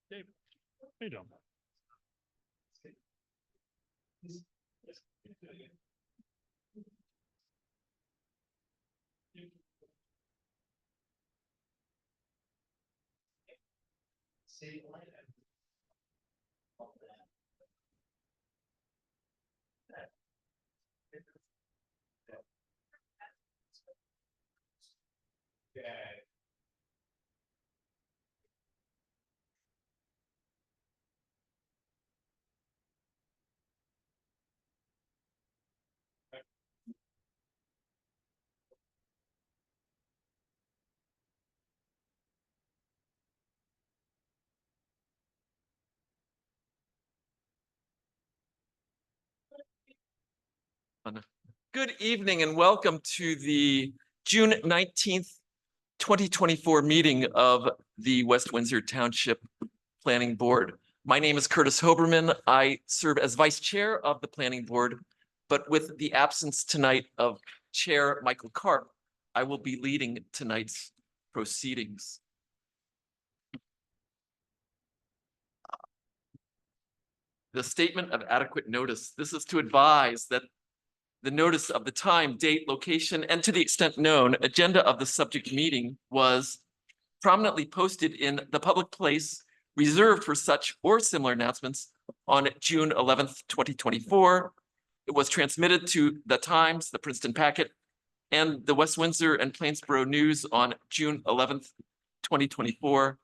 Dave, how you doing? Good evening and welcome to the June 19th, 2024 meeting of the West Windsor Township Planning Board. My name is Curtis Hoberman. I serve as Vice Chair of the Planning Board, but with the absence tonight of Chair Michael Karp, I will be leading tonight's proceedings. The statement of adequate notice. This is to advise that the notice of the time, date, location, and to the extent known, agenda of the subject meeting was prominently posted in the public place reserved for such or similar announcements on June 11th, 2024. It was transmitted to the Times, the Princeton Packet, and the West Windsor and Plainsboro News on June 11th, 2024,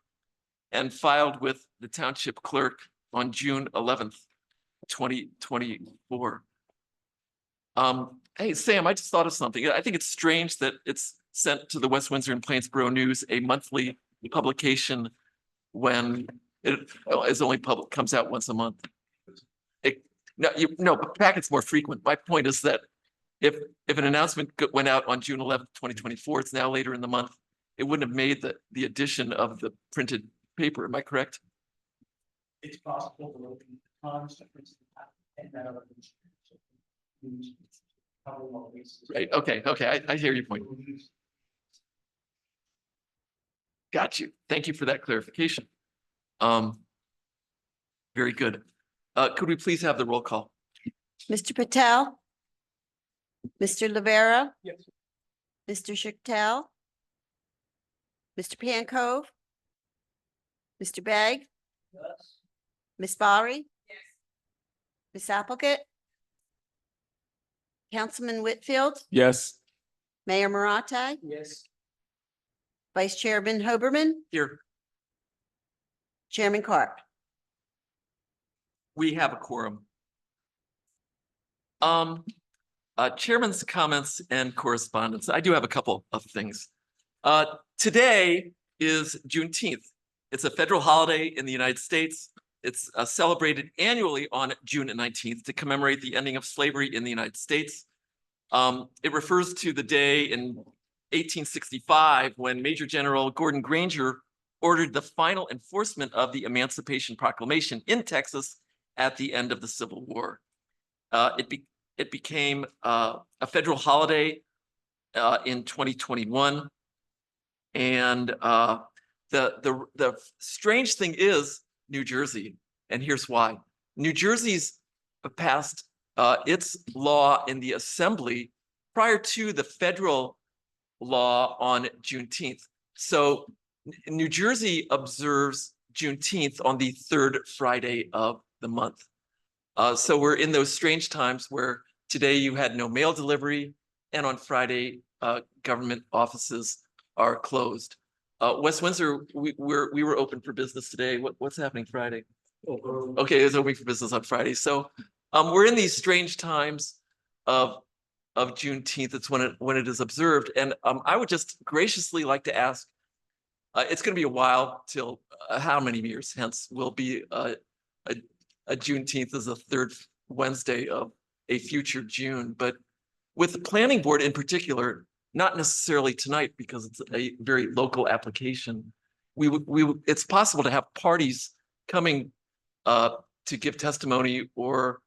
and filed with the Township Clerk on June 11th, 2024. Hey, Sam, I just thought of something. I think it's strange that it's sent to the West Windsor and Plainsboro News, a monthly publication, when it is only comes out once a month. But packet's more frequent. My point is that if an announcement went out on June 11th, 2024, it's now later in the month, it wouldn't have made the addition of the printed paper. Am I correct? It's possible to look at the Times, the Princeton Packet, and that other Right. Okay. I hear your point. Got you. Thank you for that clarification. Very good. Could we please have the roll call? Mr. Patel? Mr. Rivera? Yes. Mr. Schachtel? Mr. Pancove? Mr. Begg? Yes. Ms. Bari? Yes. Ms. Applegate? Councilman Whitfield? Yes. Mayor Marate? Yes. Vice Chairman Hoberman? Here, Chairman Karp? we have a quorum. Chairman's comments and correspondence. I do have a couple of things. Today is Juneteenth. It's a federal holiday in the United States. It's celebrated annually on June 19th to commemorate the ending of slavery in the United States. It refers to the day in 1865 when Major General Gordon Granger ordered the final enforcement of the Emancipation Proclamation in Texas at the end of the Civil War. It became a federal holiday in 2021. And the strange thing is New Jersey, and here's why. New Jersey's passed its law in the assembly prior to the federal law on Juneteenth. So New Jersey observes Juneteenth on the third Friday of the month. So we're in those strange times where today you had no mail delivery, and on Friday, government offices are closed. West Windsor, we were open for business today. What's happening Friday? Okay, it's open for business on Friday. So we're in these strange times of Juneteenth. It's when it is observed, and I would just graciously like to ask. It's going to be a while till how many years hence will be a Juneteenth as a third Wednesday of a future June, but with the planning board in particular. Not necessarily tonight because it's a very local application. It's possible to have parties coming to give testimony or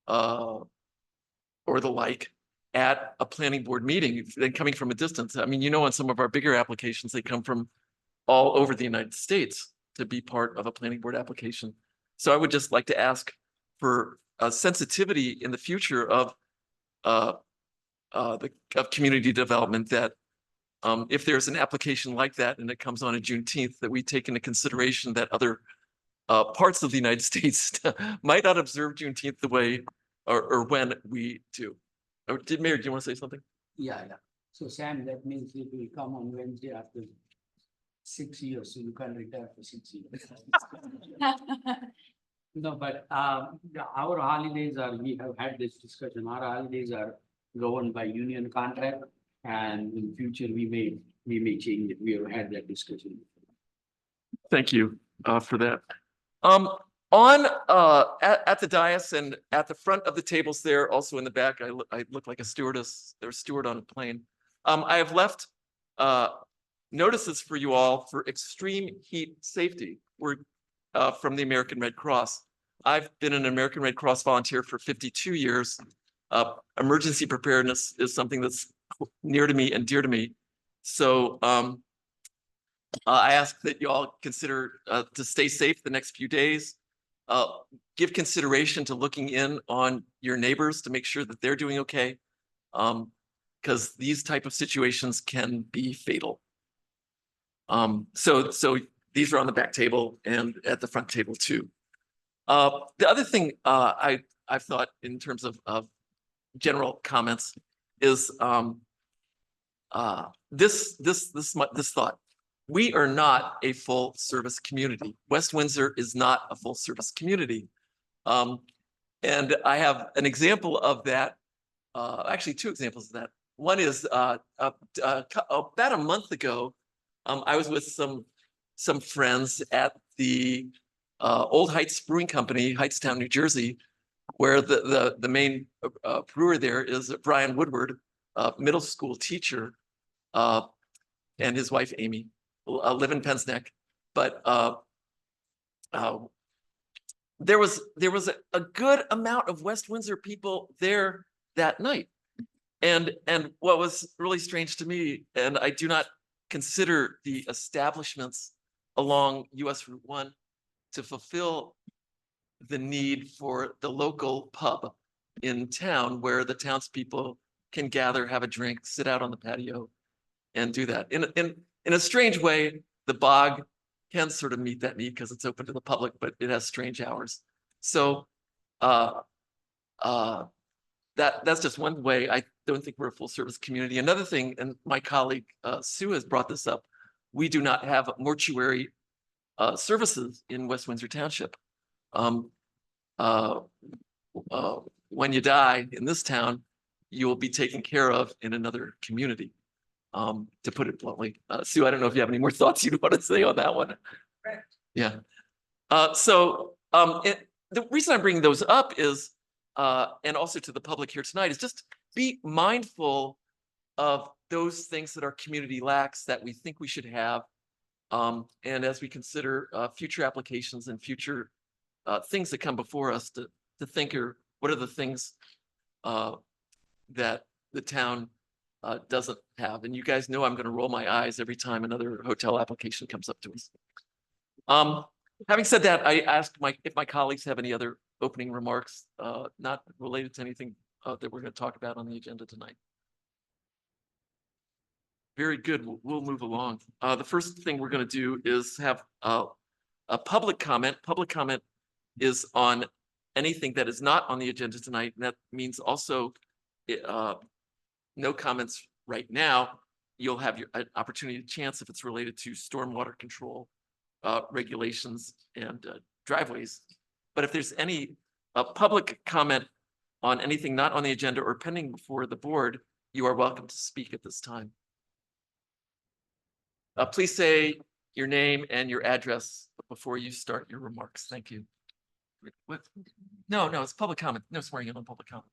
the like at a planning board meeting, then coming from a distance. I mean, on some of our bigger applications, they come from all over the United States. to be part of a planning board application. So I would just like to ask for a sensitivity in the future of community development, that if there's an application like that and it comes on Juneteenth, that we take into consideration that other parts of the United States might not observe Juneteenth the way or when we do. Or Mayor, do you want to say something? Yeah. So Sam, that means it will come on Wednesday after 6 years, so you can retire for 6 years. No, but our holidays are, we have had this discussion, our holidays are governed by union contract. And in future, we may change it. We have had that discussion. Thank you for that. At the dais and at the front of the tables there, also in the back, I look like a stewardess or steward on a plane. I have left notices for you all for extreme heat safety. We're from the American Red Cross. I've been an American Red Cross volunteer for 52 years. Emergency preparedness is something that's near to me and dear to me. So I ask that you all consider to stay safe the next few days. Give consideration to looking in on your neighbors to make sure that they're doing okay. Because these type of situations can be fatal. So these are on the back table and at the front table too. The other thing I've thought in terms of general comments is this thought. We are not a full service community. West Windsor is not a full service community. And I have an example of that, actually two examples of that. One is about a month ago, I was with some friends at the Old Heights Brewing Company, Heightstown, New Jersey, where the main brewer there is Brian Woodward, a middle school teacher, and his wife Amy live in Penn's Neck. But there was a good amount of West Windsor people there that night. And what was really strange to me, and I do not consider the establishments along US Route 1 to fulfill the need for the local pub in town where the townspeople can gather, have a drink, sit out on the patio and do that. In a strange way, the bog can sort of meet that need because it's open to the public, but it has strange hours. So that's just one way. I don't think we're a full service community. Another thing, and my colleague Sue has brought this up, we do not have mortuary services in West Windsor Township. When you die in this town, you will be taken care of in another community, to put it bluntly. Sue, I don't know if you have any more thoughts you'd want to say on that one. Yeah. The reason I'm bringing those up is, and also to the public here tonight, is just be mindful of those things that our community lacks that we think we should have. And as we consider future applications and future things that come before us, to think, what are the things that the town doesn't have. And you guys know I'm going to roll my eyes every time another hotel application comes up to us. Having said that, I asked if my colleagues have any other opening remarks, not related to anything that we're going to talk about on the agenda tonight. Very good. We'll move along. The first thing we're going to do is have a public comment. Public comment is on anything that is not on the agenda tonight. And that means also no comments right now. You'll have an opportunity to chance if it's related to stormwater control regulations and driveways. But if there's any public comment on anything not on the agenda or pending before the board, you are welcome to speak at this time. Please say your name and your address before you start your remarks. Thank you. What? No, it's public comment. No swearing in on public comment.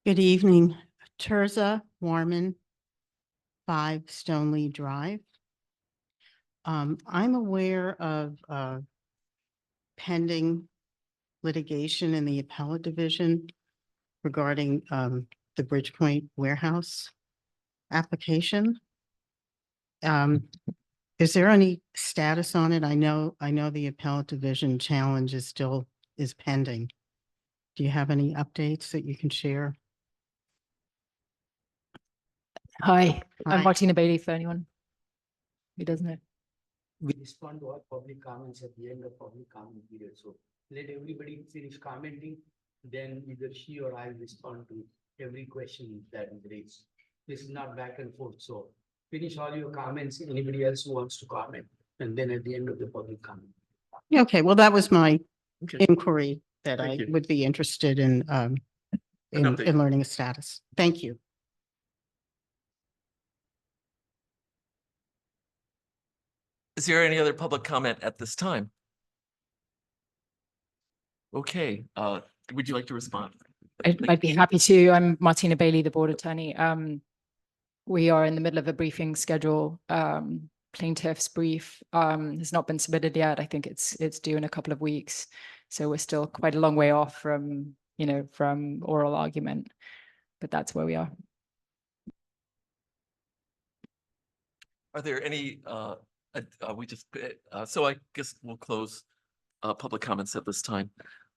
Good evening, Terza Warman, 5 Stoneleigh Drive. I'm aware of pending litigation in the appellate division regarding the Bridgepoint warehouse application. Is there any status on it? I know the appellate division challenge is still pending. Do you have any updates that you can share? Hi, I'm Hi. Martina Bailey for anyone who doesn't know. We respond to all public comments at the end of public comment period, so let everybody finish commenting. Then either she or I respond to every question that is raised. This is not back and forth, so finish all your comments, anybody else who wants to comment, and then at the end of the public comment. Yeah, okay, well, that was my Okay. inquiry that Thank I you. would be interested in update. in learning a status. Thank you. Is there any other public comment at this time? Okay, would you like to respond? I'd be happy to. I'm Martina Bailey, the board attorney. We are in the middle of a briefing schedule. Plaintiff's brief has not been submitted yet. I think it's due in a couple of weeks. So we're still quite a long way off from, from oral argument, but that's where we are. Are there any, so I guess we'll close public comments at this time.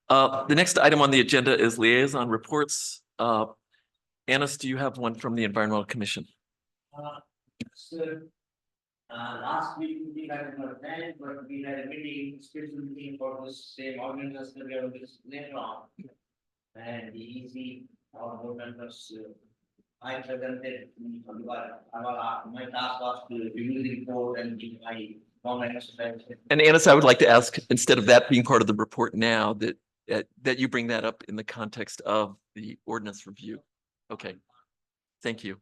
The next item on the agenda is liaison reports. Annis, do you have one from the Environmental Commission? So, last week we had an event, but we had a meeting, special meeting for this same organization we have this later on. And the easy, our board members, I presented, my task was to review the report and give my comments. And Annis, I would like to ask, instead of that being part of the report now, that you bring that up in the context of the ordinance review. Okay, thank you.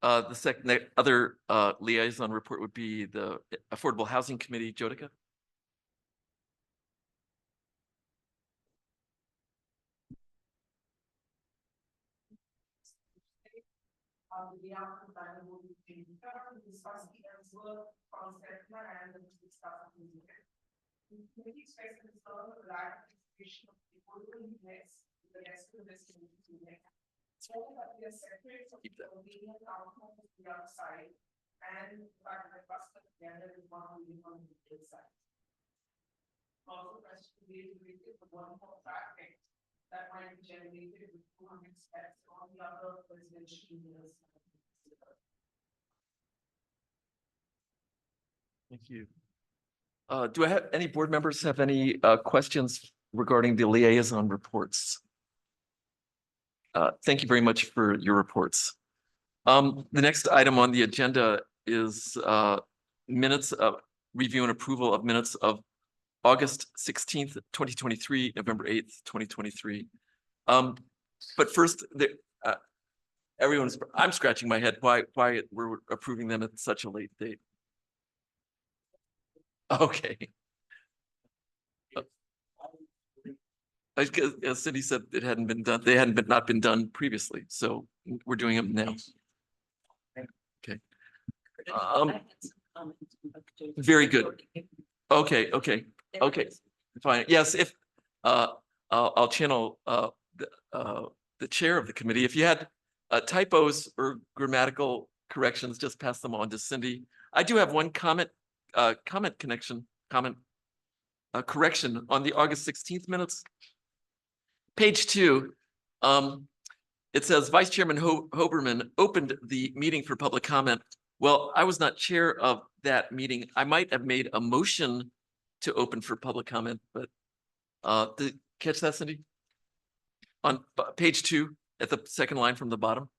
The other liaison report would be the Affordable Housing Committee, Jodica. The outcome panel will be discuss the work concept and discuss the committee expressed concern of the lack of execution of the political units with the rest of this unit. So that we are separate from the convenient outcome of the other side and the fact that the trust of the other is one leading on the side. Also, question related with the one more traffic that might be generated with 200 steps on the other residential units. Thank you. Do I have any board members have any questions regarding the liaison reports? Thank you very much for your reports. The next item on the agenda is minutes of review and approval of minutes of August 16th, 2023, November 8th, 2023. But first, I'm scratching my head why we're approving them at such a late date. Okay. As Cindy said, it hadn't been done. They hadn't not been done previously, so we're doing them now. Okay. Very good. Okay. Fine. Yes, if I'll channel the chair of the committee. If you had typos or grammatical corrections, just pass them on to Cindy. I do have one comment correction on the August 16th minutes. Page 2, it says Vice Chairman Hoberman opened the meeting for public comment. Well, I was not chair of that meeting. I might have made a motion to open for public comment, but did you catch that, Cindy? On page 2, at the second line from the bottom.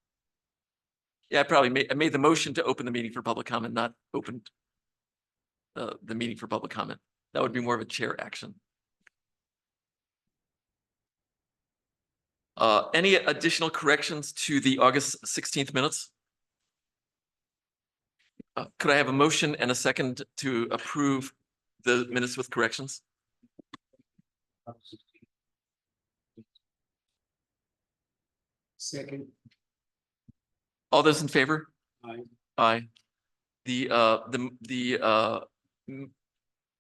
Yeah, I made the motion to open the meeting for public comment, not opened the meeting for public comment. That would be more of a chair action. Any additional corrections to the August 16th minutes? Could I have a motion and a second to approve the minutes with corrections? Second. All those in favor? Aye. Aye. The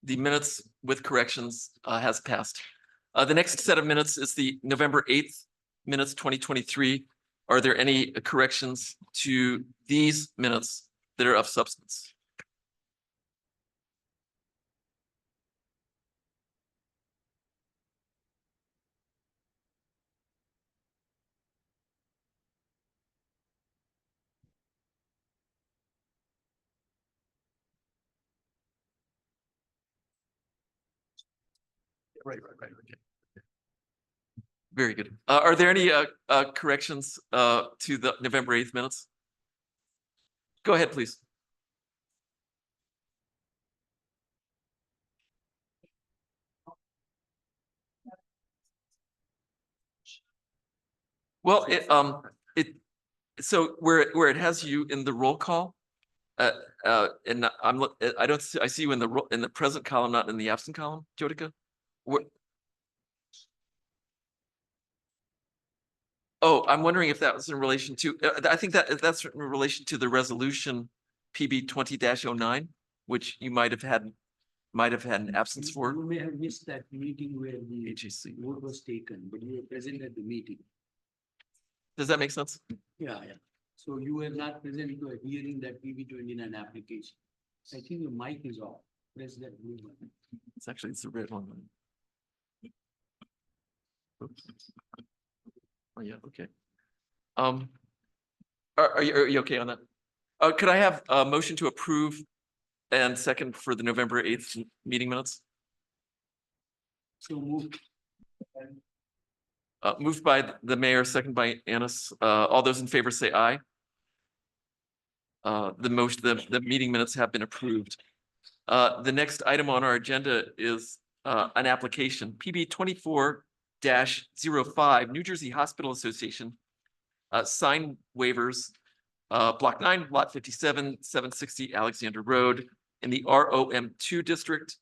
minutes with corrections has passed. The next set of minutes is the November 8th minutes, 2023. Are there any corrections to these minutes that are of substance? Okay. Very good. Are there any corrections to the November 8th minutes? Go ahead, please. Well, so where it has you in the roll call, and I don't see, I see you in the present column, not in the absent column, Jyotika. Oh, I'm wondering if that was in relation to, I think that's in relation to the resolution PB 20-09, which you might have had an absence for. You may have missed that meeting where the HAC. vote was taken, but you were present at the meeting. Does that make sense? Yeah. So you were not present to a hearing that PB 29 application. I think your mic is off. Press that blue button. It's the red one. Oops. Oh, yeah, okay. Are you okay on that? Could I have a motion to approve and second for the November 8th meeting minutes? So moved. Moved by the mayor, second by Annis. All those in favor say aye. The meeting minutes have been approved. The next item on our agenda is an application, PB 24-05, New Jersey Hospital Association. Sign waivers, Block 9, Lot 57, 760 Alexander Road in the ROM2 district.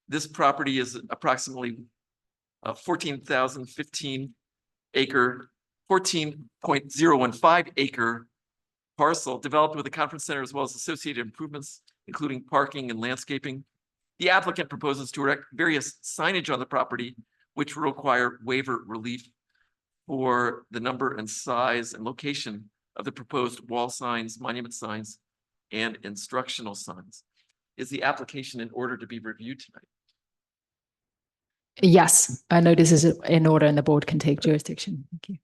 This property is approximately 14,015 acre, 14.015 acre parcel developed with a conference center as well as associated improvements, including parking and landscaping. The applicant proposes to erect various signage on the property, which will require waiver relief for the number and size and location of the proposed wall signs, monument signs, and instructional signs. Is the application in order to be reviewed tonight? Yes, I know this is in order and the board can take jurisdiction. Thank you.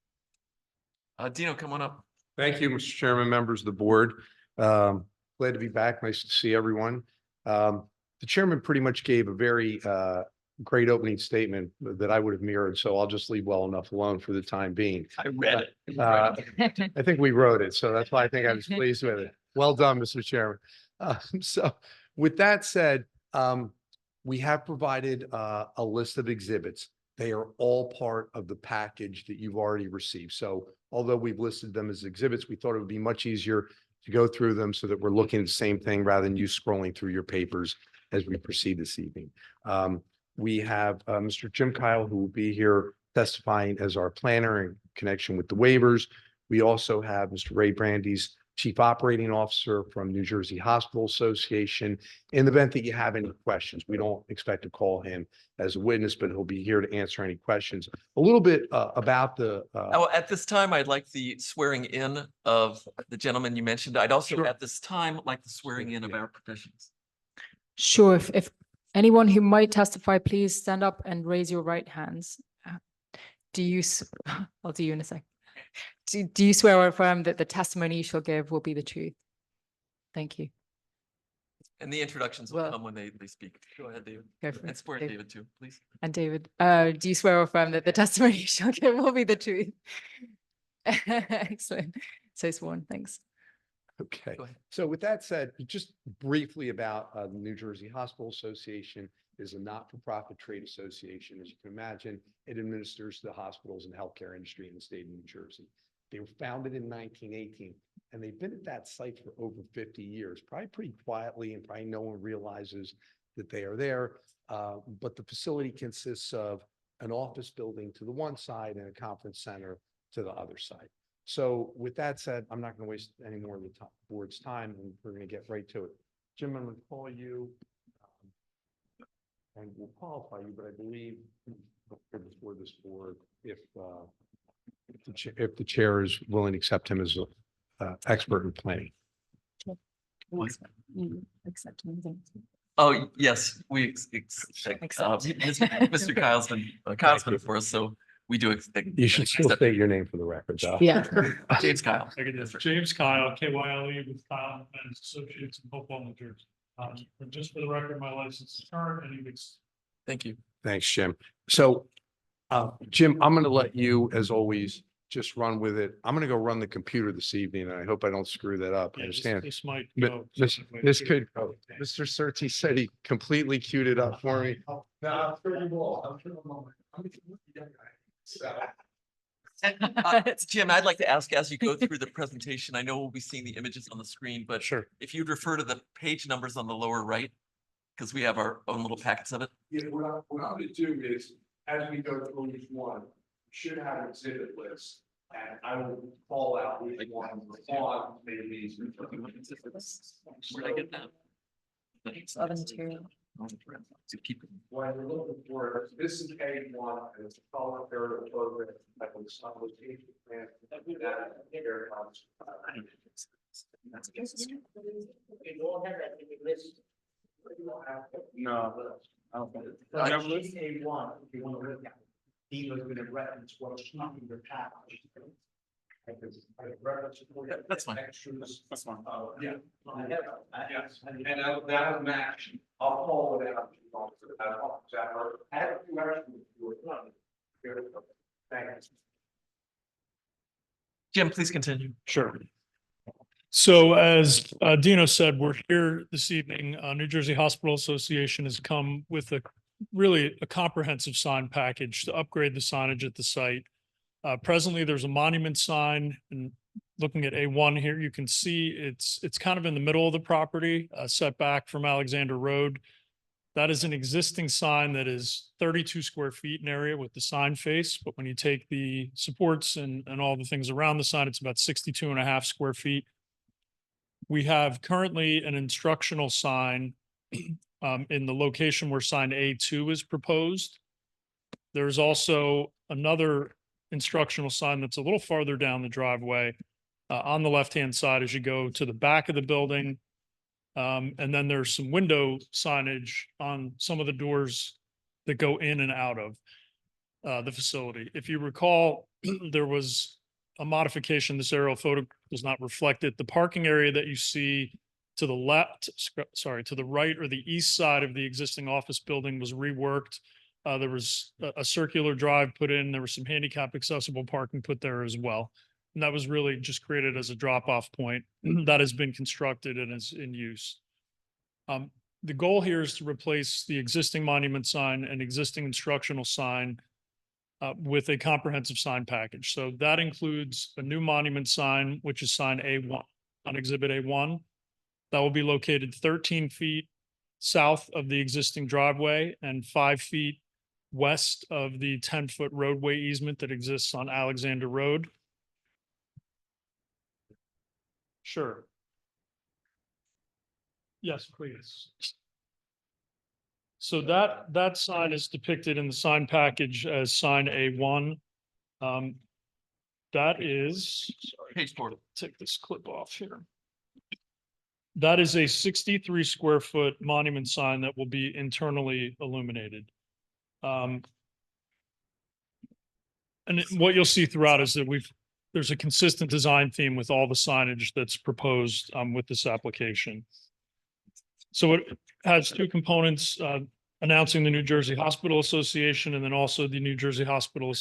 Dino, come on up. Thank you, Mr. Chairman, members of the board. Glad to be back. Nice to see everyone. The chairman pretty much gave a very great opening statement that I would have mirrored, so I'll just leave well enough alone for the time being. I read it. I think we wrote it, so that's why I think I was pleased with it. Well done, Mr. Chairman. So with that said, we have provided a list of exhibits. They are all part of the package that you've already received. So although we've listed them as exhibits, we thought it would be much easier to go through them so that we're looking at the same thing rather than you scrolling through your papers as we proceed this evening. We have Mr. Jim Kyle, who will be here testifying as our planner in connection with the waivers. We also have Mr. Ray Brandy's Chief Operating Officer from New Jersey Hospital Association. In the event that you have any questions, we don't expect to call him as a witness, but he'll be here to answer any questions. A little bit about the. At this time, I'd like the swearing in of the gentleman you mentioned. I'd also Sure. at this time like the swearing in of our professionals. Sure, if anyone who might testify, please stand up and raise your right hands. I'll do you in a sec. Do you swear or affirm that the testimony you shall give will be the truth? Thank you. And the introductions will Well- come when they speak. Go ahead, David. Go for And it, swear David. David too, please. And David, do you swear or affirm that the testimony you shall give will be the truth? Excellent. So sworn, thanks. Okay. Go ahead. So with that said, just briefly about the New Jersey Hospital Association is a not-for-profit trade association. As you can imagine, it administers the hospitals and healthcare industry in the state of New Jersey. They were founded in 1918, and they've been at that site for over 50 years, probably pretty quietly, and probably no one realizes that they are there. But the facility consists of an office building to the one side and a conference center to the other side. So with that said, I'm not going to waste any more of the board's time, and we're going to get right to it. Jim, I'm going to call you, and we'll qualify you, but I believe before this board, if the chair is willing to accept him as an expert in planning. Accept anything. Oh, yes, we Accept. Mr. Kyle's been for us, so we do. You should still state your name for the record, though. Yeah. James Kyle. James Kyle, KYLE with Kyle and Associates in Hopewell, New Jersey. But just for the record, my license is current and Thank you. Thanks, Jim. So, Jim, I'm going to let you, as always, just run with it. I'm going to go run the computer this evening, and I hope I don't screw that up. I understand. This might But go. this could, Mr. Surtees said he completely queued it up for me. Jim, I'd like to ask, as you go through the presentation, I know we'll be seeing the images on the screen, but Sure. if you'd refer to the page numbers on the lower right, because we have our own little packets of it. Yeah, what I'm gonna do is, as we go through each one, we should have an exhibit list. And I will call out which one on maybe. Where'd I get that? Other material. To keep it. What we're looking for, this is A1, and it's a color aerial program, like with some of the plan. That here comes. No. I don't think it- A1, if you want to look at it, he was gonna reference what's not in the package. That's fine. Extras. That's fine. Yeah. Yes, and that'll match. I'll call it out. I have a few questions. Thanks. Jim, please continue. Sure. So as Dino said, we're here this evening. New Jersey Hospital Association has come with really a comprehensive sign package to upgrade the signage at the site. Presently, there's a monument sign, and looking at A1 here, you can see it's kind of in the middle of the property, set back from Alexander Road. That is an existing sign that is 32 square feet in area with the sign face, but when you take the supports and all the things around the sign, it's about 62 and a half square feet. We have currently an instructional sign in the location where sign A2 is proposed. There's also another instructional sign that's a little farther down the driveway on the left-hand side as you go to the back of the building. And then there's some window signage on some of the doors that go in and out of the facility. If you recall, there was a modification. This aerial photo does not reflect it. The parking area that you see to the left, to the right or the east side of the existing office building was reworked. There was a circular drive put in. There was some handicap accessible parking put there as well. And that was really just created as a drop-off point that has been constructed and is in use. The goal here is to replace the existing monument sign and existing instructional sign with a comprehensive sign package. So that includes a new monument sign, which is sign A1 on exhibit A1. That will be located 13 feet south of the existing driveway and 5 feet west of the 10-foot roadway easement that exists on Alexander Road. Sure. Yes, please. So that sign is depicted in the sign package as sign A1. That is, Page 4. take this clip off here. That is a 63 square foot monument sign that will be internally illuminated. And what you'll see throughout is that there's a consistent design theme with all the signage that's proposed with this application. So it has two components, announcing the New Jersey Hospital Association and then also the New Jersey Hospital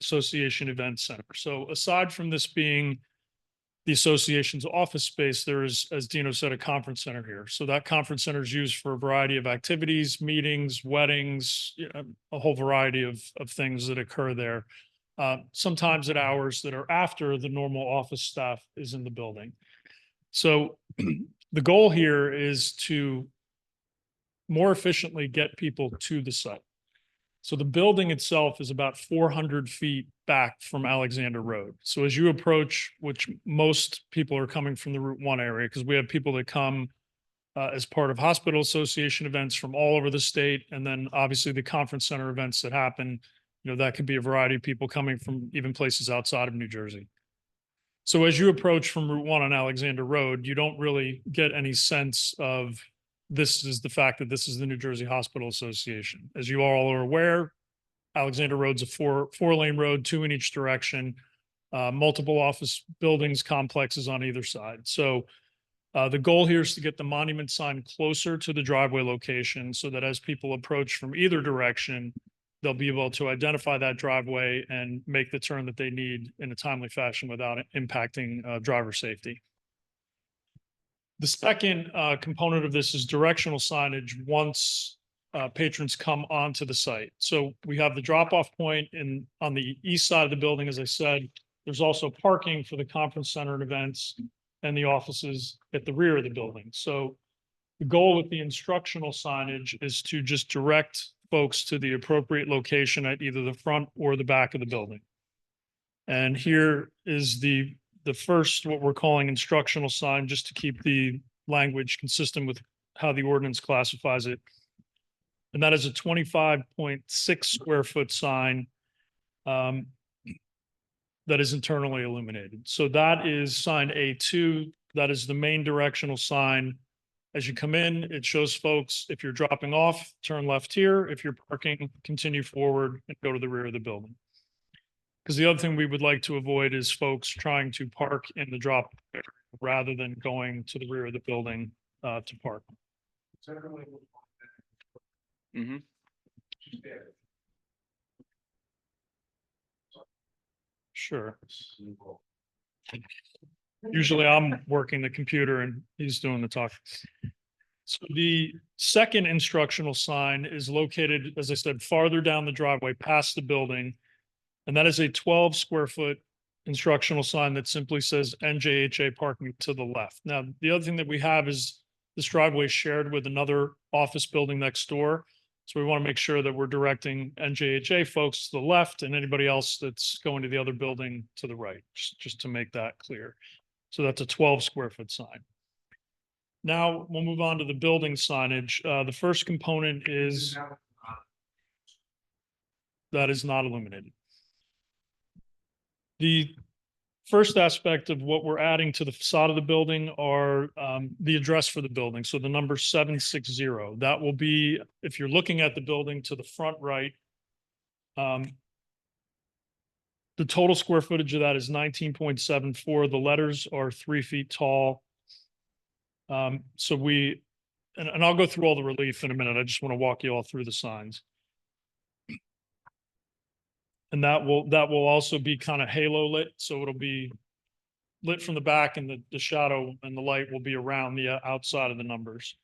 Association Event Center. So aside from this being the association's office space, there is, as Dino said, a conference center here. So that conference center is used for a variety of activities, meetings, weddings, a whole variety of things that occur there. Sometimes at hours that are after the normal office staff is in the building. So the goal here is to more efficiently get people to the site. So the building itself is about 400 feet back from Alexander Road. So as you approach, which most people are coming from the Route 1 area, because we have people that come as part of hospital association events from all over the state. And then obviously the conference center events that happen, that could be a variety of people coming from even places outside of New Jersey. So as you approach from Route 1 on Alexander Road, you don't really get any sense of this is the fact that this is the New Jersey Hospital Association. As you all are aware, Alexander Road's a four-lane road, 2 in each direction, multiple office buildings, complexes on either side. So The goal here is to get the monument sign closer to the driveway location so that as people approach from either direction, they'll be able to identify that driveway and make the turn that they need in a timely fashion without impacting driver safety. The second component of this is directional signage once patrons come onto the site. So we have the drop-off point on the east side of the building, as I said. There's also parking for the conference center and events and the offices at the rear of the building. So the goal with the instructional signage is to just direct folks to the appropriate location at either the front or the back of the building. And here is the first, what we're calling instructional sign, just to keep the language consistent with how the ordinance classifies it. And that is a 25.6 square foot sign that is internally illuminated. So that is sign A2. That is the main directional sign. As you come in, it shows folks, if you're dropping off, turn left here. If you're parking, continue forward and go to the rear of the building. Because the other thing we would like to avoid is folks trying to park in the drop area rather than going to the rear of the building to park. Mhm. Sure. Usually I'm working the computer and he's doing the talk. So the second instructional sign is located, as I said, farther down the driveway past the building. And that is a 12 square foot instructional sign that simply says NJHA parking to the left. Now, the other thing that we have is this driveway is shared with another office building next door. So we want to make sure that we're directing NJHA folks to the left and anybody else that's going to the other building to the right, just to make that clear. So that's a 12 square foot sign. Now we'll move on to the building signage. The first component is that is not illuminated. The first aspect of what we're adding to the facade of the building are the address for the building. So the number 760, that will be, if you're looking at the building to the front right, the total square footage of that is 19.74. The letters are 3 feet tall. So and I'll go through all the relief in a minute. I just want to walk you all through the signs. And that will also be kind of halo lit. So it'll be lit from the back and the shadow and the light will be around the outside of the numbers.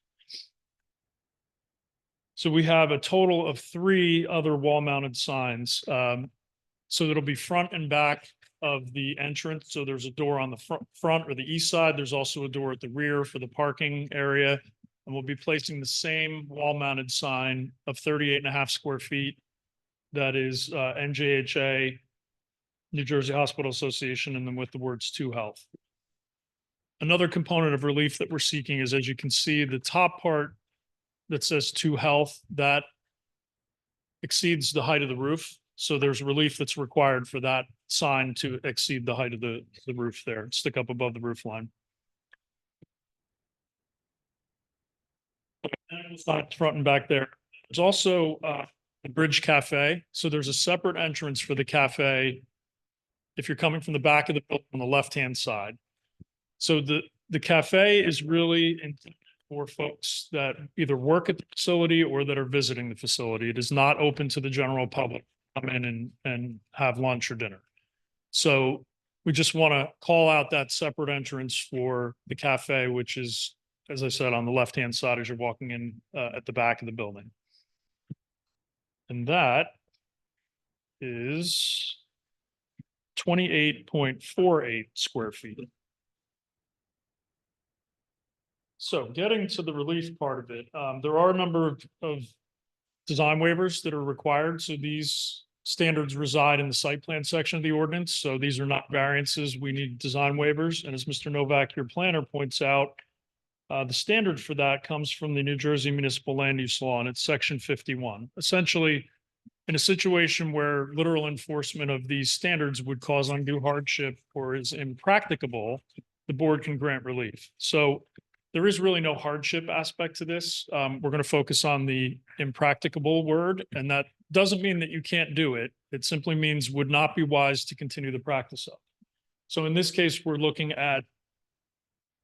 So we have a total of 3 other wall mounted signs. So it'll be front and back of the entrance. So there's a door on the front or the east side. There's also a door at the rear for the parking area. And we'll be placing the same wall mounted sign of 38.5 square feet. That is NJHA, New Jersey Hospital Association, and then with the words "to health." Another component of relief that we're seeking is, as you can see, the top part that says "to health," that exceeds the height of the roof. So there's relief that's required for that sign to exceed the height of the roof there, stick up above the roof line. Front and back there. There's also the Bridge Cafe. So there's a separate entrance for the cafe if you're coming from the back of the building on the left-hand side. So the cafe is really intended for folks that either work at the facility or that are visiting the facility. It is not open to the general public to come in and have lunch or dinner. So we just want to call out that separate entrance for the cafe, which is, as I said, on the left-hand side as you're walking in at the back of the building. And that is 28.48 square feet. So getting to the relief part of it, there are a number of design waivers that are required. So these standards reside in the site plan section of the ordinance. So these are not variances. We need design waivers. And as Mr. Novak, your planner, points out, the standard for that comes from the New Jersey Municipal Land Use Law, and it's section 51. Essentially, in a situation where literal enforcement of these standards would cause undue hardship or is impracticable, the board can grant relief. So there is really no hardship aspect to this. We're going to focus on the impracticable word, and that doesn't mean that you can't do it. It simply means would not be wise to continue the practice of. So in this case, we're looking at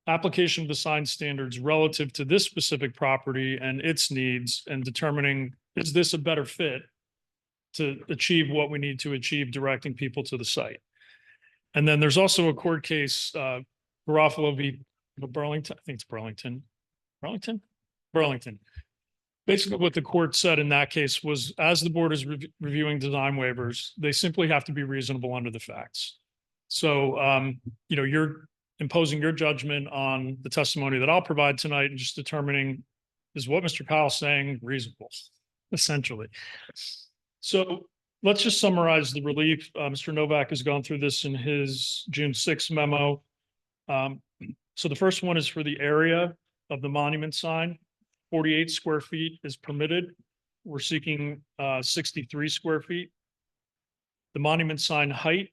application of the sign standards relative to this specific property and its needs and determining, is this a better fit to achieve what we need to achieve, directing people to the site. And then there's also a court case, Garofalo v. Burlington, I think it's Burlington. Burlington. Basically, what the court said in that case was, as the board is reviewing design waivers, they simply have to be reasonable under the facts. So, you're imposing your judgment on the testimony that I'll provide tonight and just determining, is what Mr. Kyle's saying reasonable, essentially. So let's just summarize the relief. Mr. Novak has gone through this in his June 6th memo. So the first one is for the area of the monument sign. 48 square feet is permitted. We're seeking 63 square feet. The monument sign height,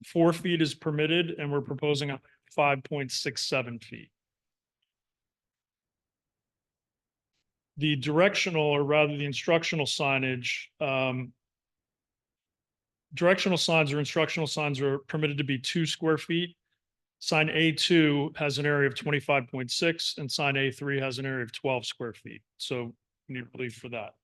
4 feet is permitted, and we're proposing a 5.67 feet. The directional, or rather the instructional signage, directional signs or instructional signs are permitted to be 2 square feet. Sign A2 has an area of 25.6 and sign A3 has an area of 12 square feet. So we need relief for that.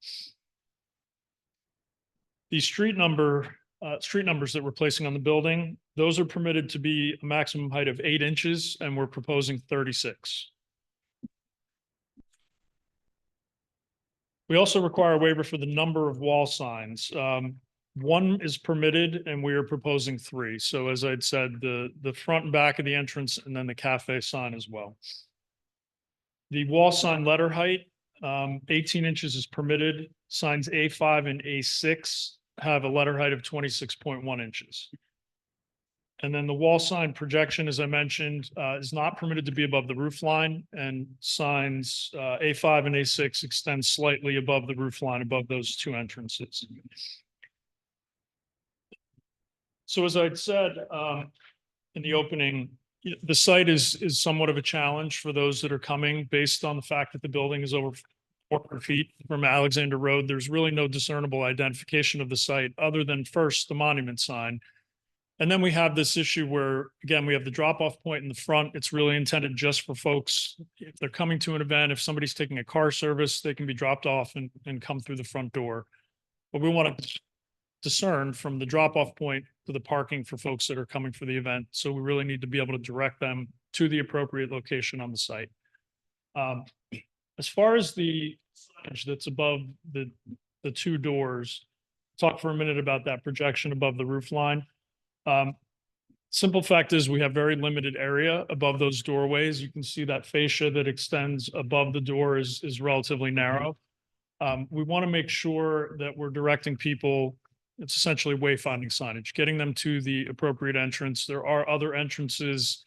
The street numbers that we're placing on the building, those are permitted to be a maximum height of 8 inches, and we're proposing 36. We also require a waiver for the number of wall signs. 1 is permitted and we are proposing 3. So as I'd said, the front and back of the entrance and then the cafe sign as well. The wall sign letter height, 18 inches is permitted. Signs A5 and A6 have a letter height of 26.1 inches. And then the wall sign projection, as I mentioned, is not permitted to be above the roof line, and signs A5 and A6 extend slightly above the roof line, above those 2 entrances. So as I'd said in the opening, the site is somewhat of a challenge for those that are coming, based on the fact that the building is over 400 feet from Alexander Road. There's really no discernible identification of the site other than first the monument sign. And then we have this issue where, again, we have the drop-off point in the front. It's really intended just for folks, if they're coming to an event, if somebody's taking a car service, they can be dropped off and come through the front door. But we want to discern from the drop-off point to the parking for folks that are coming for the event. So we really need to be able to direct them to the appropriate location on the site. As far as the signage that's above the 2 doors, talk for a minute about that projection above the roof line. Simple fact is we have very limited area above those doorways. You can see that fascia that extends above the door is relatively narrow. We want to make sure that we're directing people. It's essentially wayfinding signage, getting them to the appropriate entrance. There are other entrances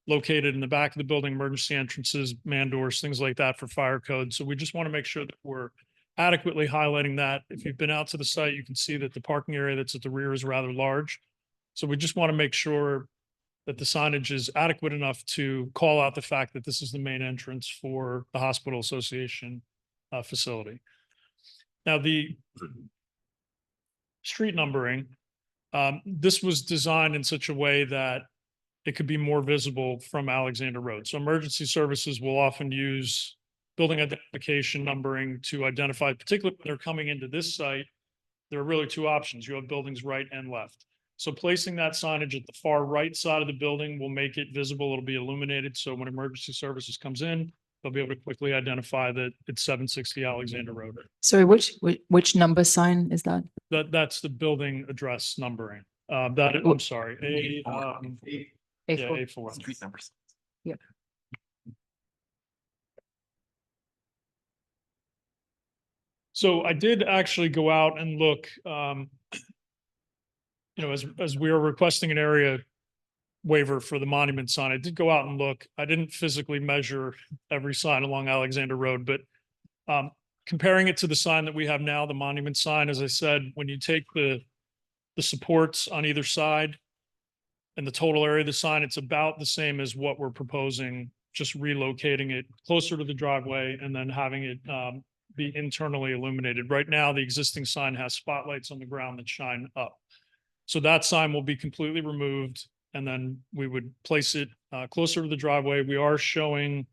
located in the back of the building, emergency entrances, man doors, things like that for fire code. So we just want to make sure that we're adequately highlighting that. If you've been out to the site, you can see that the parking area that's at the rear is rather large. So we just want to make sure that the signage is adequate enough to call out the fact that this is the main entrance for the Hospital Association facility. Now, the street numbering, this was designed in such a way that it could be more visible from Alexander Road. So emergency services will often use building identification numbering to identify, particularly when they're coming into this site, there are really 2 options. You have buildings right and left. So placing that signage at the far right side of the building will make it visible. It'll be illuminated. So when emergency services comes in, they'll be able to quickly identify that it's 760 Alexander Road. Sorry, which number sign is that? That's the building address numbering. I'm sorry, A4. Street numbers. So I did actually go out and look, as we are requesting an area waiver for the monument sign, I did go out and look. I didn't physically measure every sign along Alexander Road, but comparing it to the sign that we have now, the monument sign, as I said, when you take the supports on either side and the total area of the sign, it's about the same as what we're proposing, just relocating it closer to the driveway and then having it be internally illuminated. Right now, the existing sign has spotlights on the ground that shine up. So that sign will be completely removed. and then we would place it closer to the driveway. We are showing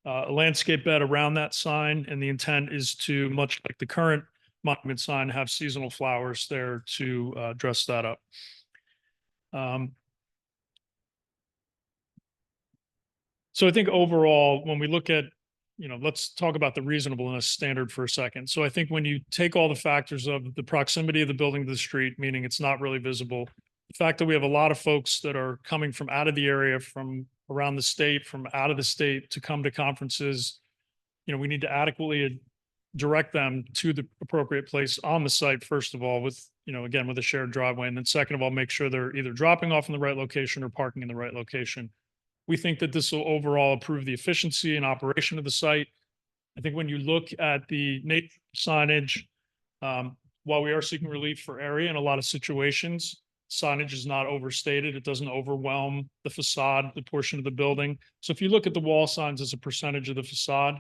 a landscape bed around that sign, and the intent is to, much like the current monument sign, have seasonal flowers there to dress that up. So I think overall, when we look at, let's talk about the reasonableness standard for a second. So I think when you take all the factors of the proximity of the building to the street, meaning it's not really visible, the fact that we have a lot of folks that are coming from out of the area, from around the state, from out of the state to come to conferences, we need to adequately direct them to the appropriate place on the site, first of all, with, again, with a shared driveway. And then second of all, make sure they're either dropping off in the right location or parking in the right location. We think that this will overall improve the efficiency and operation of the site. I think when you look at the nature signage, while we are seeking relief for area in a lot of situations, signage is not overstated. It doesn't overwhelm the facade, the portion of the building. So if you look at the wall signs as a percentage of the facade,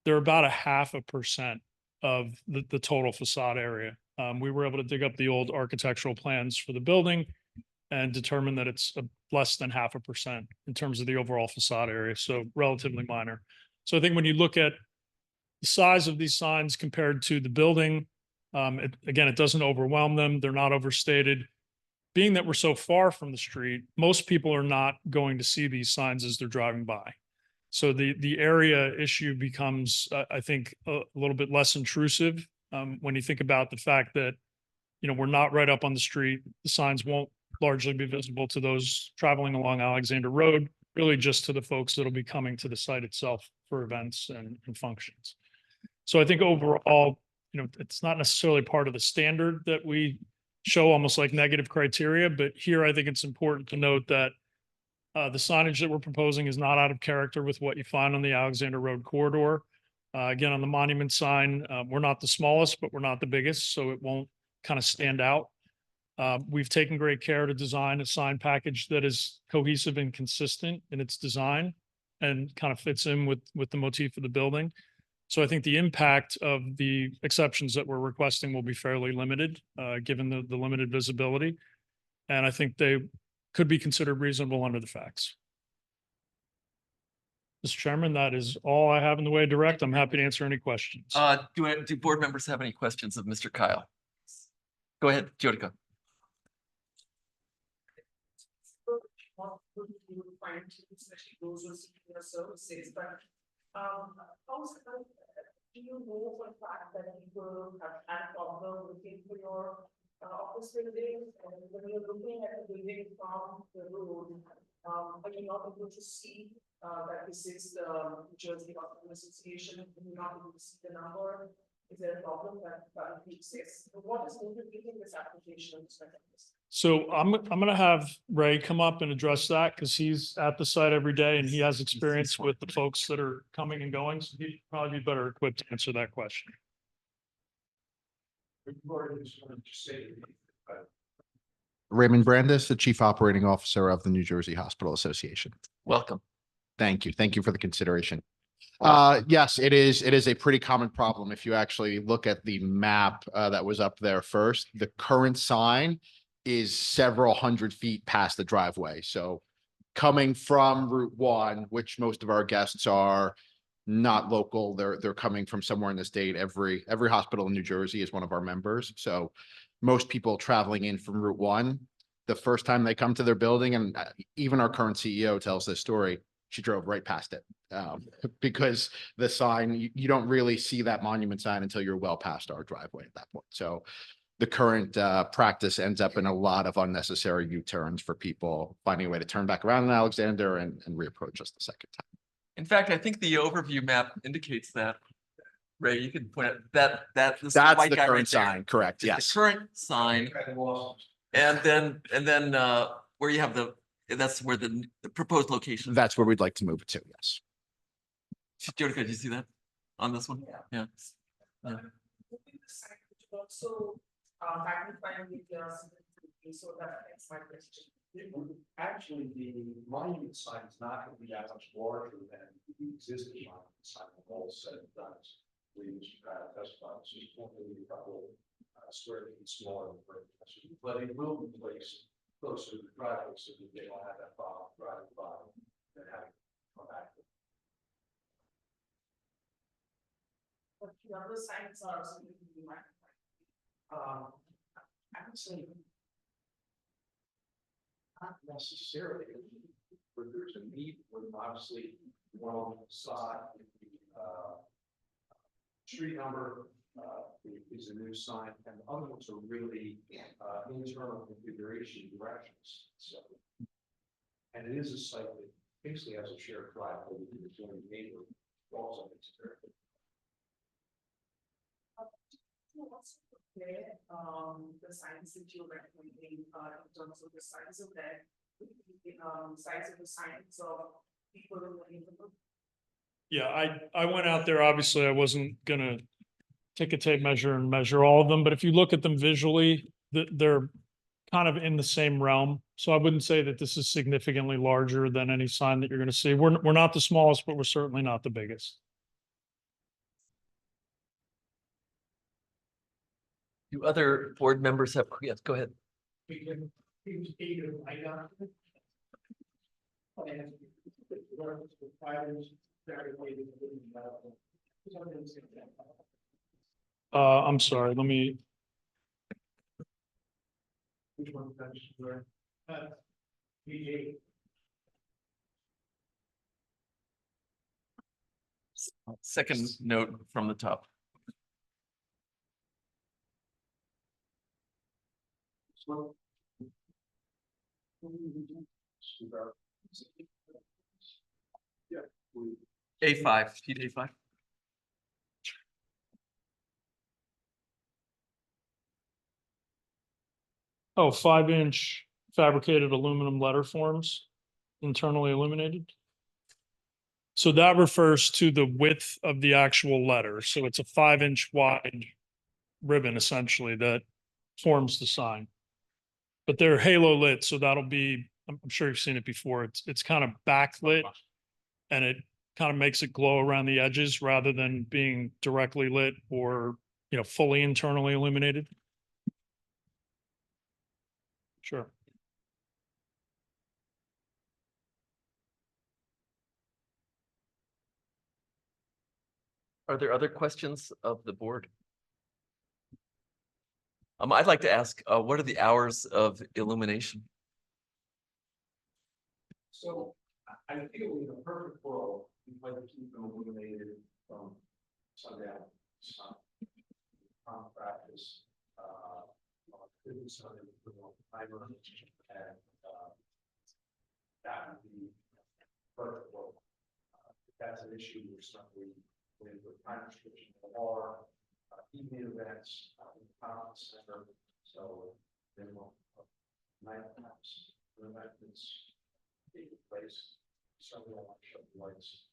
they're about 0.5% of the total facade area. We were able to dig up the old architectural plans for the building and determine that it's less than 0.5% in terms of the overall facade area, so relatively minor. So I think when you look at the size of these signs compared to the building, again, it doesn't overwhelm them. They're not overstated. Being that we're so far from the street, most people are not going to see these signs as they're driving by. So the area issue becomes, I think, a little bit less intrusive when you think about the fact that, we're not right up on the street. The signs won't largely be visible to those traveling along Alexander Road, really just to the folks that'll be coming to the site itself for events and functions. So I think overall, it's not necessarily part of the standard that we show almost like negative criteria, but here I think it's important to note that the signage that we're proposing is not out of character with what you find on the Alexander Road corridor. Again, on the monument sign, we're not the smallest, but we're not the biggest, so it won't kind of stand out. We've taken great care to design a sign package that is cohesive and consistent in its design and kind of fits in with the motif of the building. So I think the impact of the exceptions that we're requesting will be fairly limited, given the limited visibility. And I think they could be considered reasonable under the facts. Mr. Chairman, that is all I have in the way of direct. I'm happy to answer any questions. Do board members have any questions of Mr. Kyle? Go ahead, Jyotika. What would you find, especially those who are seeking your services, but do you know for a fact that people have had a problem looking for your office building, and when you're looking at the building from the road, are you not able to see that this is the New Jersey Hospital Association, and you're not able to see the number? Is there a problem that currently exists? What is motivating this application? So I'm going to have Ray come up and address that because he's at the site every day and he has experience with the folks that are coming and going. So he'd probably be better equipped to answer that question. Raymond Brandis, the Chief Operating Officer of the New Jersey Hospital Association. Welcome. Thank you. Thank you for the consideration. Yes, it is a pretty common problem. If you actually look at the map that was up there first, the current sign is several hundred feet past the driveway. So coming from Route 1, which most of our guests are not local, they're coming from somewhere in the state. Every hospital in New Jersey is one of our members. So most people traveling in from Route 1, the first time they come to their building, and even our current CEO tells this story, she drove right past it because the sign, you don't really see that monument sign until you're well past our driveway at that point. So the current practice ends up in a lot of unnecessary U-turns for people finding a way to turn back around in Alexander and reapproach us the second time. In fact, I think the overview map indicates that. Ray, you can point out that That's the current sign, correct? The Yes. current sign, and then where you have that's where the proposed location. That's where we'd like to move it to. Yes. Jyotika, did you see that on this one? Yeah. Also, magnifying with your, so that makes my question. Actually, the monument sign is not going to be that much larger than the existing monument sign. All said and done, we testified. So it's going to be a couple square feet smaller, but it will be placed closer to the driveway so that they don't have that problem driving by and having to come back. But the other signs are significantly magnified. I would say not necessarily, but there's a need for obviously one on the side, street number, is a new sign, and the other ones are really, internal configuration directions, so. And it is a site that basically has a shared driveway with the adjoining neighbor, also makes it very good. What's there, the signs that you're recommending, in terms of the size of that, size of the signs of people in the neighborhood? Yeah, I went out there, obviously I wasn't gonna take a tape measure and measure all of them, but if you look at them visually, they're kind of in the same realm. So I wouldn't say that this is significantly larger than any sign that you're gonna see. We're not the smallest, but we're certainly not the biggest. Do other board members have, yes, go ahead. We can use either item. And the fires barricaded. I'm sorry, let me, Which one comes where? VJ. Second note from the top. A5, sheet A5. oh, 5-inch fabricated aluminum letter forms, internally illuminated. So that refers to the width of the actual letter. So it's a 5-inch wide ribbon essentially that forms the sign. But they're halo lit, so that'll be, I'm sure you've seen it before. It's kind of backlit and it kind of makes it glow around the edges rather than being directly lit or, fully internally illuminated. Sure. Are there other questions of the board? I'd like to ask, what are the hours of illumination? So I think it would be a perfect world, we'd like to keep them illuminated from sundown, sun. Practice, timer, and, that would be perfect world. If that's an issue, or something with time restriction or evening events, in the conference center, so then we'll night times, events taking place, certainly I want to show the lights.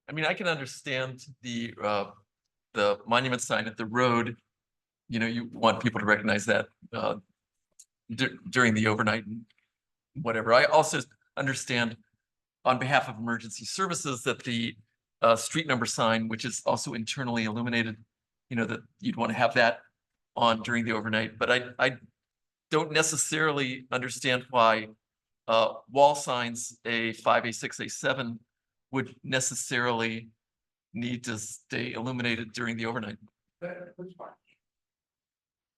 I mean, I can understand the monument sign at the road. You want people to recognize that during the overnight and whatever. I also understand on behalf of emergency services that the street number sign, which is also internally illuminated, that you'd want to have that on during the overnight. But I don't necessarily understand why wall signs A5, A6, A7 would necessarily need to stay illuminated during the overnight. That's fine.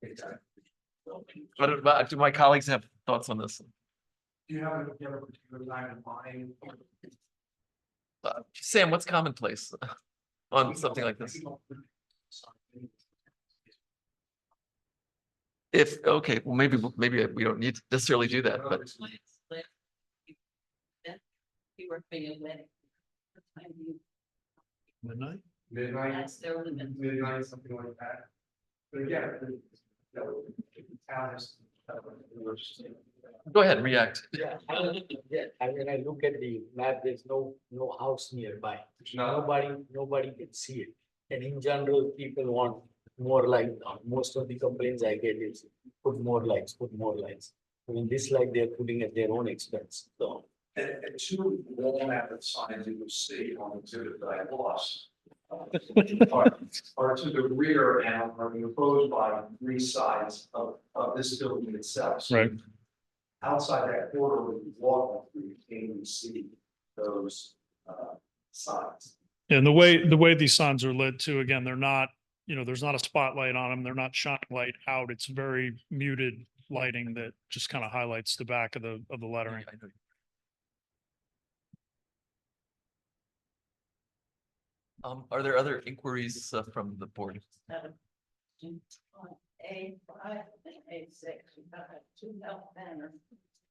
Exactly. But do my colleagues have thoughts on this? Do you have a particular time in mind? Sam, what's commonplace on something like this? Okay, well, maybe we don't need to necessarily do that, but You were feeling wedding. What time do you? Midnight? Midnight, That's their limit. midnight, something like that. But again, the town is. go ahead, react. Yeah, when I look at the map, there's no house nearby. Nobody can see it. And in general, people want more light. Most of the complaints I get is put more lights, put more lights. I mean, this light they're putting at their own expense, so. And two wall mounted signs you will see on exhibit that I lost, are to the rear and are enclosed by 3 sides of this building itself. So Right. outside that corridor, when you walk, you can see those sides. And the way these signs are lit too, again, they're not, there's not a spotlight on them. They're not shining light out. It's very muted lighting that just kind of highlights the back of the lettering. I know. Are there other inquiries from the board? On A5, A6, we've got 2 health banners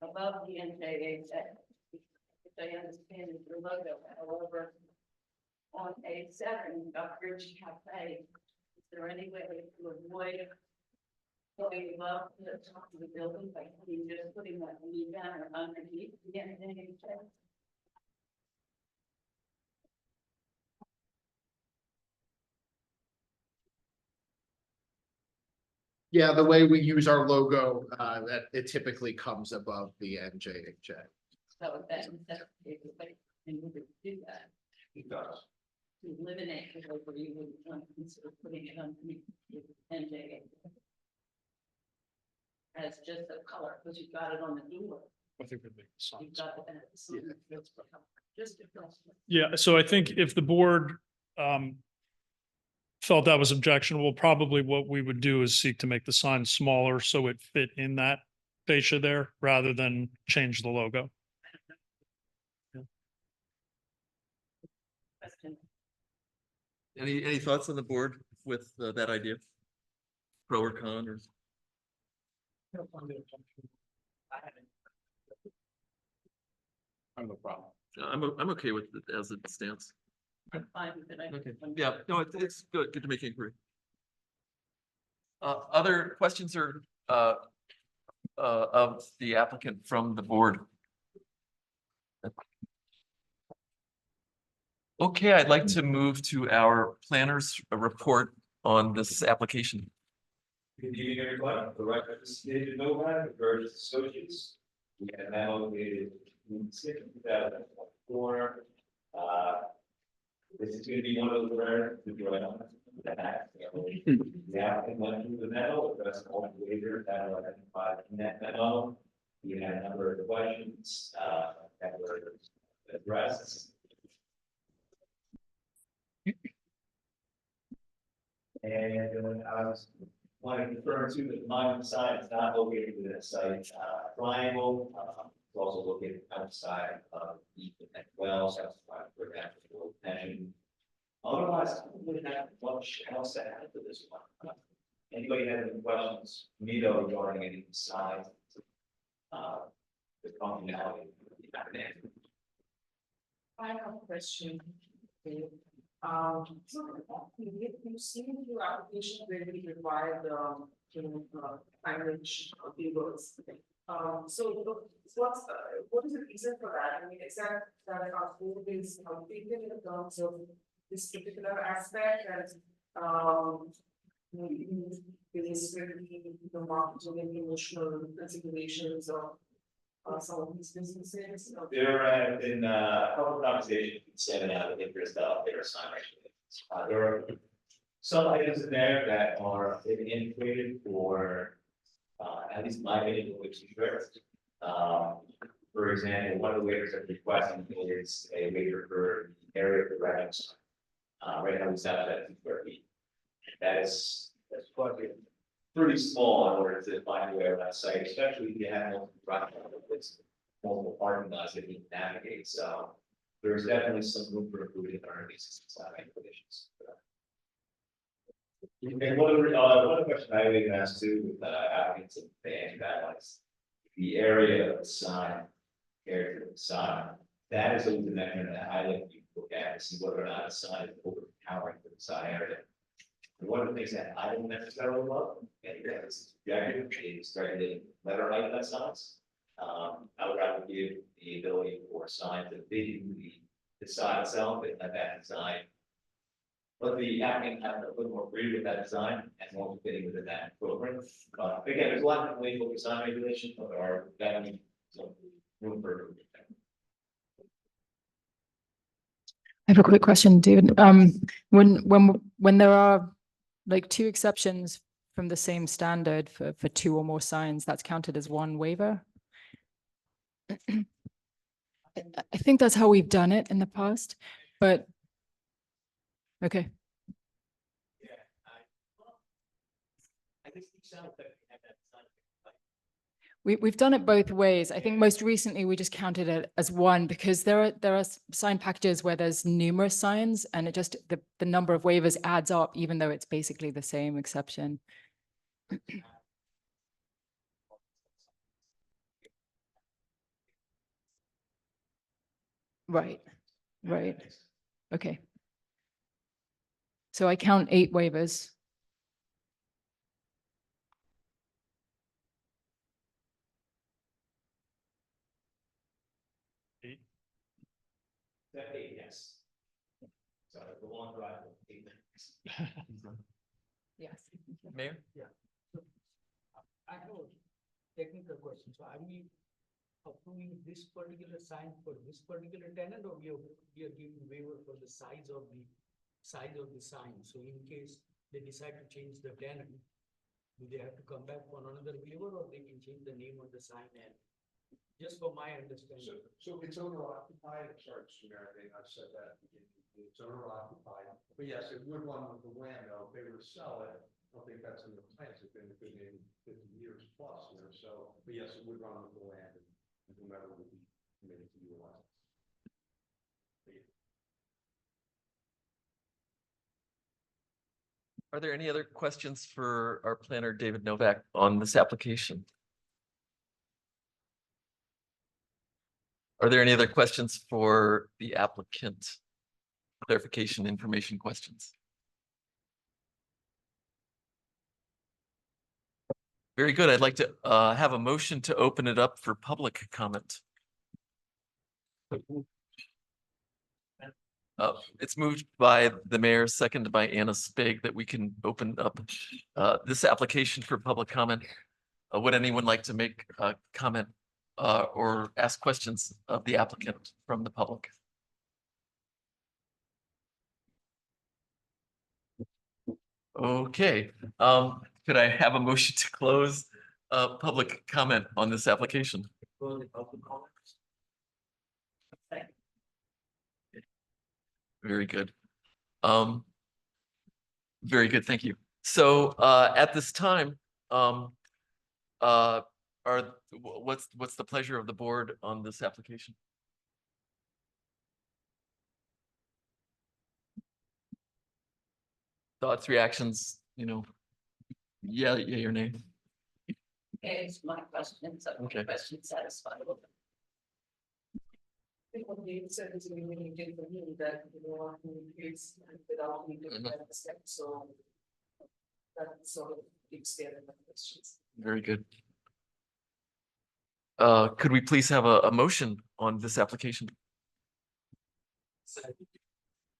above the NJA set. Which I understand is your logo, however, on A7, you've got Bridge Cafe. Is there any way to avoid going above the top of the building by just putting that new banner underneath the NJA set? Yeah, the way we use our logo, that it typically comes above the NJHA. So then, that's and we would do that. It does. To eliminate the logo, you wouldn't want to consider putting it underneath the NJA. As just a color, because you've got it on the door, I think that'd be you've signs. got it. Just a color. Yeah, so I think if the board felt that was objectionable, probably what we would do is seek to make the sign smaller so it fit in that fascia there rather than change the logo. Question. Any thoughts on the board with that idea? Pro or con or? I'm no problem. I'm okay with it as it stands. I'm fine with it. Okay, yeah, no, it's good to make inquiry. Other questions or of the applicant from the board? Okay, I'd like to move to our planner's report on this application. Good evening, everyone. The record is David Novak, of Burgess Associates. We have now located in 2024. This is going to be one of those rare to join on. The applicant went through the memo, addressed all the waivers that were identified in that memo. We had a number of questions that were addressed. And I was wanting to confirm too that the monument sign is not located within a site triangle. It's also located outside of the event well, so that's why we're having a little attention. Otherwise, I don't really have much else to add to this one. Anybody have any questions? For me though, regarding any size, the functionality of the event. I have a question. So you seen your application where we require the language of the words. So what is the reason for that? I mean, is that our code is outdated in terms of this particular aspect and basically the marketing and emotional considerations of some of these businesses? There have been a couple of conversations stemming out of interest of their sign regulations. There are some items in there that are maybe integrated for, at least my opinion, which is first. For example, one of the waivers I'm requesting is a waiver for the area of the reference. Right now, we set up at 2 square feet. That's quite pretty small in order to find a way around site, especially if you have multiple parking lots that you can navigate. So there's definitely some room for improvement in our existing sign conditions. And one of the questions I would ask too with applicants and they answer that one is the area of the sign, area of the sign. That is always the measure that I like to look at to see whether or not a sign is overpowering the sign area. And one of the things that I don't necessarily love, and it's objective, is regulating letter height that signs. I would rather give the ability for signs that fit the sign itself and let that design. But the applicant have a little more freedom with that design and more fitting within that footprint. Again, there's a lot of label design regulations, but there are definitely some room for. I have a quick question, David. When there are like two exceptions from the same standard for two or more signs, that's counted as one waiver? I think that's how we've done it in the past, but okay. I guess it sounds like we have that sign. We've done it both ways. I think most recently we just counted it as one because there are sign packages where there's numerous signs and it just the number of waivers adds up even though it's basically the same exception. Right, right. Okay. So I count 8 waivers. Yes. So the long drive. Yes. Mayor? I have a technical question. So are we approving this particular sign for this particular tenant, or we are giving waiver for the size of the sign? So in case they decide to change the tenant, do they have to come back for another waiver, or they can change the name of the sign? And just for my understanding. So it's owner occupied, sorry, Mr. Mayor, I think I've said that, at the beginning. It's owner occupied, but yes, it would run with the land, though, if they were to sell it, I don't think that's in the plans, it's been maybe 50 years plus, so, but yes, it would run with the land, and whomever would be committed to utilize it. Are there any other questions for our planner, David Novak, on this application? Are there any other questions for the applicant? Clarification, information questions? Very good. I'd like to have a motion to open it up for public comment. It's moved by the mayor, seconded by Anna Spig, that we can open up this application for public comment. Would anyone like to make a comment or ask questions of the applicant from the public? Okay, could I have a motion to close public comment on this application? Very good. Very good, thank you. So at this time, what's the pleasure of the board on this application? Thoughts, reactions, yeah, your name. It's my question, so Okay. question satisfied. People need service we really did for me that you know it's without me doing that step, so that sort of takes care of the questions. Very good. Could we please have a motion on this application?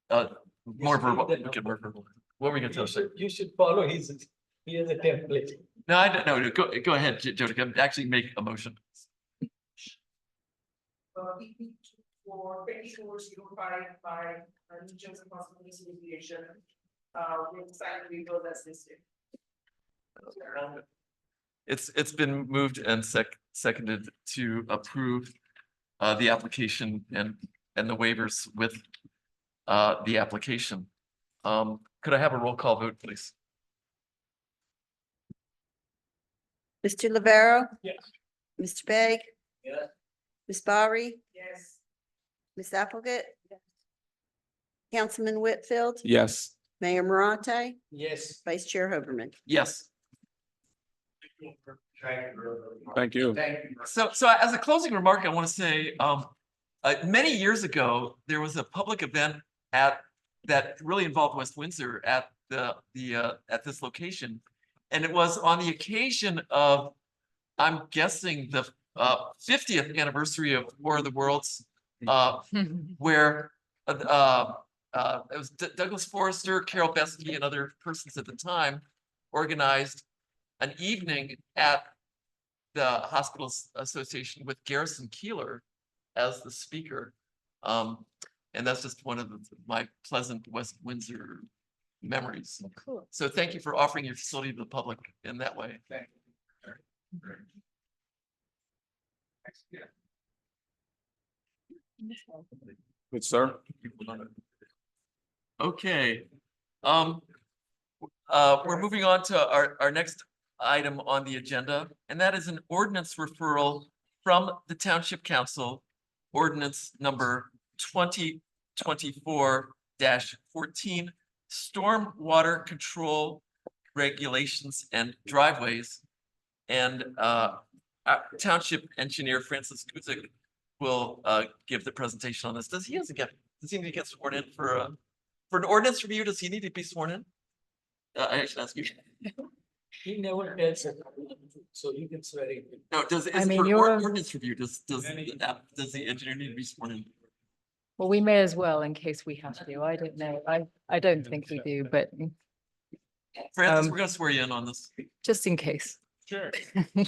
More verbal, we can more verbal. What were we gonna tell us? You should follow he has a template. No, I don't know. Go ahead, Jodica. Actually make a motion. For 2405 by New Jersey Hospital Association, with sign legal that's listed. It's been moved and seconded to approve the application and the waivers with the application. Could I have a roll call vote, please? Mr. Lavero? Yes. Mr. Begg? Yes. Ms. Barry? Yes. Ms. Applegate? Councilman Whitfield? Yes. Mayor Marate? Yes. Vice Chair Hoberman? Yes. Thank you. So as a closing remark, I want to say, many years ago, there was a public event that really involved West Windsor at at this location. And it was on the occasion of, I'm guessing, the 50th anniversary of War of the Worlds, where it was Douglas Forrester, Carol Beskey, and other persons at the time organized an evening at the Hospitals Association with Garrison Keillor as the speaker. And that's just one of my pleasant West Windsor memories. Cool. So thank you for offering your facility to the public in that way. Thank you. Good, sir. Okay. We're moving on to our next item on the agenda, and that is an ordinance referral from the Township Council, ordinance number 2024-14, stormwater control regulations and driveways. And Township Engineer Francis Guzik will give the presentation on this. Does he need to get sworn in for an ordinance review? Does he need to be sworn in? I should ask you. He never tells us, so you can swear it. No, I mean, for you're- ordinance review, does the engineer need to be sworn in? Well, we may as well in case we have to. I don't know. I don't think we do, but Francis, Um, we're gonna swear you in on this. just in case. Sure. Do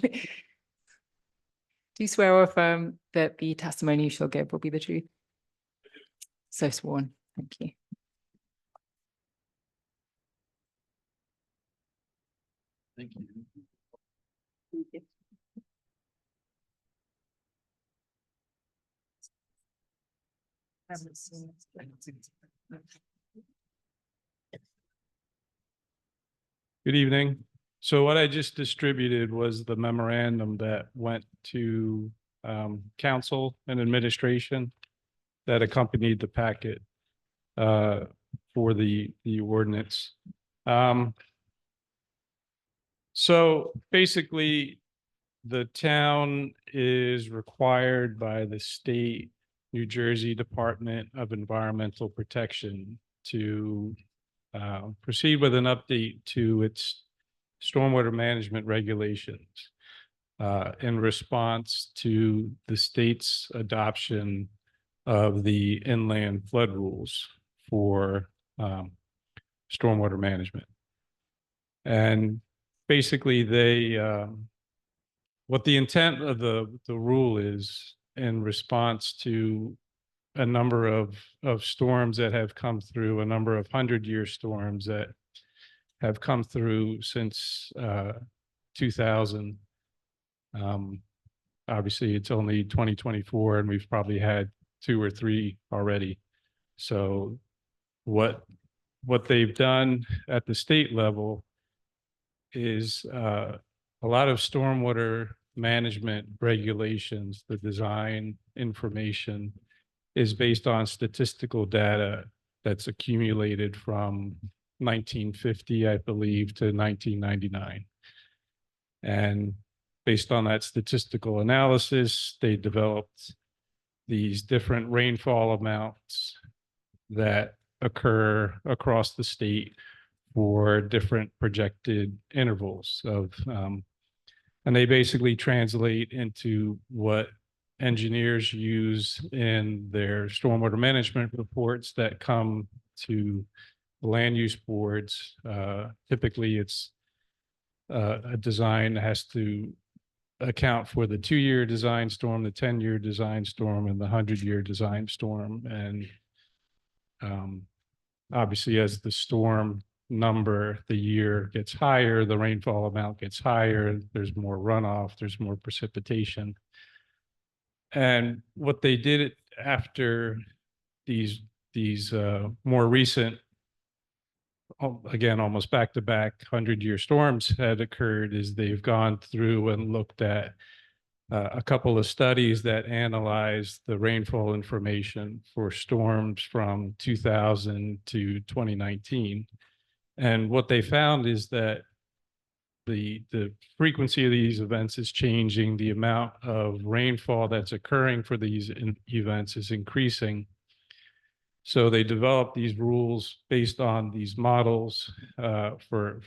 you swear or affirm that the testimony you shall give will be the truth? So sworn. Thank you. Thank you. Good evening. So what I just distributed was the memorandum that went to council and administration that accompanied the packet for the ordinance. So basically, the town is required by the state New Jersey Department of Environmental Protection to proceed with an update to its stormwater management regulations in response to the state's adoption of the inland flood rules for stormwater management. And basically what the intent of the rule is in response to a number of storms that have come through, a number of 100-year storms that have come through since 2000. Obviously, it's only 2024, and we've probably had 2 or 3 already. So what they've done at the state level is a lot of stormwater management regulations, the design information is based on statistical data that's accumulated from 1950, I believe, to 1999. And based on that statistical analysis, they developed these different rainfall amounts that occur across the state for different projected intervals of, and they basically translate into what engineers use in their stormwater management reports that come to land use boards. Typically, it's a design that has to account for the 2-year design storm, the 10-year design storm, and the 100-year design storm. And obviously, as the storm number, the year gets higher, the rainfall amount gets higher, there's more runoff, there's more precipitation. And what they did after these more recent, again, almost back-to-back 100-year storms had occurred, is they've gone through and looked at a couple of studies that analyzed the rainfall information for storms from 2000 to 2019. And what they found is that the frequency of these events is changing. The amount of rainfall that's occurring for these events is increasing. So they developed these rules based on these models for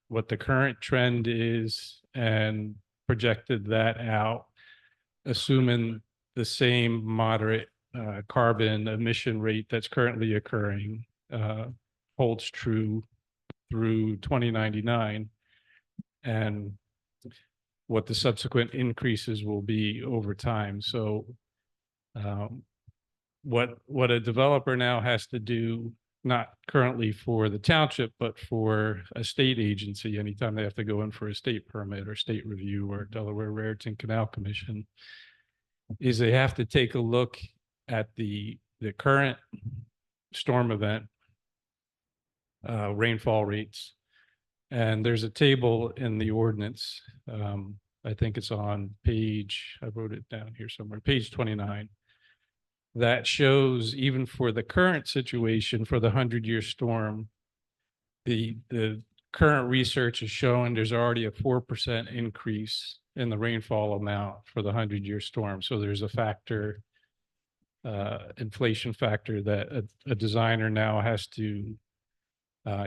what the current trend is, and projected that out, assuming the same moderate carbon emission rate that's currently occurring holds true through 2099, and what the subsequent increases will be over time. So what a developer now has to do, not currently for the township, but for a state agency, anytime they have to go in for a state permit or state review or Delaware Raritan Canal Commission, is they have to take a look at the current storm event rainfall rates. And there's a table in the ordinance. I think it's on page, I wrote it down here somewhere, page 29. That shows even for the current situation for the 100-year storm, the current research is showing there's already a 4% increase in the rainfall amount for the 100-year storm. So there's a factor, inflation factor that a designer now has to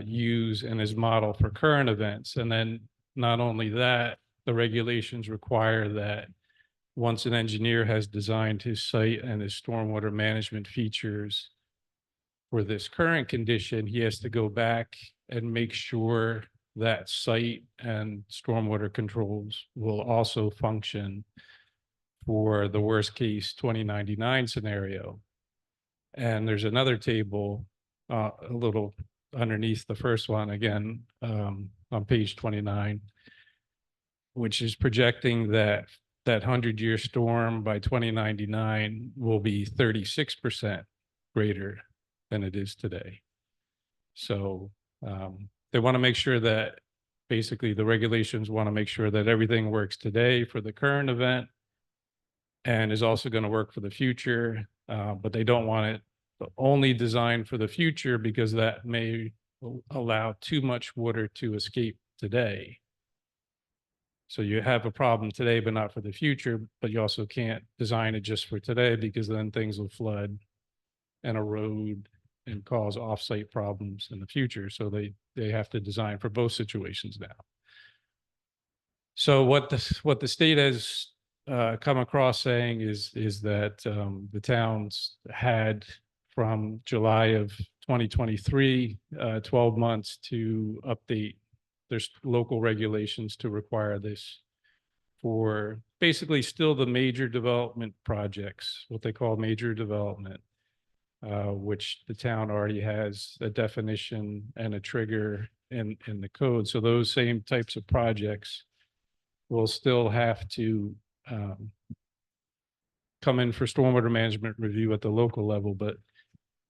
use in his model for current events. And then not only that, the regulations require that once an engineer has designed his site and his stormwater management features for this current condition, he has to go back and make sure that site and stormwater controls will also function for the worst case 2099 scenario. And there's another table a little underneath the first one, again, on page 29, which is projecting that 100-year storm by 2099 will be 36% greater than it is today. So they want to make sure that basically the regulations want to make sure that everything works today for the current event and is also going to work for the future, but they don't want it only designed for the future because that may allow too much water to escape today. So you have a problem today, but not for the future, but you also can't design it just for today because then things will flood and erode and cause offsite problems in the future. So they have to design for both situations now. So what the state has come across saying is that the towns had from July of 2023, 12 months to update there's local regulations to require this for basically still the major development projects, what they call major development, which the town already has a definition and a trigger in the code. So those same types of projects will still have to come in for stormwater management review at the local level, but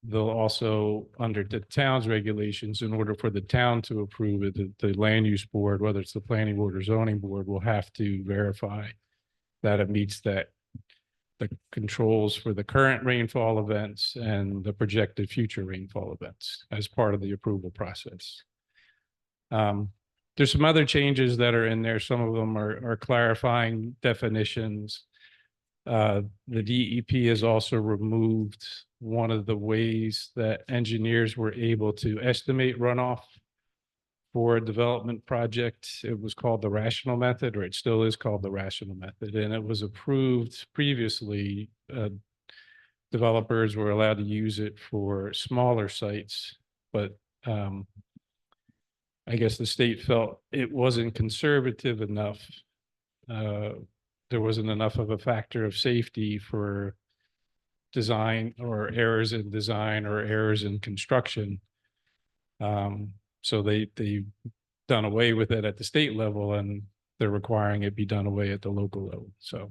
they'll also, under the town's regulations, in order for the town to approve it, the land use board, whether it's the planning board or zoning board, will have to verify that it meets the controls for the current rainfall events and the projected future rainfall events as part of the approval process. There's some other changes that are in there. Some of them are clarifying definitions. The DEP has also removed one of the ways that engineers were able to estimate runoff for a development project. It was called the rational method, or it still is called the rational method, and it was approved previously. Developers were allowed to use it for smaller sites, but I guess the state felt it wasn't conservative enough. There wasn't enough of a factor of safety for design or errors in design or errors in construction. So they've done away with it at the state level, and they're requiring it be done away at the local level. So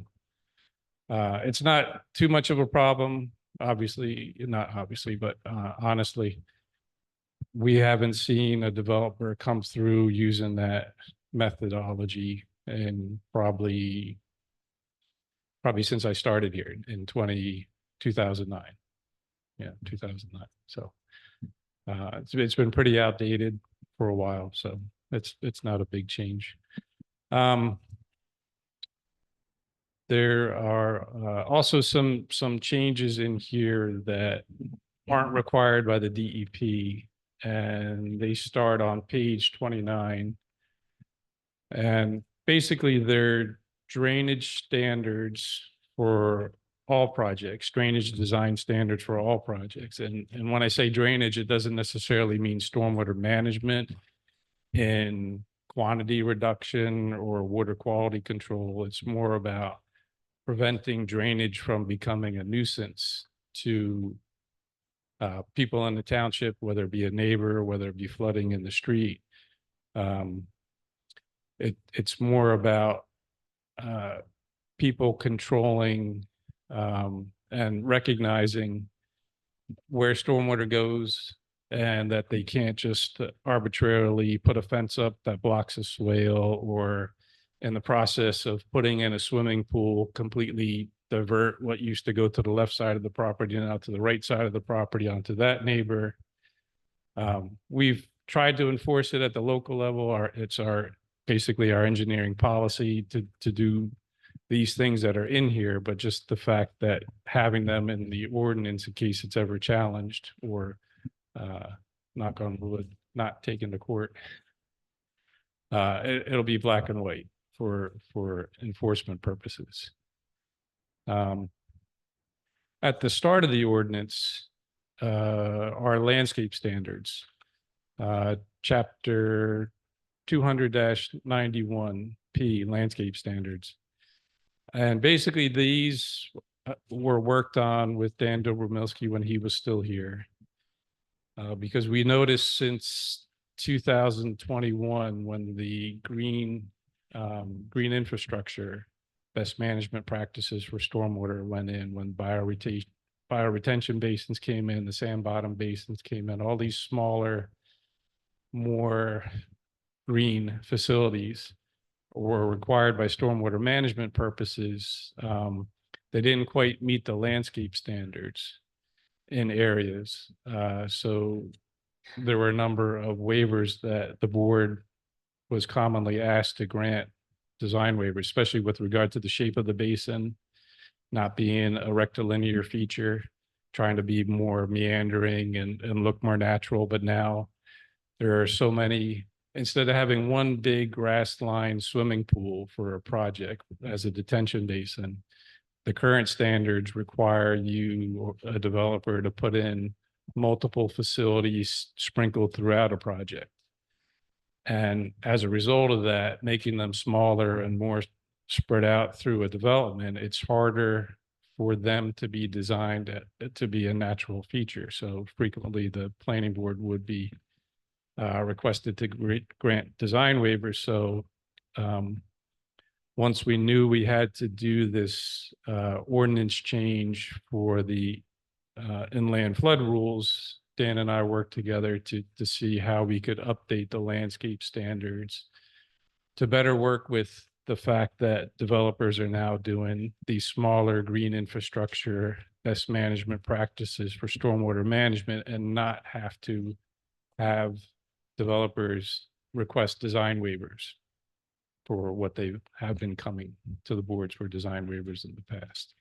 it's not too much of a problem, obviously, not obviously, but honestly, we haven't seen a developer come through using that methodology in probably since I started here in 2009. Yeah, 2009. So it's been pretty outdated for a while, so it's not a big change. There are also some changes in here that aren't required by the DEP, and they start on page 29. And basically they're drainage standards for all projects, drainage design standards for all projects. And when I say drainage, it doesn't necessarily mean stormwater management in quantity reduction or water quality control. It's more about preventing drainage from becoming a nuisance to people in the township, whether it be a neighbor, whether it be flooding in the street. It's more about people controlling and recognizing where stormwater goes, and that they can't just arbitrarily put a fence up that blocks a swale, or in the process of putting in a swimming pool, completely divert what used to go to the left side of the property and out to the right side of the property onto that neighbor. We've tried to enforce it at the local level. It's basically our engineering policy to do these things that are in here, but just the fact that having them in the ordinance in case it's ever challenged or knock on wood, not taken to court. It'll be black and white for enforcement purposes. At the start of the ordinance, our landscape standards, chapter 200-91P landscape standards. And basically these were worked on with Dan Dobromilski when he was still here. Because we noticed since 2021, when the green infrastructure best management practices for stormwater went in, when bioretention basins came in, the sand bottom basins came in, all these smaller, more green facilities were required by stormwater management purposes. They didn't quite meet the landscape standards in areas. So there were a number of waivers that the board was commonly asked to grant design waivers, especially with regard to the shape of the basin, not being a rectilinear feature, trying to be more meandering and look more natural. But now there are so many, instead of having one big grass lined swimming pool for a project as a detention basin, the current standards require you, or a developer, to put in multiple facilities sprinkled throughout a project. And as a result of that, making them smaller and more spread out through a development, it's harder for them to be designed to be a natural feature. So frequently the planning board would be requested to grant design waivers. So once we knew we had to do this ordinance change for the inland flood rules, Dan and I worked together to see how we could update the landscape standards to better work with the fact that developers are now doing these smaller green infrastructure best management practices for stormwater management, and not have to have developers request design waivers for what they have been coming to the boards for design waivers in the past.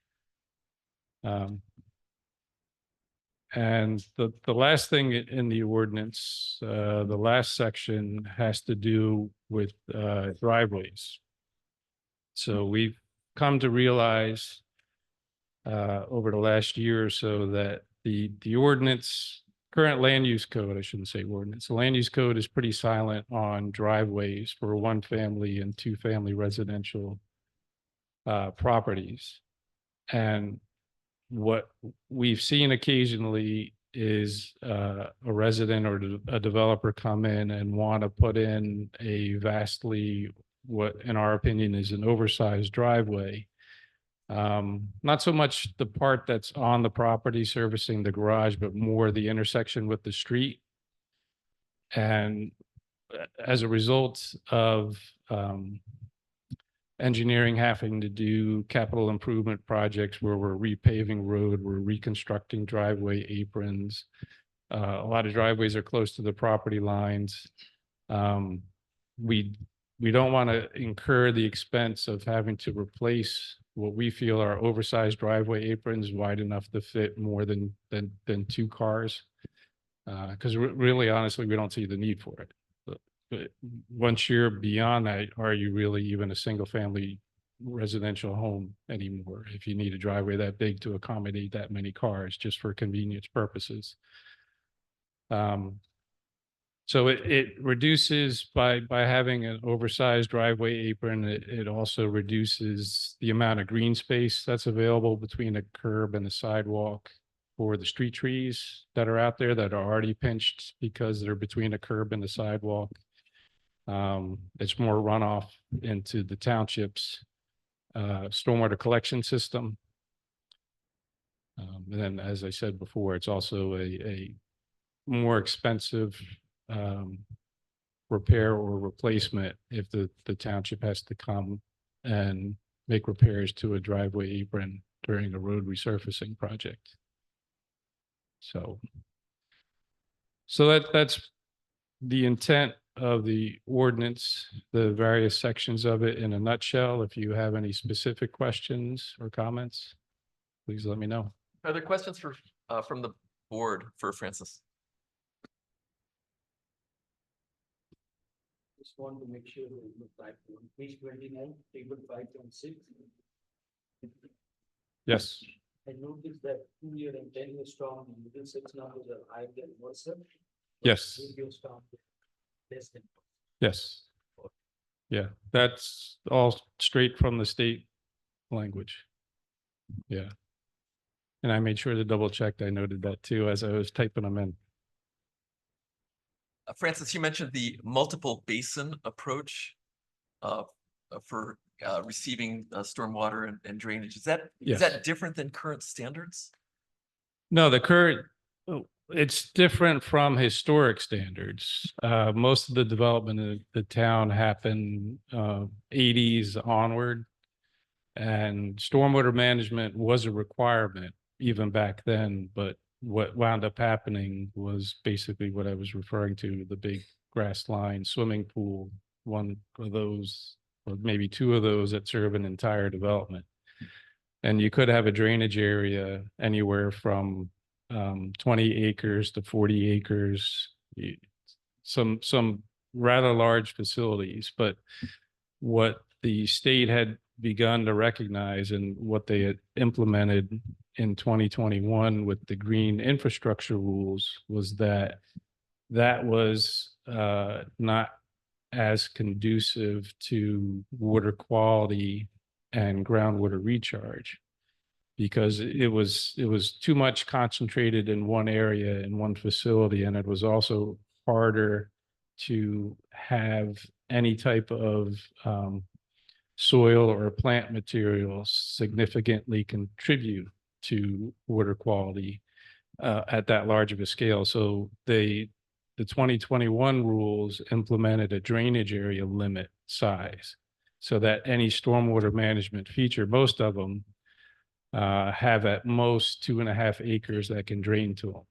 And the last thing in the ordinance, the last section has to do with driveways. So we've come to realize over the last year or so that the ordinance, current land use code, I shouldn't say ordinance, the land use code is pretty silent on driveways for 1-family and 2-family residential properties. And what we've seen occasionally is a resident or a developer come in and want to put in a vastly, what in our opinion is an oversized driveway. Not so much the part that's on the property servicing the garage, but more the intersection with the street. And as a result of engineering having to do capital improvement projects where we're repaving road, we're reconstructing driveway aprons. A lot of driveways are close to the property lines. We don't want to incur the expense of having to replace what we feel are oversized driveway aprons wide enough to fit more than 2 cars. Because really, honestly, we don't see the need for it. But once you're beyond that, are you really even a single family residential home anymore if you need a driveway that big to accommodate that many cars just for convenience purposes? So it reduces by having an oversized driveway apron. It also reduces the amount of green space that's available between a curb and a sidewalk. for the street trees that are out there that are already pinched because they're between a curb and the sidewalk. It's more runoff into the township's stormwater collection system. And then, as I said before, it's also a more expensive repair or replacement if the township has to come and make repairs to a driveway apron during a road resurfacing project. So that's the intent of the ordinance, the various sections of it in a nutshell. If you have any specific questions or comments, please let me know. Are there questions for, from the board for Francis? Just want to make sure that it looks like on page 29, table 5.6. Yes, I noticed that 2-year and 10-year storm, the middle 6 numbers are higher than Windsor. yes, 8-year storm is less than. yes. Yeah, that's all straight from the state language. Yeah. And I made sure to double check. I noted that too as I was typing them in. Francis, you mentioned the multiple basin approach for receiving stormwater and drainage. Is that Yes. different than current standards? No, it's different from historic standards. Most of the development in the town happened 80s onward. And stormwater management was a requirement even back then, but what wound up happening was basically what I was referring to, the big grass line swimming pool, one of those, or maybe two of those that serve an entire development. And you could have a drainage area anywhere from 20 acres to 40 acres, some rather large facilities, but what the state had begun to recognize and what they had implemented in 2021 with the green infrastructure rules was that was not as conducive to water quality and groundwater recharge, because it was too much concentrated in one area in one facility, and it was also harder to have any type of soil or plant materials significantly contribute to water quality at that large of a scale. So the 2021 rules implemented a drainage area limit size so that any stormwater management feature, most of them have at most 2.5 acres that can drain to them.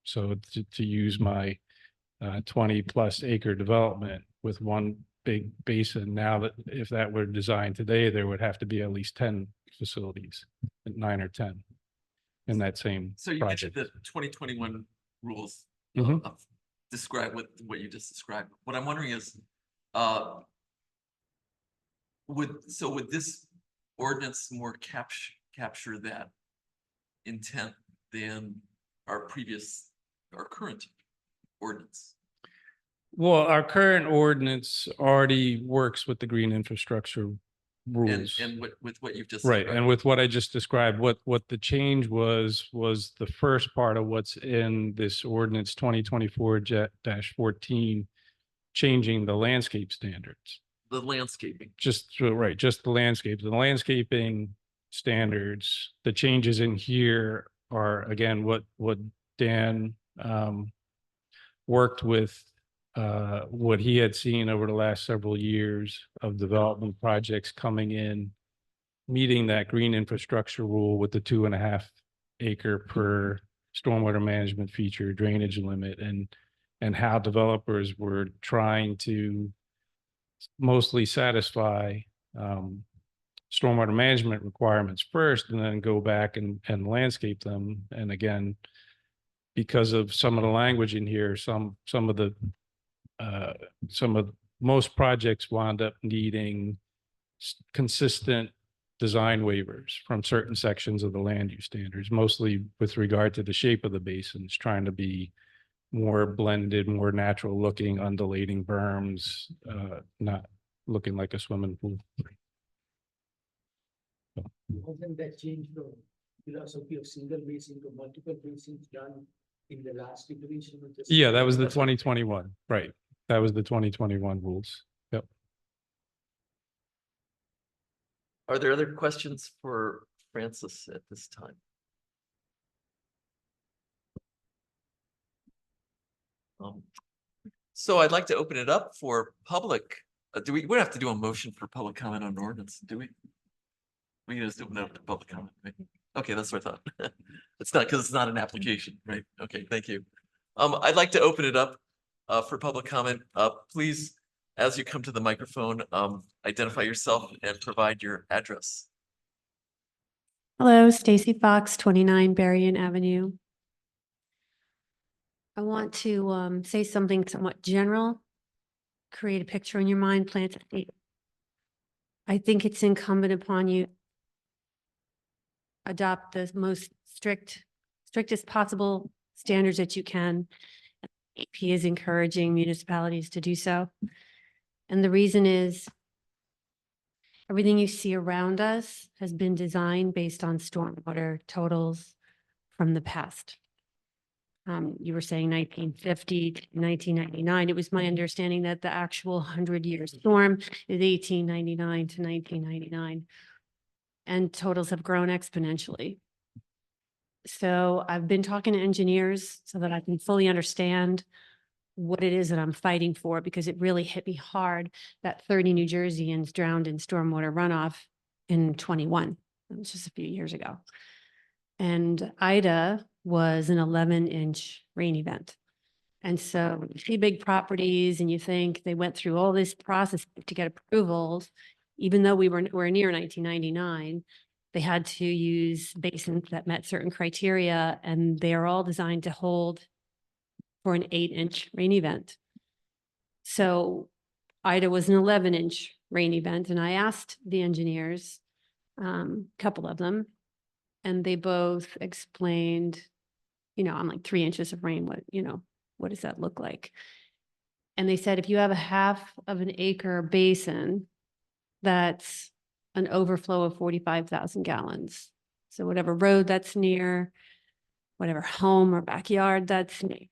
So to use my 20+ acre development with one big basin, now that if that were designed today, there would have to be at least 10 facilities, 9 or 10 in that same So you project. mentioned the 2021 rules Mhm. describe what you just described. What I'm wondering is, would this ordinance more capture that intent than our current ordinance? Well, our current ordinance already works with the green infrastructure rules. And with what you've just Right, described. and with what I just described, what the change was the first part of what's in this ordinance 2024-14, changing the landscape standards. The landscaping. Just the landscape. The landscaping standards, the changes in here are again what Dan worked with, what he had seen over the last several years of development projects coming in, meeting that green infrastructure rule with the 2.5 acre per stormwater management feature drainage limit, and how developers were trying to mostly satisfy stormwater management requirements first and then go back and landscape them. And again, because of some of the language in here, most projects wound up needing consistent design waivers from certain sections of the land use standards, mostly with regard to the shape of the basins, trying to be more blended, more natural looking, undulating berms, not looking like a swimming pool. Wasn't that change from philosophy of single basin to multiple basins done in the last iteration of this? Yeah, that was the 2021, right? That was the 2021 rules. Yep. Are there other questions for Francis at this time? So I'd like to open it up for public. We don't have to do a motion for public comment on ordinance, do we? We can just open it up to public comment. Right? Okay, that's what I thought. It's not because it's not an application, right? Okay, thank you. I'd like to open it up for public comment. Please, as you come to the microphone, identify yourself and provide your address. Hello, Stacy Fox, 29 Berrien Avenue. I want to say something somewhat general, create a picture in your mind, plant a seed. I think it's incumbent upon you adopt the most strictest possible standards that you can. AP is encouraging municipalities to do so. And the reason is everything you see around us has been designed based on stormwater totals from the past. You were saying 1950 to 1999. It was my understanding that the actual 100-year storm is 1899 to 1999. And totals have grown exponentially. So I've been talking to engineers so that I can fully understand what it is that I'm fighting for, because it really hit me hard that 30 New Jerseyans drowned in stormwater runoff in 21. That was just a few years ago. And Ida was an 11-inch rain event. And so you see big properties and you think they went through all this process to get approvals, even though we're near 1999, they had to use basins that met certain criteria, and they are all designed to hold for an 8-inch rain event. So Ida was an 11-inch rain event, and I asked the engineers, a couple of them, and they both explained, on like 3 inches of rain, what does that look like? And they said, if you have a half of an acre basin, that's an overflow of 45,000 gallons. So whatever road that's near, whatever home or backyard that's near,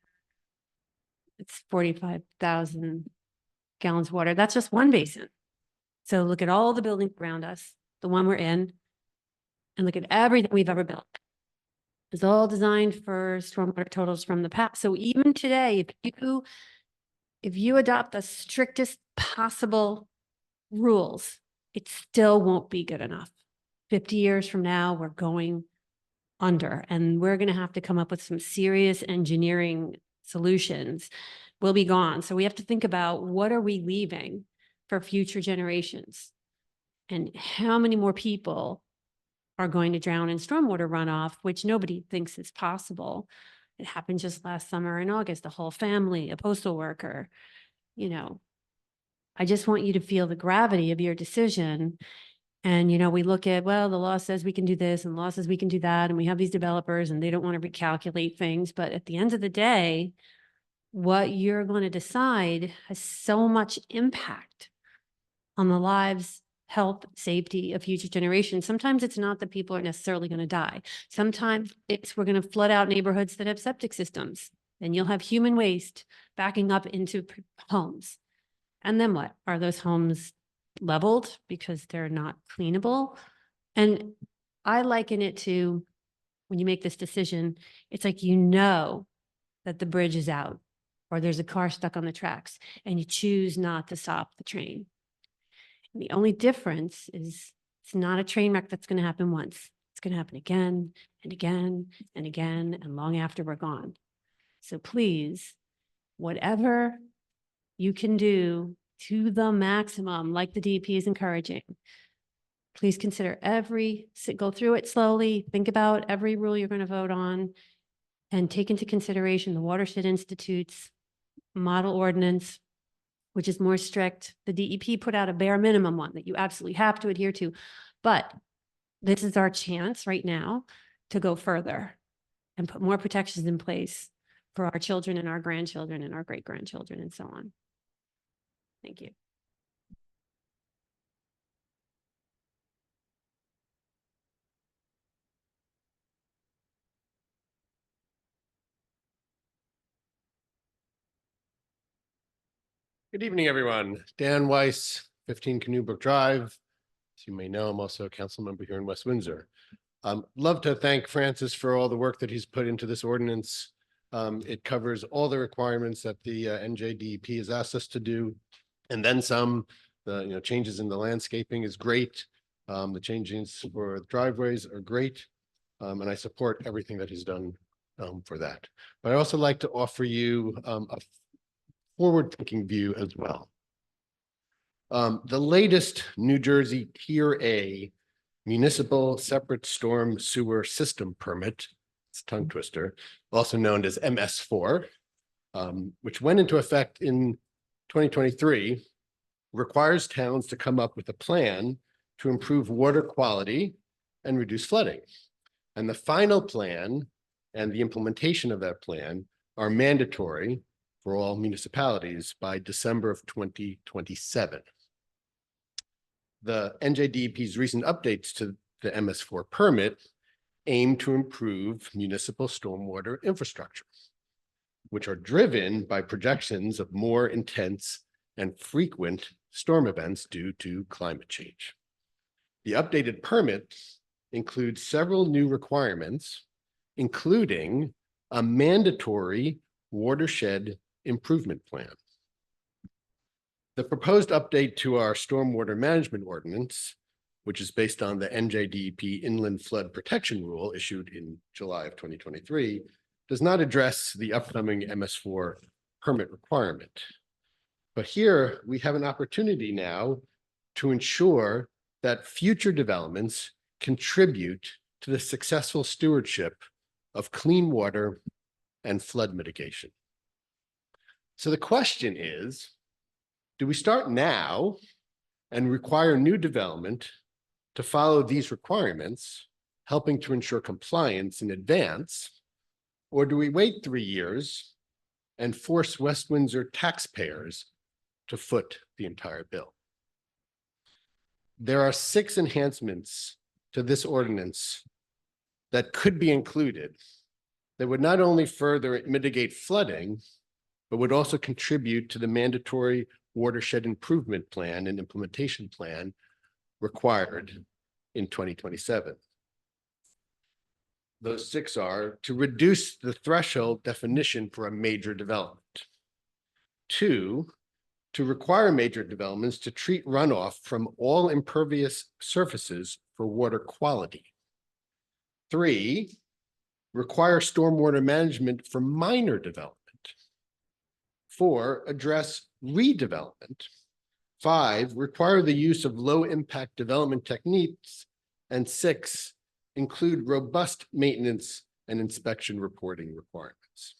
it's 45,000 gallons of water. That's just one basin. So look at all the buildings around us, the one we're in, and look at everything we've ever built. It's all designed for stormwater totals from the past. So even today, if you adopt the strictest possible rules, it still won't be good enough. 50 years from now, we're going under, and we're going to have to come up with some serious engineering solutions. We'll be gone. So we have to think about, what are we leaving for future generations? And how many more people are going to drown in stormwater runoff, which nobody thinks is possible. It happened just last summer in August, a whole family, a postal worker. I just want you to feel the gravity of your decision. And, we look at, well, the law says we can do this and the law says we can do that. And we have these developers and they don't want to recalculate things. But at the end of the day, what you're going to decide has so much impact on the lives, health, safety of future generations. Sometimes it's not that people are necessarily going to die. Sometimes it's we're going to flood out neighborhoods that have septic systems, and you'll have human waste backing up into homes. And then what? Are those homes leveled because they're not cleanable? And I liken it to, when you make this decision, it's like that the bridge is out or there's a car stuck on the tracks and you choose not to stop the train. And the only difference is it's not a train wreck that's going to happen once. It's going to happen again and again and again and long after we're gone. So please, whatever you can do to the maximum, like the DEP is encouraging, please consider go through it slowly, think about every rule you're going to vote on, and take into consideration the Watershed Institute's model ordinance, which is more strict. The DEP put out a bare minimum one that you absolutely have to adhere to. But this is our chance right now to go further and put more protections in place for our children and our grandchildren and our great-grandchildren and so on. Thank you. Good evening, everyone. Dan Weiss, 15 Canoe Brook Drive. As you may know, I'm also a council member here in West Windsor. Love to thank Francis for all the work that he's put into this ordinance. It covers all the requirements that the NJDEP has asked us to do, and then some. The changes in the landscaping is great. The changes for driveways are great, and I support everything that he's done for that. But I also like to offer you a forward-thinking view as well. The latest New Jersey Tier A Municipal Separate Storm Sewer System Permit, it's a tongue twister, also known as MS4, which went into effect in 2023, requires towns to come up with a plan to improve water quality and reduce flooding. And the final plan and the implementation of that plan are mandatory for all municipalities by December of 2027. The NJDEP's recent updates to the MS4 permit aim to improve municipal stormwater infrastructure, which are driven by projections of more intense and frequent storm events due to climate change. The updated permit includes several new requirements, including a mandatory watershed improvement plan. The proposed update to our stormwater management ordinance, which is based on the NJDEP Inland Flood Protection Rule issued in July of 2023, does not address the upcoming MS4 permit requirement. But here we have an opportunity now to ensure that future developments contribute to the successful stewardship of clean water and flood mitigation. So the question is, do we start now and require new development to follow these requirements, helping to ensure compliance in advance, or do we wait 3 years and force West Windsor taxpayers to foot the entire bill? There are 6 enhancements to this ordinance that could be included that would not only further mitigate flooding, but would also contribute to the mandatory watershed improvement plan and implementation plan required in 2027. Those 6 are to reduce the threshold definition for a major development. 2, to require major developments to treat runoff from all impervious surfaces for water quality. 3, require stormwater management for minor development. 4, address redevelopment. 5, require the use of low-impact development techniques. And 6, include robust maintenance and inspection reporting requirements.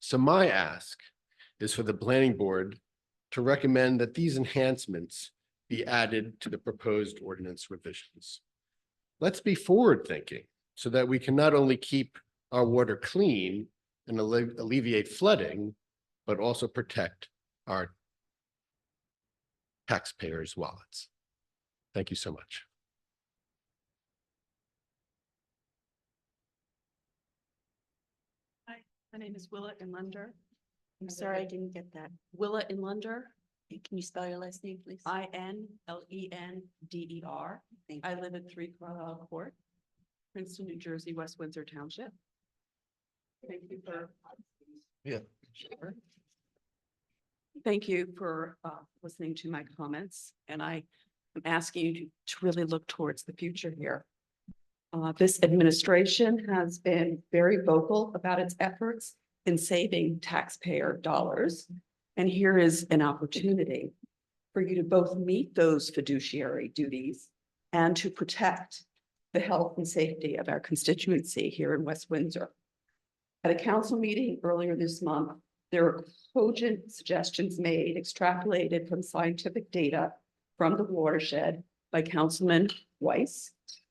So my ask is for the planning board to recommend that these enhancements be added to the proposed ordinance revisions. Let's be forward-thinking so that we can not only keep our water clean and alleviate flooding, but also protect our taxpayers' wallets. Thank you so much. Hi, my name is Willa Inlander. I'm sorry, I didn't get that. Willa Inlander, Can you spell your last name, please? Inlender. Thank I live at 3 Carlisle Court, Princeton, New Jersey, West Windsor Township. Thank you for. Yeah. Sure. Thank you for listening to my comments, and I am asking you to really look towards the future here. This administration has been very vocal about its efforts in saving taxpayer dollars, and here is an opportunity for you to both meet those fiduciary duties and to protect the health and safety of our constituency here in West Windsor. At a council meeting earlier this month, there were cogent suggestions made, extrapolated from scientific data from the watershed by Councilman Weiss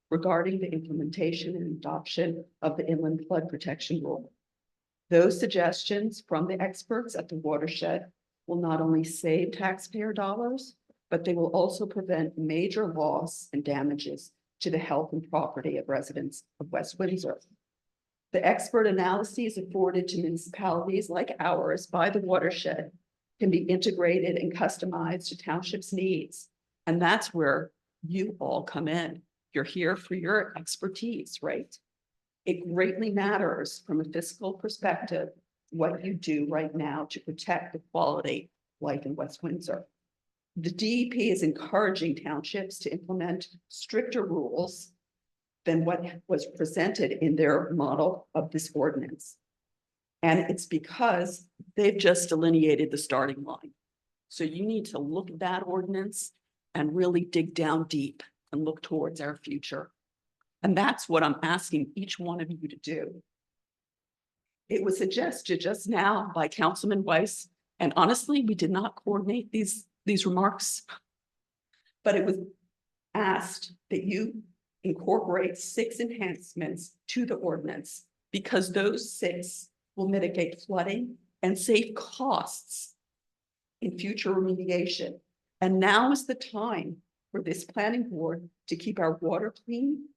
regarding the implementation and adoption of the Inland Flood Protection Rule. Those suggestions from the experts at the watershed will not only save taxpayer dollars, but they will also prevent major loss and damages to the health and property of residents of West Windsor. The expert analyses afforded to municipalities like ours by the watershed can be integrated and customized to township's needs. And that's where you all come in. You're here for your expertise, right? It greatly matters from a fiscal perspective, what you do right now to protect the quality of life in West Windsor. The DEP is encouraging townships to implement stricter rules than what was presented in their model of this ordinance. And it's because they've just delineated the starting line. So you need to look at that ordinance and really dig down deep and look towards our future. And that's what I'm asking each one of you to do. It was suggested just now by Councilman Weiss, and honestly, we did not coordinate these remarks. But it was asked that you incorporate 6 enhancements to the ordinance because those 6 will mitigate flooding and save costs in future remediation. And now is the time for this planning board to keep our water clean,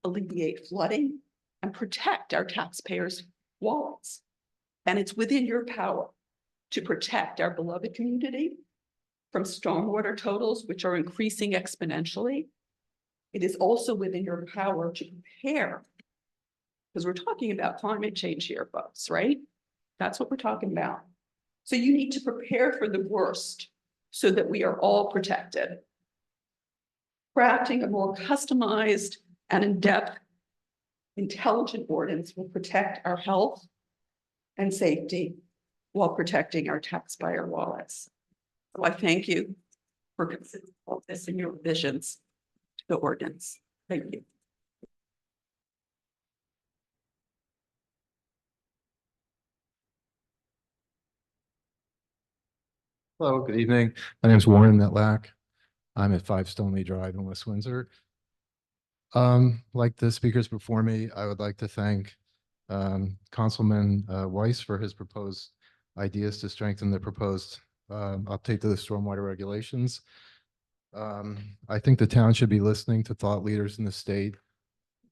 alleviate flooding, and protect our taxpayers' wallets. And it's within your power to protect our beloved community from stormwater totals, which are increasing exponentially. It is also within your power to prepare, because we're talking about climate change here, folks, right? That's what we're talking about. So you need to prepare for the worst so that we are all protected. Crafting a more customized and in-depth, intelligent ordinance will protect our health and safety while protecting our taxpayer wallets. So I thank you for considering all this in your revisions to the ordinance. Thank you. Hello, good evening. My name is Warren Metlack. I'm at 5 Stoneleigh Drive in West Windsor. Like the speakers before me, I would like to thank Councilman Weiss for his proposed ideas to strengthen the proposed update to the stormwater regulations. I think the town should be listening to thought leaders in the state,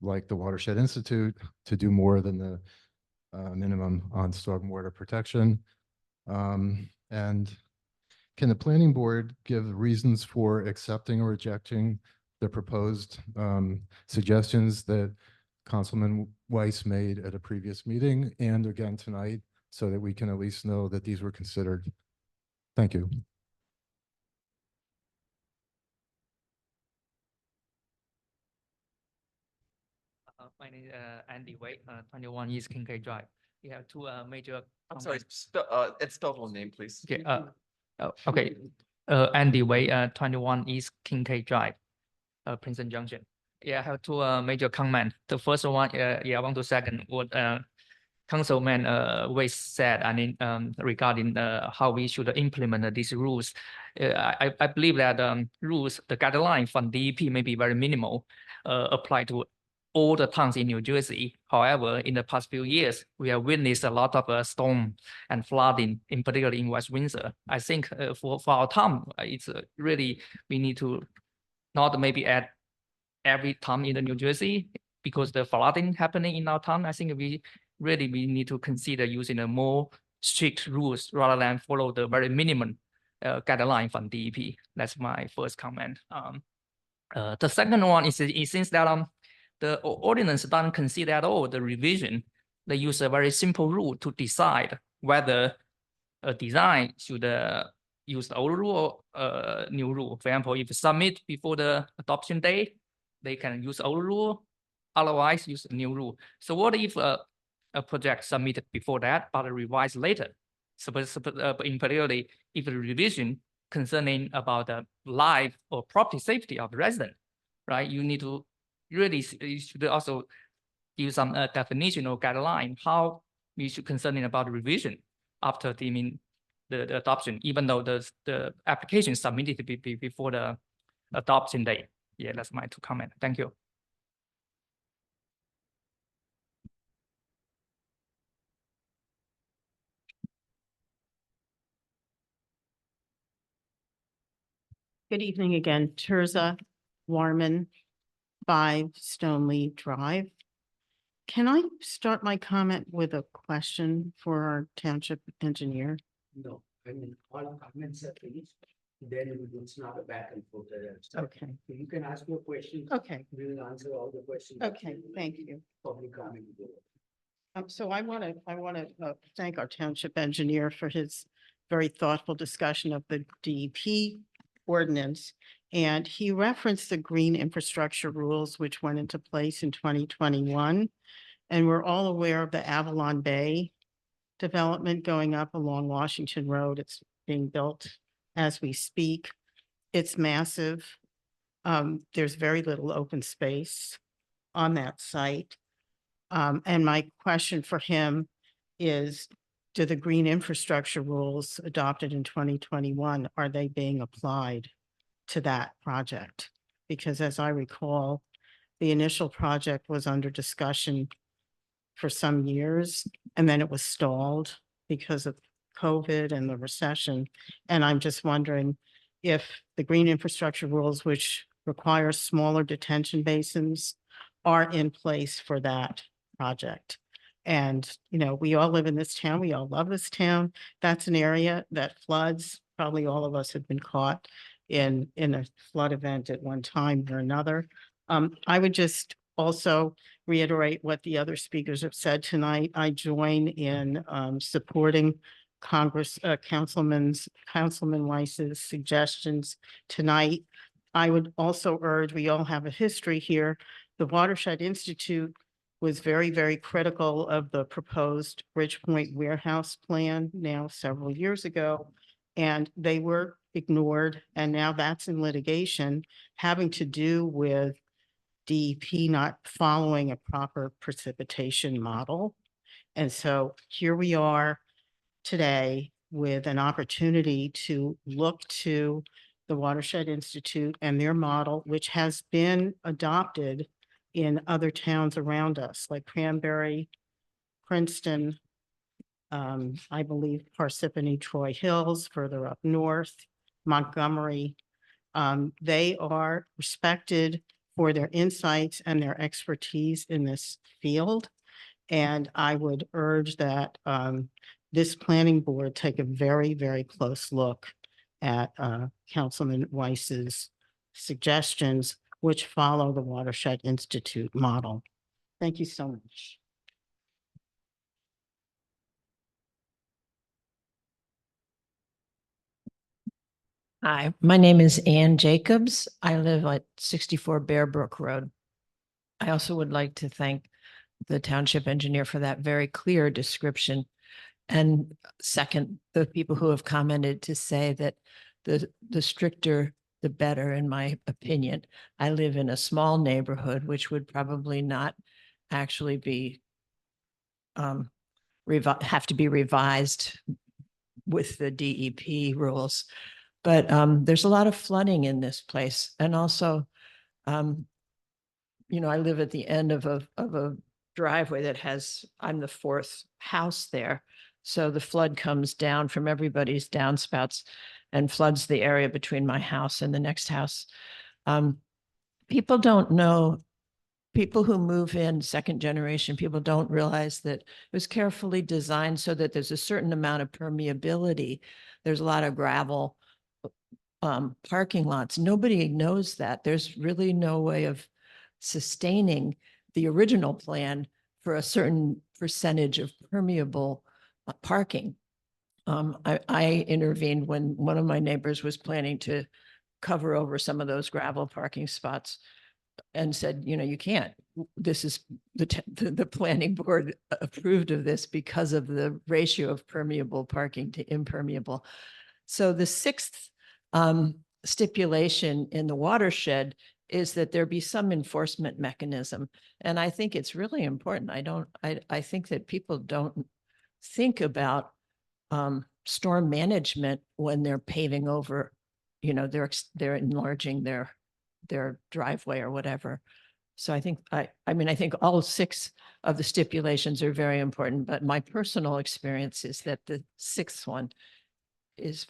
like the Watershed Institute, to do more than the minimum on stormwater protection. And can the planning board give reasons for accepting or rejecting the proposed suggestions that Councilman Weiss made at a previous meeting and again tonight, so that we can at least know that these were considered? Thank you. My name is Andy Wade, 21 East Kincaid Drive. We have 2 major. I'm sorry, and spell the name, please. Okay. Okay. Andy Wade, 21 East Kincaid Drive, Princeton Junction. Yeah, I have 2 major comments. The first one, I want to second what Councilman Weiss said. I mean, regarding how we should implement these rules. I believe that rules, the guideline from DEP may be very minimal, apply to all the towns in New Jersey. However, in the past few years, we have witnessed a lot of storm and flooding, in particular in West Windsor. I think for our town, it's really, we need to not maybe add every town in the New Jersey, because the flooding happening in our town. I think we need to consider using a more strict rules rather than follow the very minimum guideline from DEP. That's my first comment. The second one is since that the ordinance doesn't consider at all the revision. They use a very simple rule to decide whether a design should use the old rule or new rule. For example, if submit before the adoption date, they can use old rule, otherwise use a new rule. So what if a project submitted before that but revised later? In particular, if the revision concerning about the life or property safety of the resident, right? You need to really, you should also give some definition or guideline how we should concerning about the revision after the adoption, even though the application submitted before the adoption date. Yeah, that's my 2 comments. Thank you. Good evening again. Tirza Warman, 5 Stoneleigh Drive. Can I start my comment with a question for our township engineer? No, I mean, all comments are finished, then it's not a back and forth. Okay. So you can ask your questions. Okay, We will answer all the questions. okay, thank you. Public comment. So I want to thank our township engineer for his very thoughtful discussion of the DEP ordinance. And he referenced the green infrastructure rules, which went into place in 2021. And we're all aware of the Avalon Bay development going up along Washington Road. It's being built as we speak. It's massive. There's very little open space on that site. And my question for him is, do the green infrastructure rules adopted in 2021, are they being applied to that project? Because as I recall, the initial project was under discussion for some years, and then it was stalled because of COVID and the recession. And I'm just wondering if the green infrastructure rules, which require smaller detention basins, are in place for that project. And, you know, we all live in this town. We all love this town. That's an area that floods. Probably all of us have been caught in a flood event at one time or another. I would just also reiterate what the other speakers have said tonight. I join in supporting Councilman Weiss's suggestions tonight. I would also urge, we all have a history here. The Watershed Institute was very, very critical of the proposed Bridgepoint Warehouse plan now several years ago, and they were ignored. And now that's in litigation, having to do with DEP not following a proper precipitation model. And so here we are today with an opportunity to look to the Watershed Institute and their model, which has been adopted in other towns around us, like Cranberry, Princeton, I believe Parsippany Troy Hills, further up north, Montgomery. They are respected for their insights and their expertise in this field. And I would urge that this planning board take a very, very close look at Councilman Weiss's suggestions, which follow the Watershed Institute model. Thank you so much. Hi, my name is Ann Jacobs. I live at 64 Bear Brook Road. I also would like to thank the township engineer for that very clear description. And second, the people who have commented to say that the stricter, the better, in my opinion. I live in a small neighborhood, which would probably not actually be have to be revised with the DEP rules. But there's a lot of flooding in this place. And also, you know, I live at the end of a driveway that has, I'm the fourth house there. So the flood comes down from everybody's downspouts and floods the area between my house and the next house. People don't know, people who move in second generation, people don't realize that it was carefully designed so that there's a certain amount of permeability. There's a lot of gravel parking lots. Nobody knows that. There's really no way of sustaining the original plan for a certain percentage of permeable parking. I intervened when one of my neighbors was planning to cover over some of those gravel parking spots and said, you know, you can't. This is the planning board approved of this because of the ratio of permeable parking to impermeable. So the sixth stipulation in the watershed is that there be some enforcement mechanism. And I think it's really important. I think that people don't think about storm management when they're paving over, you know, they're enlarging their driveway or whatever. So I think, I mean, I think all six of the stipulations are very important, but my personal experience is that the sixth one is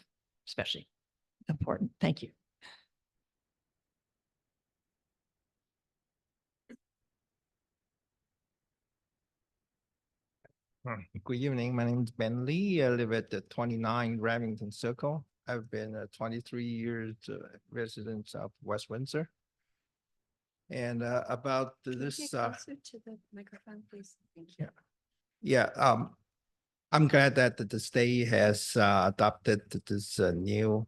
especially important. Thank you. Good evening. My name is Ben Lee. I live at the 29 Remington Circle. I've been 23 years resident of West Windsor. And about this, To the microphone, please. Thank you. yeah, I'm glad that the state has adopted this new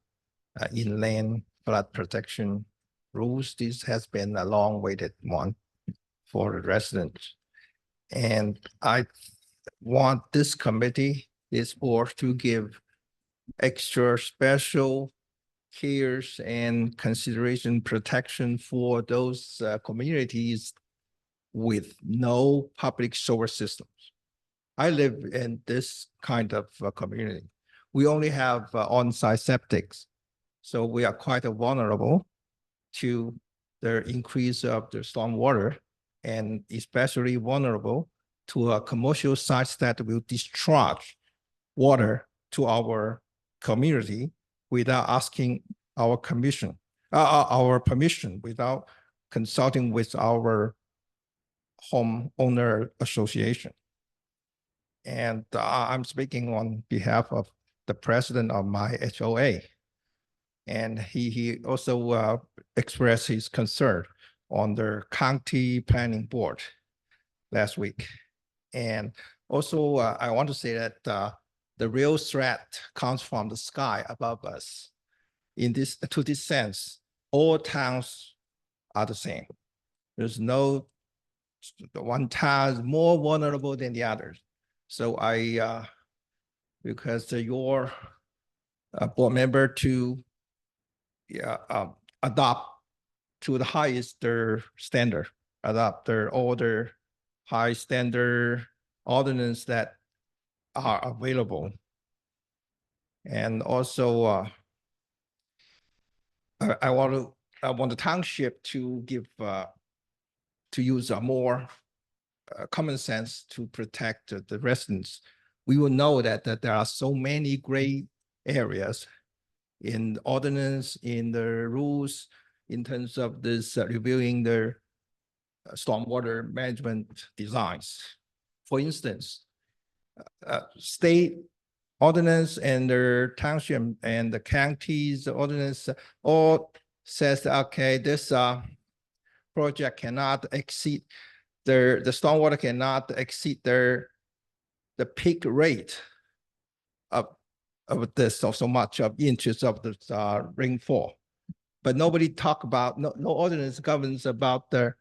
inland flood protection rules. This has been a long-awaited one for the residents. And I want this committee, this board, to give extra special cares and consideration protection for those communities with no public sewer systems. I live in this kind of community. We only have on-site septics, so we are quite vulnerable to the increase of the stormwater, and especially vulnerable to commercial sites that will discharge water to our community without asking our our permission, without consulting with our homeowner association. And I'm speaking on behalf of the president of my HOA. And he also expressed his concern on the county planning board last week. And also, I want to say that the real threat comes from the sky above us. To this sense, all towns are the same. There's no one town is more vulnerable than the others. So because your board member to adopt to the highest their standard, adopt their order, high standard ordinance that are available. And also, I want the township to give to use a more common sense to protect the residents. We will know that there are so many gray areas in ordinance, in the rules, in terms of this reviewing the stormwater management designs. For instance, state ordinance and the township and the county's ordinance all says, okay, this project cannot exceed the stormwater cannot exceed the peak rate of this so much of inches of the rainfall. But nobody talk about, no ordinance governs about the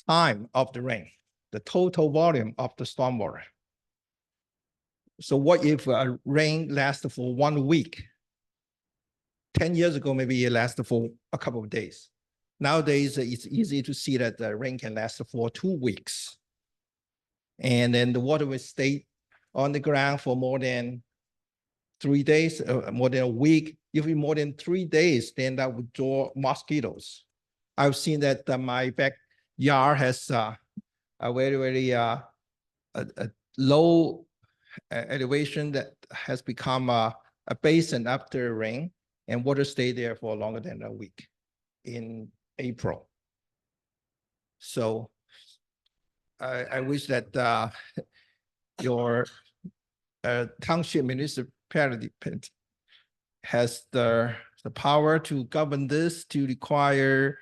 time of the rain, the total volume of the stormwater. So what if rain lasts for 1 week? 10 years ago, maybe it lasted for a couple of days. Nowadays, it's easy to see that the rain can last for 2 weeks. And then the water will stay on the ground for more than 3 days, more than a week. If it's more than 3 days, then that would draw mosquitoes. I've seen that my backyard has a very, very a low elevation that has become a basin after rain, and water stay there for longer than a week in April. So I wish that your township municipality has the power to govern this, to require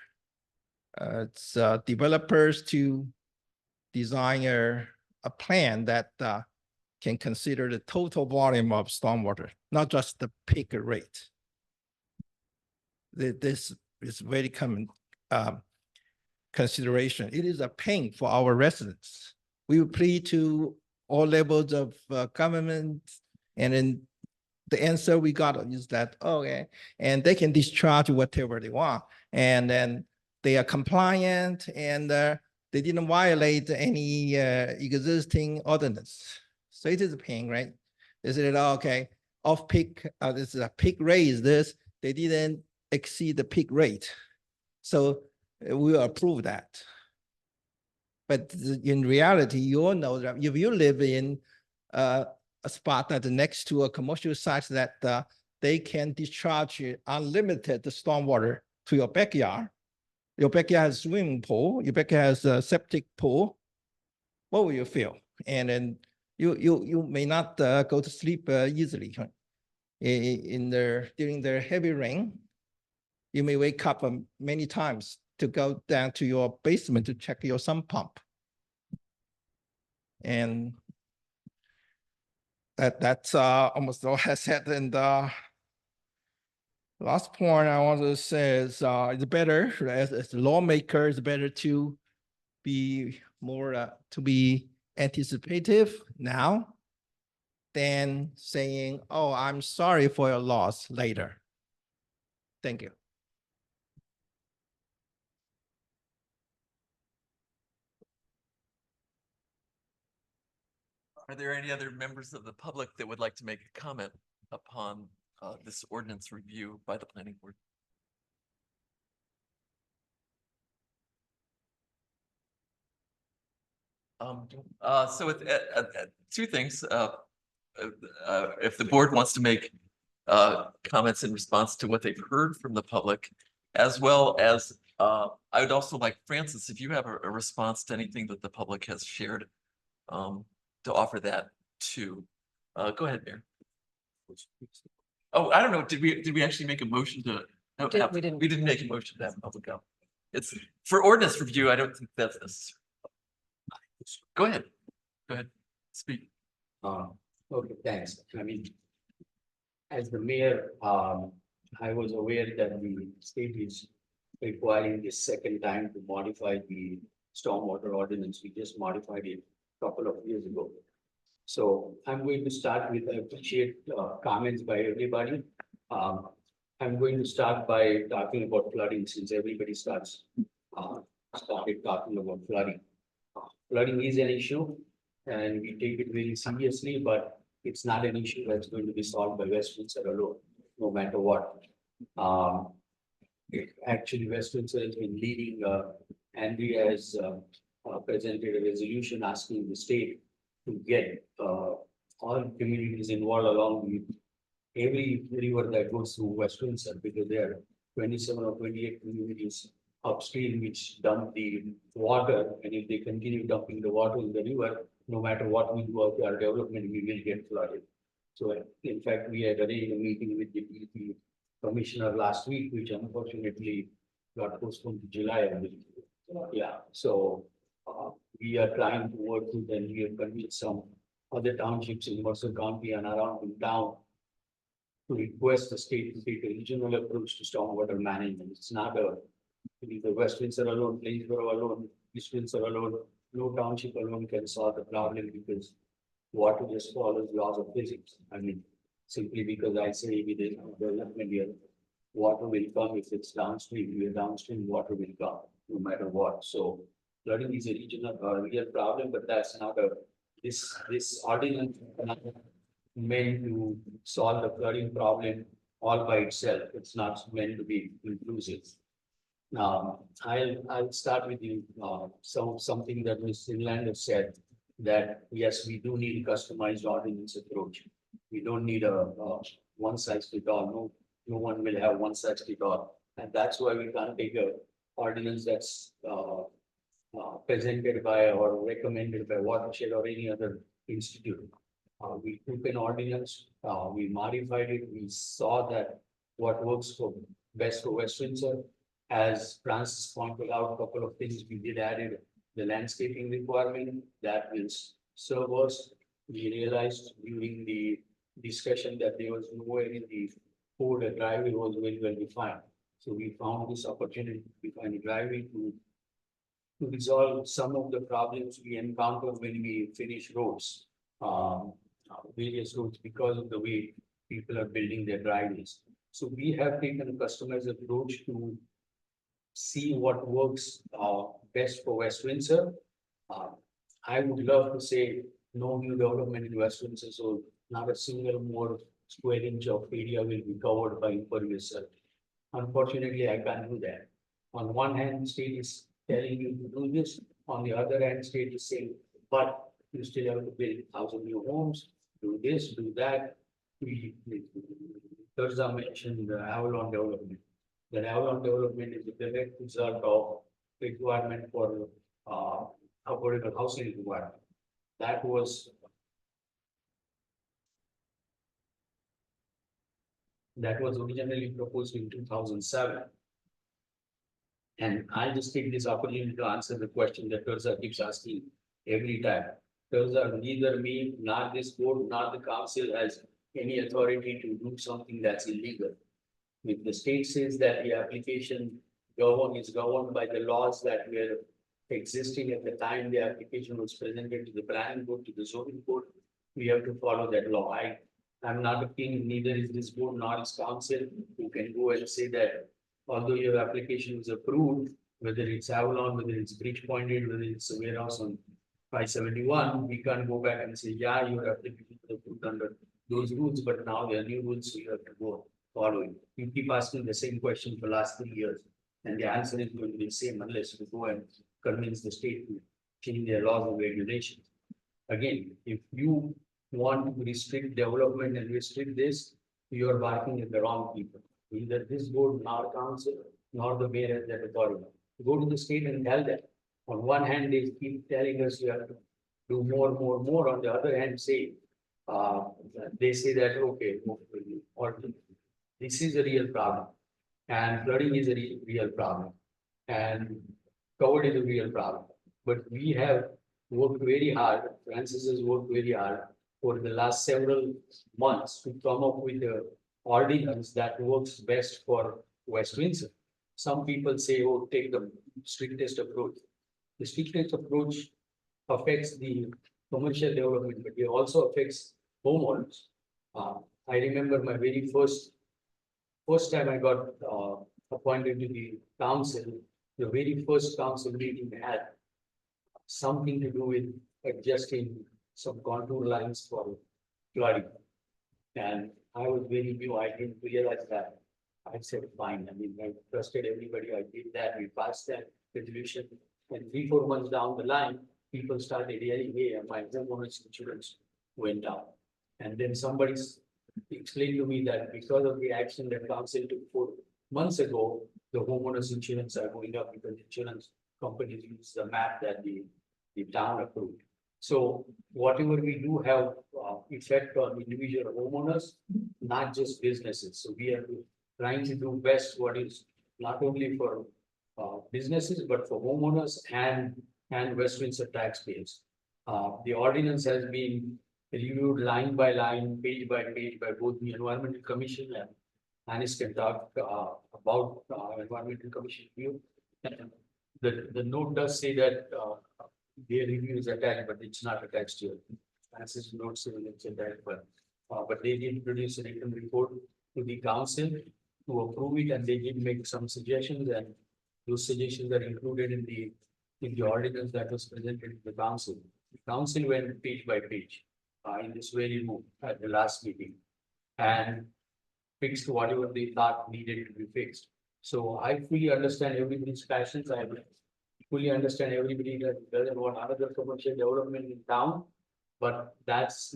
developers to design a plan that can consider the total volume of stormwater, not just the peak rate. This is very common consideration. It is a pain for our residents. We will plead to all levels of government, and then the answer we got is that, okay, and they can discharge whatever they want, and then they are compliant, and they didn't violate any existing ordinance. So it is a pain, right? They said, okay, off peak, this is a peak rate is this, they didn't exceed the peak rate. So we will approve that. But in reality, you all know that if you live in a spot that next to a commercial site that they can discharge unlimited stormwater to your backyard has a swimming pool, your backyard has a septic pool, what will you feel? And then you may not go to sleep easily. Huh? During the heavy rain, you may wake up many times to go down to your basement to check your sump pump. And that's almost all I said. And last point I want to say is it's better as a lawmaker, it's better to be more to be anticipative now than saying, "Oh, I'm sorry for your loss" later. Thank you. Are there any other members of the public that would like to make a comment upon this ordinance review by the planning board? So with two things, if the board wants to make comments in response to what they've heard from the public, as well as I would also like, Francis, if you have a response to anything that the public has shared, to offer that too. Go ahead, Mayor. Oh, I don't know. Did we actually make a motion to? No, We didn't. We didn't make a motion to have public comment. It's for ordinance review. I don't think that's necessary. Go ahead. Go ahead. Speak. Okay, thanks. I mean, as the mayor, I was aware that the state is requiring this second time to modify the stormwater ordinance. We just modified it a couple of years ago. So I'm going to start with, I appreciate comments by everybody. I'm going to start by talking about flooding since everybody started talking about flooding. Flooding is an issue and we take it very seriously, but it's not an issue that's going to be solved by West Windsor alone, no matter what. Actually, West Windsor has been leading, Andrea has presented a resolution asking the state to get all communities involved along with every river that goes through West Windsor, because there are 27 or 28 communities upstream which dump the water, and if they continue dumping the water in the river, no matter what we do of our development, we will get flooded. So in fact, we had arranged a meeting with the DEP commissioner last week, which unfortunately got postponed to July, I believe. Yeah, so we are trying to work with, and we have convinced some other townships in Mercer County and around in town to request the state to take a regional approach to stormwater management. It's not a either West Windsor alone, Plainsboro alone, East Windsor alone, no township alone can solve the problem because water just follows laws of physics. I mean, simply because I say with the development here, water will come if it's downstream, we're downstream, water will come no matter what. So flooding is a regional real problem, but that's not a this ordinance is not meant to solve the flooding problem all by itself. It's not meant to be inclusive. I'll start with you, something that Ms. Inlander said, that yes, we do need a customized ordinance approach. We don't need a one size fits all. No one will have one size fits all. And that's why we can't take a ordinance that's presented by or recommended by Watershed or any other institute. We took an ordinance, we modified it, we saw that what works for best for West Windsor. As Francis pointed out, a couple of things we did added the landscaping requirement that will serve us. We realized during the discussion that there was nowhere in the code a driveway was very well defined. So we found this opportunity to define a driveway to resolve some of the problems we encounter when we finish roads, various roads, because of the way people are building their driveways. So we have taken a customized approach to see what works best for West Windsor. I would love to say no new development in West Windsor, so not a single more square inch of area will be covered by impervious surface. Unfortunately, I can't do that. On one hand, state is telling you to do this. On the other hand, state is saying, but you still have to build 1,000 new homes, do this, do that. Terza mentioned the Avalon development. The Avalon development is a direct result of requirement for affordable housing requirement. That was that was originally proposed in 2007. And I'll just take this opportunity to answer the question that Terza keeps asking every time. Terza, neither me, nor this board, nor the council has any authority to do something that's illegal. If the state says that the application is governed by the laws that were existing at the time the application was presented to the planning board, to the zoning board, we have to follow that law. I'm not a king, neither is this board, nor is council, who can go and say that although your application is approved, whether it's Avalon, whether it's Bridge Pointed, whether it's a warehouse on 571, we can't go back and say, yeah, your application is approved under those rules, but now there are new rules, so you have to go follow it. You keep asking the same question for the last 3 years, and the answer is going to be the same unless you go and convince the state to change their laws and regulations. Again, if you want to restrict development and restrict this, you are barking at the wrong people. Neither this board, nor council, nor the mayor has that authority. Go to the state and tell them. On one hand, they keep telling us you have to do more. On the other hand, they say that, okay, or this is a real problem. And flooding is a real problem. And COVID is a real problem. But we have worked very hard, Francis has worked very hard for the last several months to come up with the ordinance that works best for West Windsor. Some people say, oh, take the strictest approach. The strictest approach affects the commercial development, but it also affects homeowners. I remember my very first time I got appointed to the council, the very first council meeting had something to do with adjusting some contour lines for flooding. And I was very new, I didn't realize that. I said, fine, I mean, I trusted everybody, I did that, we passed that resolution. And 3-4 months down the line, people started hearing, hey, my homeowners insurance went down. And then somebody explained to me that because of the action that council took 4 months ago, the homeowners insurance are going up because insurance companies use the map that the town approved. So whatever we do have effect on individual homeowners, not just businesses. So we are trying to do best what is not only for businesses, but for homeowners and West Windsor taxpayers. The ordinance has been reviewed line by line, page by page by both the Environmental Commission and Anis can talk about Environmental Commission view. The note does say that their review is attached, but it's not attached here. Francis note saying it's attached, but they did produce a written report to the council to approve it, and they did make some suggestions, and those suggestions are included in the ordinance that was presented to the council. The council went page by page in this very move at the last meeting and fixed whatever they thought needed to be fixed. So I fully understand everybody's passions. I fully understand everybody that doesn't want another commercial development in town, but that's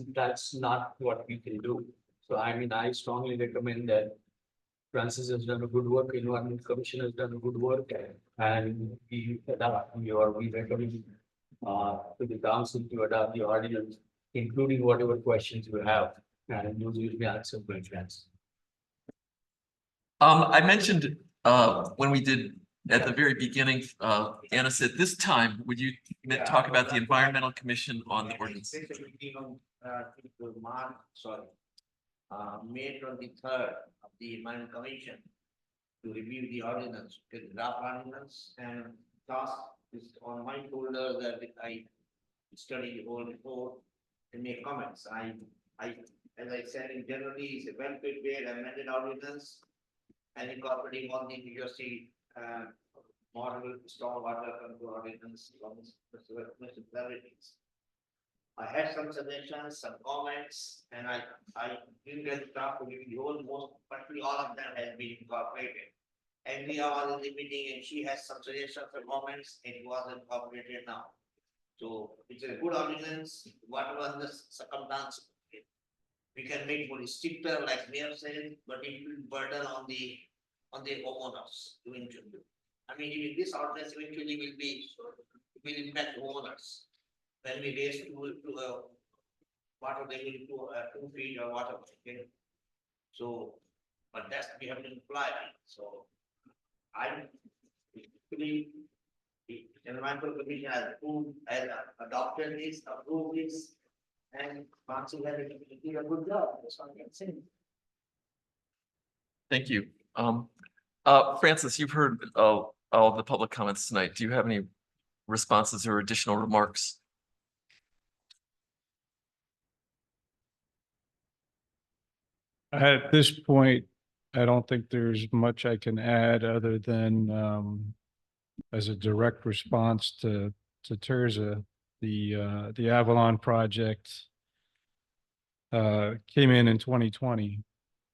not what we can do. So I mean, I strongly recommend that Francis has done a good work, Environment Commission has done a good work, and we recommend to the council to adopt the ordinance, including whatever questions you have, and those will be answered by Francis. I mentioned when we did at the very beginning, Anna said, this time, would you talk about the Environmental Commission on the ordinance? May 23rd of the Environment Commission to review the ordinance, the draft ordinance, and task is on my folder that I study the whole report and make comments. As I said, in generally, it's a well-prepared amended ordinance and incorporating all the New Jersey model stormwater control ordinance, municipalities. I had some suggestions, some comments, and I didn't get the chance to give you most, practically all of them has been incorporated. And we are all in the meeting, and she has some suggestions or comments, and it was incorporated now. So it's a good ordinance, whatever the circumstance. We can make more stricter, like Mayor said, but it will burden on the homeowners eventually. I mean, this ordinance eventually will impact homeowners. When we raise to water level to 2 feet or whatever. Okay? So but that's, we haven't applied it, so. I basically, the environmental commission has approved, has adopted this, approved this, and council has did a good job, that's what I can say. Thank you. Francis, you've heard all of the public comments tonight. Do you have any responses or additional remarks? At this point, I don't think there's much I can add other than as a direct response to Tirzah, the Avalon project came in 2020.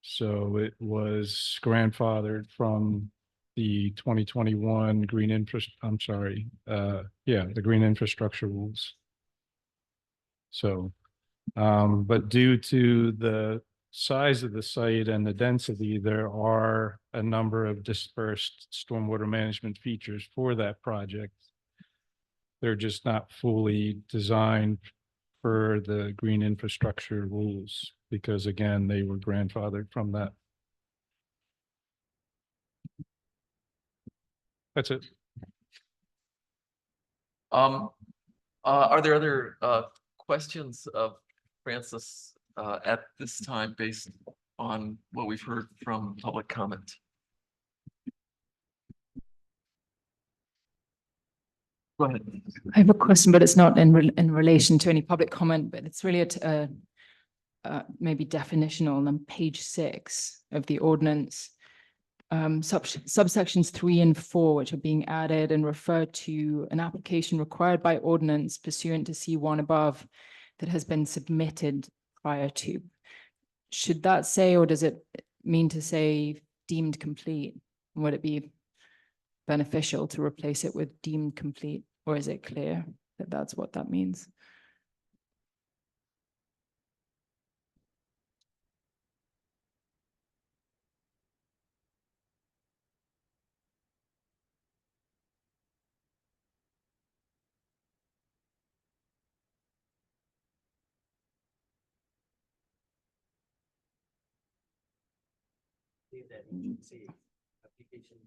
So it was grandfathered from the 2021 green the green infrastructure rules. So, but due to the size of the site and the density, there are a number of dispersed stormwater management features for that project. They're just not fully designed for the green infrastructure rules because again, they were grandfathered from that. That's it. Are there other questions of Francis at this time based on what we've heard from public comment? Go ahead. I have a question, but it's not in relation to any public comment, but it's really maybe definitional on page 6 of the ordinance. Subsections 3 and 4, which are being added and refer to an application required by ordinance pursuant to C1 above that has been submitted prior to. Should that say, or does it mean to say deemed complete? Would it be beneficial to replace it with deemed complete, or is it clear that that's what that means? Say that, you should say application.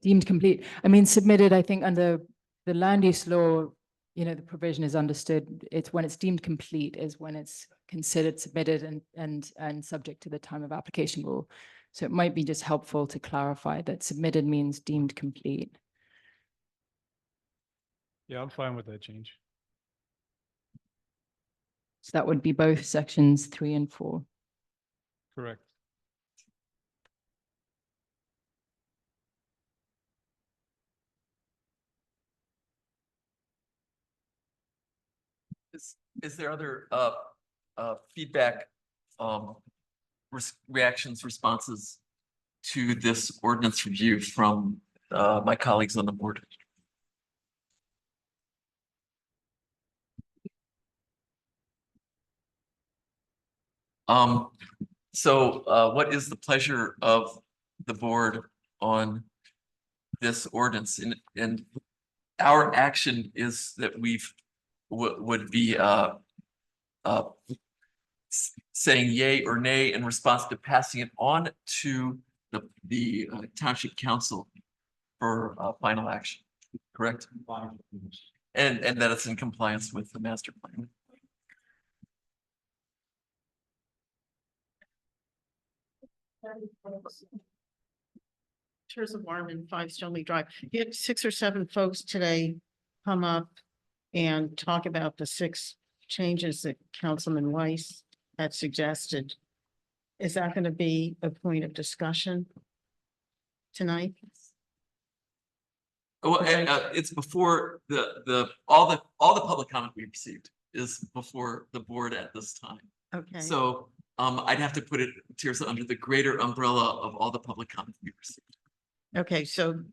Deemed complete. I mean, submitted, I think under the land use law, you know, the provision is understood. It's when it's deemed complete is when it's considered submitted and subject to the time of application rule. So it might be just helpful to clarify that submitted means deemed complete. Yeah, I'm fine with that change. So that would be both sections 3 and 4. Correct. Is there other feedback, reactions, responses to this ordinance review from my colleagues on the board? So what is the pleasure of the board on this ordinance? And our action is that would be saying yay or nay in response to passing it on to the township council for final action, correct? And that it's in compliance with the master plan. Tirzah Warman, 5 Stoneleigh Drive. You had 6 or 7 folks today come up and talk about the 6 changes that Councilman Weiss had suggested. Is that going to be a point of discussion tonight? Well, it's before all the public comment we received is before the board at this time. Okay. So I'd have to put it, Tirzah, under the greater umbrella of all the public comment we received. Okay, so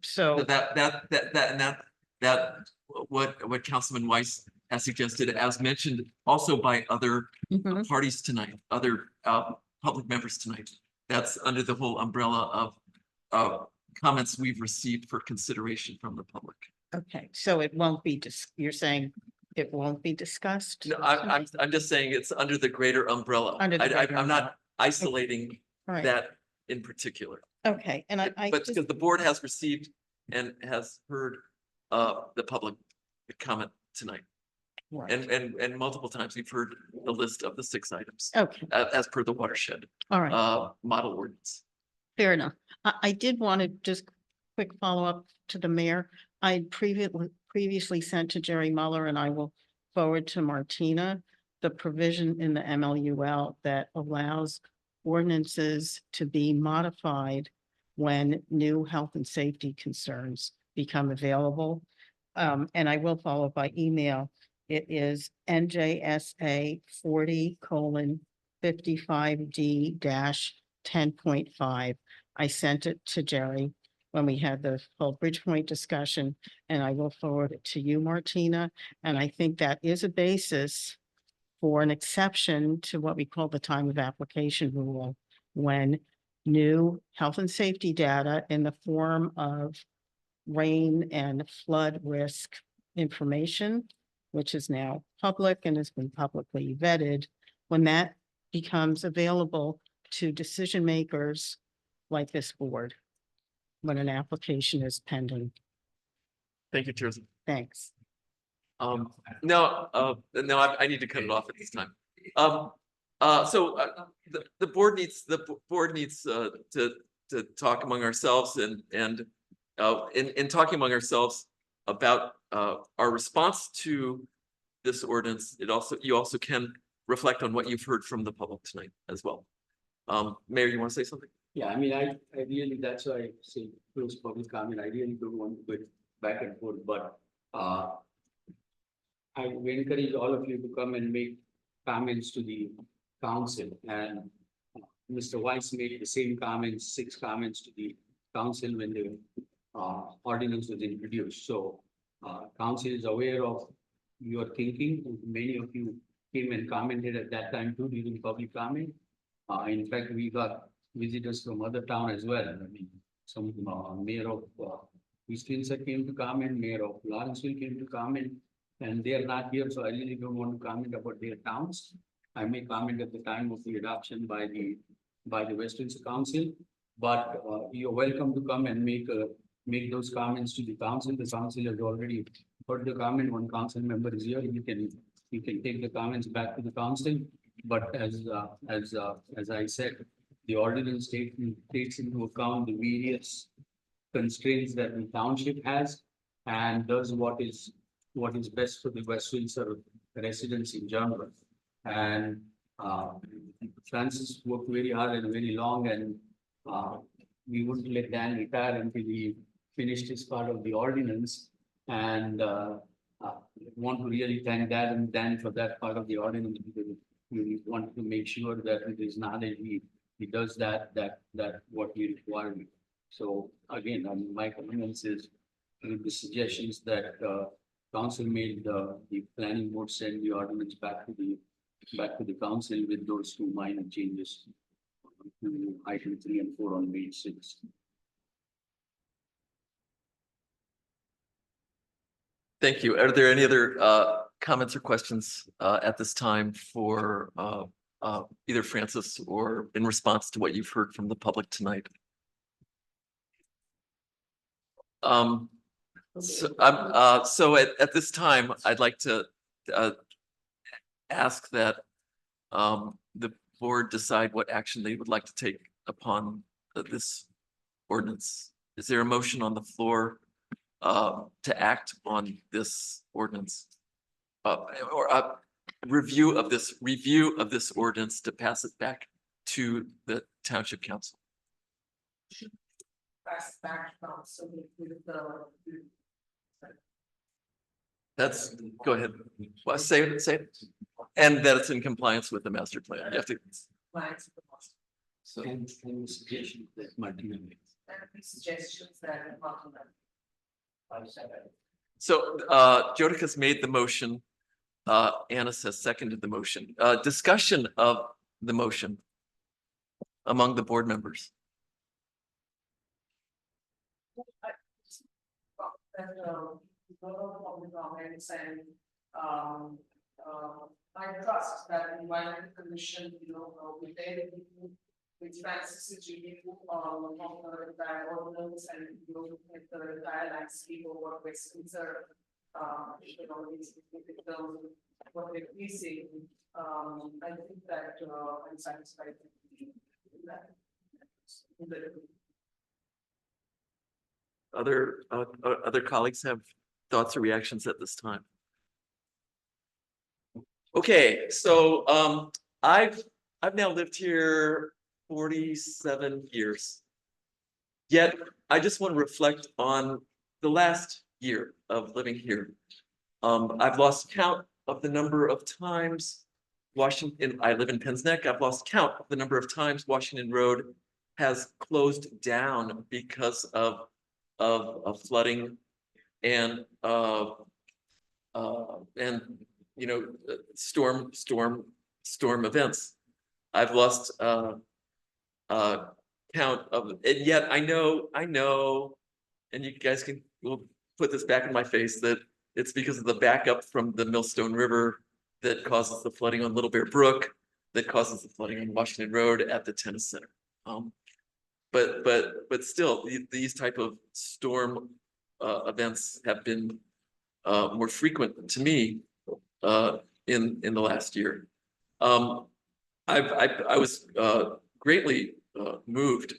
what Councilman Weiss has suggested, as mentioned also by other parties tonight, other public members tonight, that's under the whole umbrella of comments we've received for consideration from the public. okay, so it won't be you're saying it won't be discussed? No, I'm just saying it's under the greater umbrella. Under the greater I'm not umbrella. isolating All right. that in particular. Okay, and I But just, because the board has received and has heard the public comment tonight. right, And multiple times we've heard the list of the 6 items okay, as per the watershed all right. model ordinance. Fair enough. I did want to just quick follow-up to the mayor. I previously sent to Jerry Muller, and I will forward to Martina the provision in the MLUL that allows ordinances to be modified when new health and safety concerns become available. And I will follow by email. It is NJSA 40:55D 10.5. I sent it to Jerry when we had the full Bridgepoint discussion, and I will forward it to you, Martina. And I think that is a basis for an exception to what we call the time of application rule, when new health and safety data in the form of rain and flood risk information, which is now public and has been publicly vetted, when that becomes available to decision makers like this board, when an application is pending. Thank you, Teresa. Thanks. No, I need to cut it off at this time. The board needs to talk among ourselves and in talking among ourselves about our response to this ordinance. You also can reflect on what you've heard from the public tonight as well. Mayor, you want to say something? Yeah, I mean, I really, that's why I say close public comment. I really don't want to go back and forth, but I would encourage all of you to come and make comments to the council, and Mr. Weiss made the same comments, 6 comments to the council when the ordinance was introduced. So council is aware of your thinking. Many of you came and commented at that time too during public comment. In fact, we got visitors from other town as well. I mean, some mayor of East Windsor came to comment, mayor of Lawrenceville came to comment, and they are not here, so I really don't want to comment about their towns. I may comment at the time of the adoption by the West Windsor Council, but you're welcome to come and make those comments to the council. The council has already heard the comment. One council member is here. You can take the comments back to the council. But as I said, the ordinance takes into account the various constraints that the township has and does what is best for the West Windsor residents in general. And Francis worked very hard and very long, and we wouldn't let Dan retire until he finished his part of the ordinance. And want to really thank Dan for that part of the ordinance, because we want to make sure that it is not that he does that what we require. So again, my comments is with the suggestions that council made, the planning board send the ordinance back to the council with those 2 minor changes to item 3 and 4 on page 6. Thank you. Are there any other comments or questions at this time for either Francis or in response to what you've heard from the public tonight? So at this time, I'd like to ask that the board decide what action they would like to take upon this ordinance. Is there a motion on the floor to act on this ordinance? Or a review of this ordinance to pass it back to the township council? Pass back from, so we That's, go ahead. Well, say it. And that it's in compliance with the master plan. You have to. So, And the suggestions that Martina made. suggestions that so Jodica's made the motion. Annis has seconded the motion. Discussion of the motion among the board members. I trust that the environmental commission, will be there which Francis you on that ordinance and you know, with the dialects people work with Windsor. You know, what they're missing, I think that I'm satisfied with that. Other colleagues have thoughts or reactions at this time? Okay, so I've now lived here 47 years. Yet I just want to reflect on the last year of living here. I've lost count of the number of times Washington, I live in Penns Neck, I've lost count of the number of times Washington Road has closed down because of flooding and you know, storm events. I've lost count of, and yet I know, and you guys will put this back in my face, that it's because of the backup from the Millstone River that causes the flooding on Little Bear Brook, that causes the flooding on Washington Road at the tennis center. But still, these type of storm events have been more frequent to me in the last year. I was greatly moved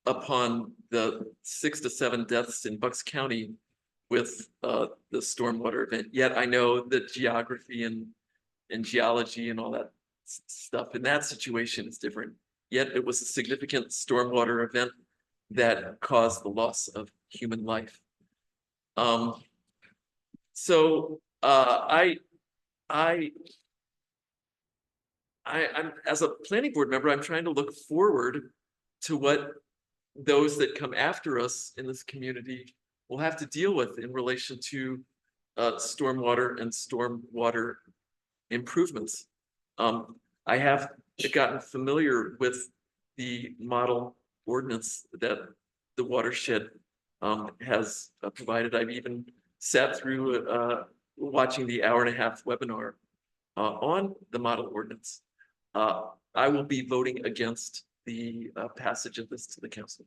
upon the 6 to 7 deaths in Bucks County with the stormwater event. Yet I know that geography and geology and all that stuff in that situation is different. Yet it was a significant stormwater event that caused the loss of human life. I'm as a planning board member, I'm trying to look forward to what those that come after us in this community will have to deal with in relation to stormwater and stormwater improvements. I have gotten familiar with the model ordinance that the watershed has provided. I've even sat through watching the hour-and-a-half webinar on the model ordinance. I will be voting against the passage of this to the council.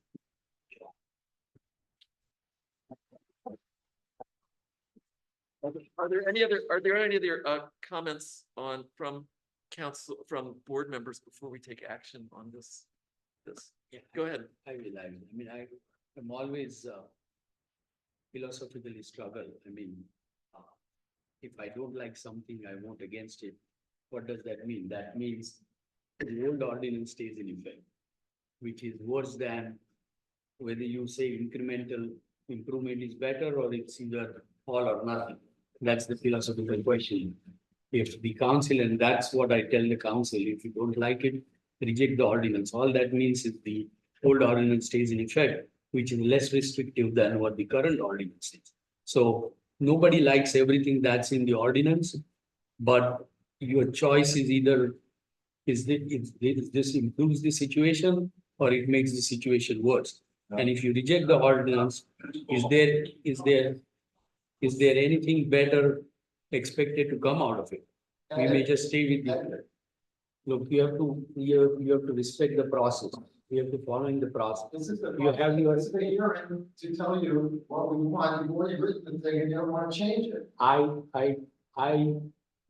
Are there any other comments from council, from board members before we take action on this? Yeah, go ahead. I will. I mean, I'm always philosophically struggle. I mean, if I don't like something, I vote against it. What does that mean? That means the old ordinance stays in effect, which is worse than whether you say incremental improvement is better or it's either all or nothing. That's the philosophical question. If the council, and that's what I tell the council, if you don't like it, reject the ordinance. All that means is the old ordinance stays in effect, which is less restrictive than what the current ordinance is. So nobody likes everything that's in the ordinance, but your choice is either is this improves the situation or it makes the situation worse. And if you reject the ordinance, is there anything better expected to come out of it? We may just stay with the. Look, you have to respect the process. You have to follow in the process. You have your. To tell you what we want, you've already written the thing and you don't want to change it. I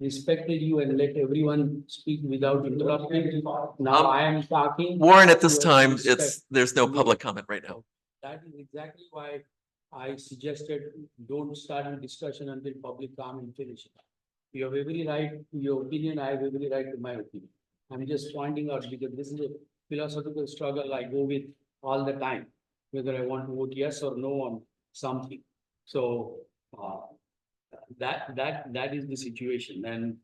respected you and let everyone speak without interrupting. Now I am talking. Warren, at this You have to time, respect. there's no public comment right now. That is exactly why I suggested don't start a discussion until public comment finishes. You have every right to your opinion. I have every right to my opinion. I'm just pointing out because this is a philosophical struggle I go with all the time, whether I want to vote yes or no on something. So that is the situation. And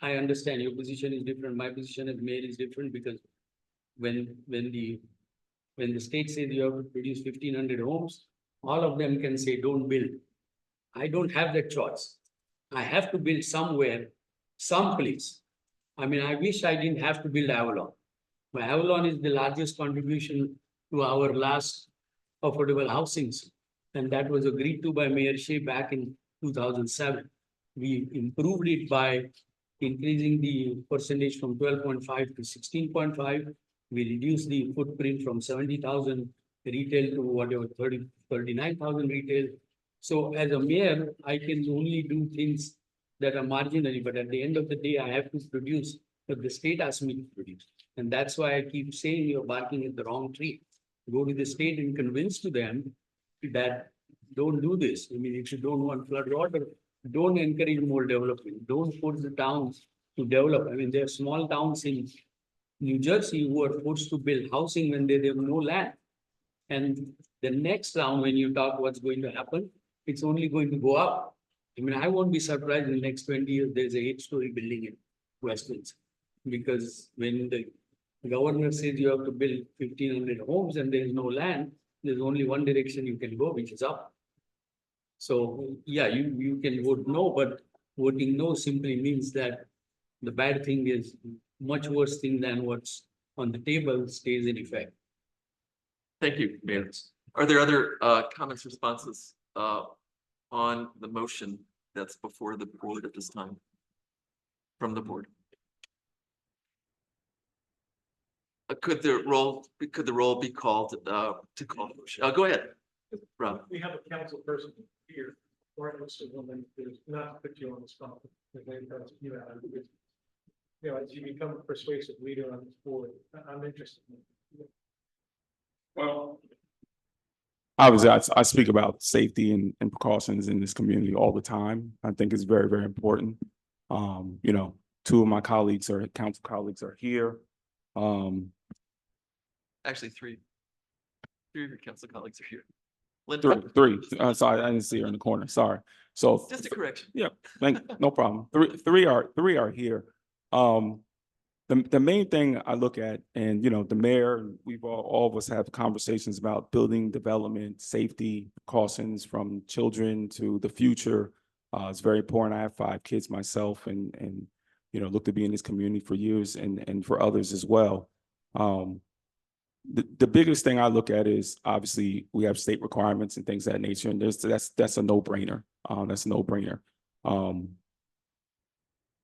I understand your position is different. My position as mayor is different because when the state says you have to produce 1,500 homes, all of them can say don't build. I don't have that choice. I have to build somewhere, someplace. I mean, I wish I didn't have to build Avalon. But Avalon is the largest contribution to our last affordable housing. And that was agreed to by Mayor Shea back in 2007. We improved it by increasing the percentage from 12.5 to 16.5. We reduce the footprint from 70,000 retail to whatever 39,000 retail. So as a mayor, I can only do things that are marginally, but at the end of the day, I have to produce what the state asks me to produce. And that's why I keep saying you're barking at the wrong tree. Go to the state and convince to them that don't do this. I mean, if you don't want flood water, don't encourage more development. Don't force the towns to develop. I mean, there are small towns in New Jersey who are forced to build housing when they have no land. And the next round, when you talk what's going to happen, it's only going to go up. I mean, I won't be surprised in the next 20 years, there's a 8-story building in West Windsor. Because when the governor says you have to build 1,500 homes and there is no land, there's only one direction you can go, which is up. So, yeah, you can vote no, but voting no simply means that the bad thing is much worse thing than what's on the table stays in effect. Thank you, Mayor. Are there other comments, responses on the motion that's before the board at this time? From the board? Could the roll be called to call the motion? Go ahead, Rob. We have a council person here, or at least a woman, who's not put you on the spot. You know, as you become a persuasive leader on this board, I'm interested. Well, obviously, I speak about safety and precautions in this community all the time. I think it's very, very important. You know, two of my colleagues council colleagues are here. Actually, three of your council colleagues are here. Linda? Three. Sorry, I didn't see her in the corner. Sorry. So Just a correction. yeah, no problem. Three are here. The main thing I look at, and you know, the mayor, we've all of us have conversations about building development, safety, precautions from children to the future. It's very important. I have 5 kids myself, and you know, look to be in this community for years, and for others as well. The biggest thing I look at is obviously we have state requirements and things of that nature, and that's a no-brainer. That's a no-brainer.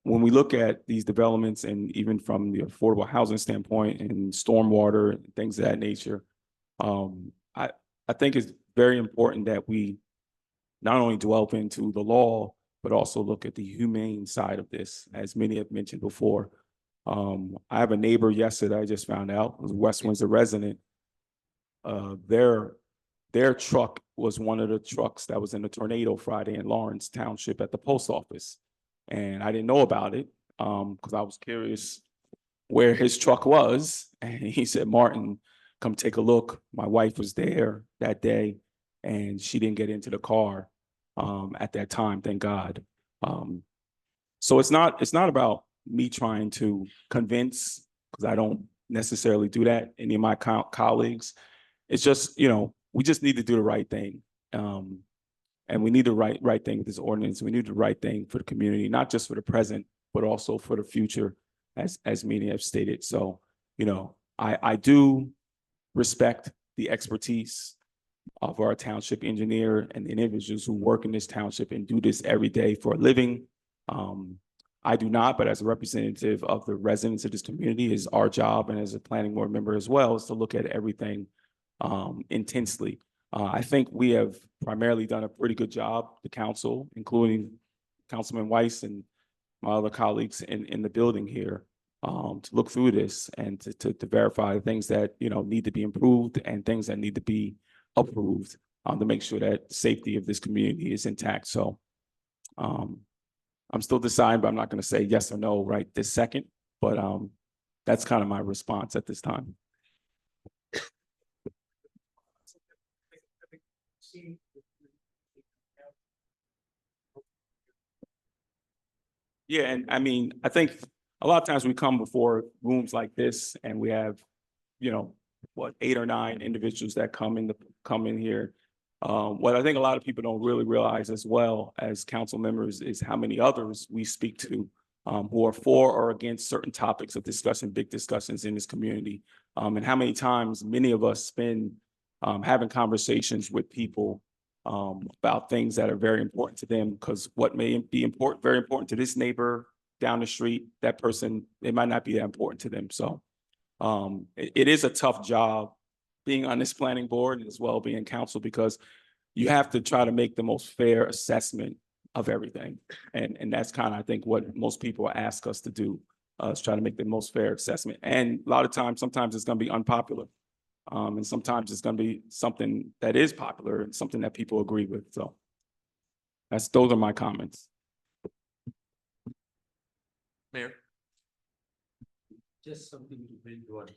When we look at these developments, and even from the affordable housing standpoint and stormwater and things of that nature, I think it's very important that we not only delve into the law, but also look at the humane side of this, as many have mentioned before. I have a neighbor yesterday, I just found out, was a West Windsor resident. Their truck was one of the trucks that was in a tornado Friday in Lawrence Township at the post office. And I didn't know about it because I was curious where his truck was. And he said, Martin, come take a look. My wife was there that day and she didn't get into the car at that time, thank God. So it's not about me trying to convince, because I don't necessarily do that, any of my colleagues. It's just, you know, we just need to do the right thing. And we need the right thing with this ordinance. We need the right thing for the community, not just for the present, but also for the future, as many have stated. So, you know, I do respect the expertise of our township engineer and the individuals who work in this township and do this every day for a living. I do not, but as a representative of the residents of this community, is our job, and as a planning board member as well, is to look at everything intensely. I think we have primarily done a pretty good job, the council, including Councilman Weiss and my other colleagues in the building here, to look through this and to verify things that, you know, need to be improved and things that need to be approved to make sure that the safety of this community is intact. So I'm still deciding, but I'm not going to say yes or no right this second, but that's kind of my response at this time. Yeah, and I mean, I think a lot of times we come before rooms like this and we have, you know, what, 8 or 9 individuals that come in here. What I think a lot of people don't really realize as well as council members is how many others we speak to who are for or against certain topics of discussion, big discussions in this community. And how many times many of us spend having conversations with people about things that are very important to them, because what may be important, very important to this neighbor down the street, that person, it might not be that important to them. So it is a tough job being on this planning board and as well being council, because you have to try to make the most fair assessment of everything. And that's kind of, I think, what most people ask us to do, is try to make the most fair assessment. And a lot of times, sometimes it's going to be unpopular. And sometimes it's going to be something that is popular and something that people agree with. So those are my comments. Mayor? Just something to build what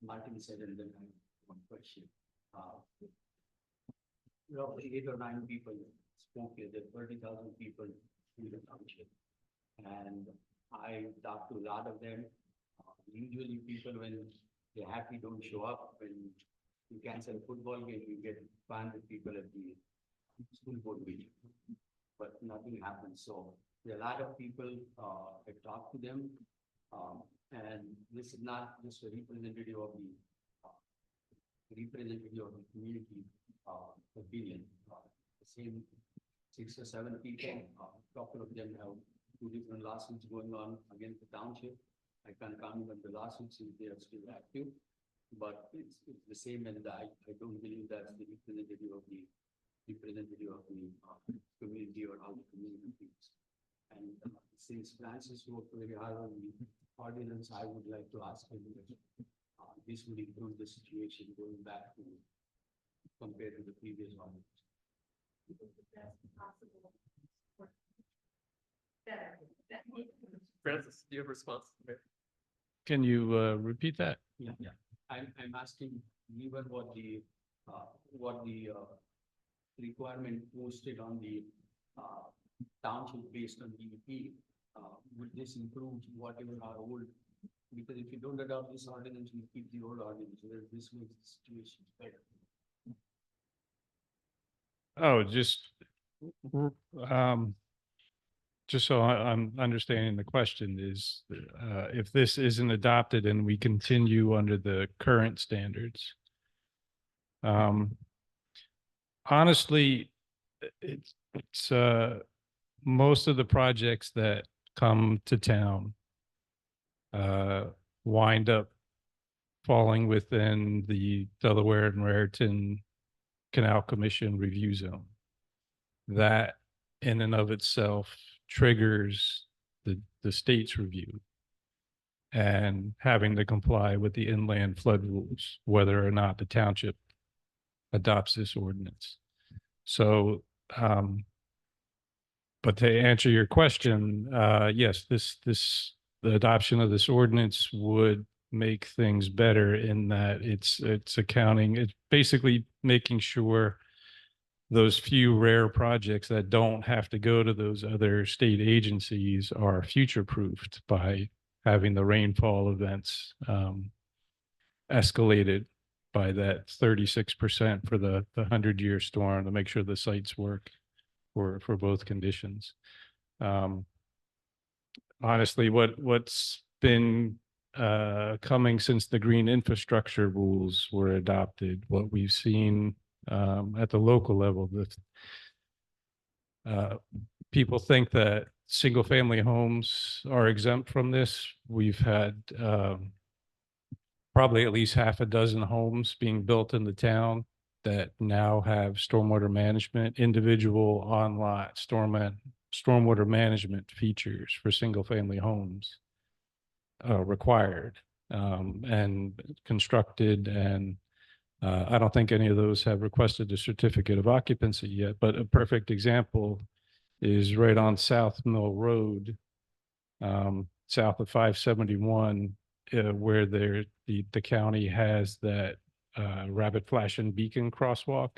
Martin said, and then I have one question. Roughly 8 or 9 people spoke here, there are 30,000 people in the township. And I talked to a lot of them. Usually people, when they're happy, don't show up. When you cancel a football game, you get 500 people at the school board meeting. But nothing happens. So there are a lot of people, I talked to them. And this is not just a representative of the community opinion. The same 6 or 7 people, a couple of them have 2 different lawsuits going on against the township. I can't comment on the lawsuits if they are still active, but it's the same, and I don't believe that's the representative of the community or how the community feels. And since Francis worked very hard on the ordinance, I would like to ask him if this would improve the situation going back to compared to the previous ordinance. Francis, do you have a response? Mayor? Can you repeat that? Yeah. I'm asking, given what the requirement posted on the township based on DEP, would this improve whatever our old? Because if you don't adopt this ordinance, you keep the old ordinance, where this makes the situation better. Oh, just so I'm understanding the question is, if this isn't adopted and we continue under the current standards. Honestly, it's most of the projects that come to town wind up falling within the Delaware and Raritan Canal Commission review zone. That in and of itself triggers the state's review and having to comply with the inland flood rules, whether or not the township adopts this ordinance. So, but to answer your question, yes, the adoption of this ordinance would make things better in that it's accounting, it's basically making sure those few rare projects that don't have to go to those other state agencies are future-proofed by having the rainfall events escalated by that 36% for the 100-year storm to make sure the sites work for both conditions. Honestly, what's been coming since the green infrastructure rules were adopted, what we've seen at the local level, people think that single family homes are exempt from this. We've had probably at least half a dozen homes being built in the town that now have stormwater management, individual on-lot stormwater management features for single family homes required and constructed. And I don't think any of those have requested a certificate of occupancy yet, but a perfect example is right on South Mill Road, south of 571, where the county has that rapid flashing beacon crosswalk.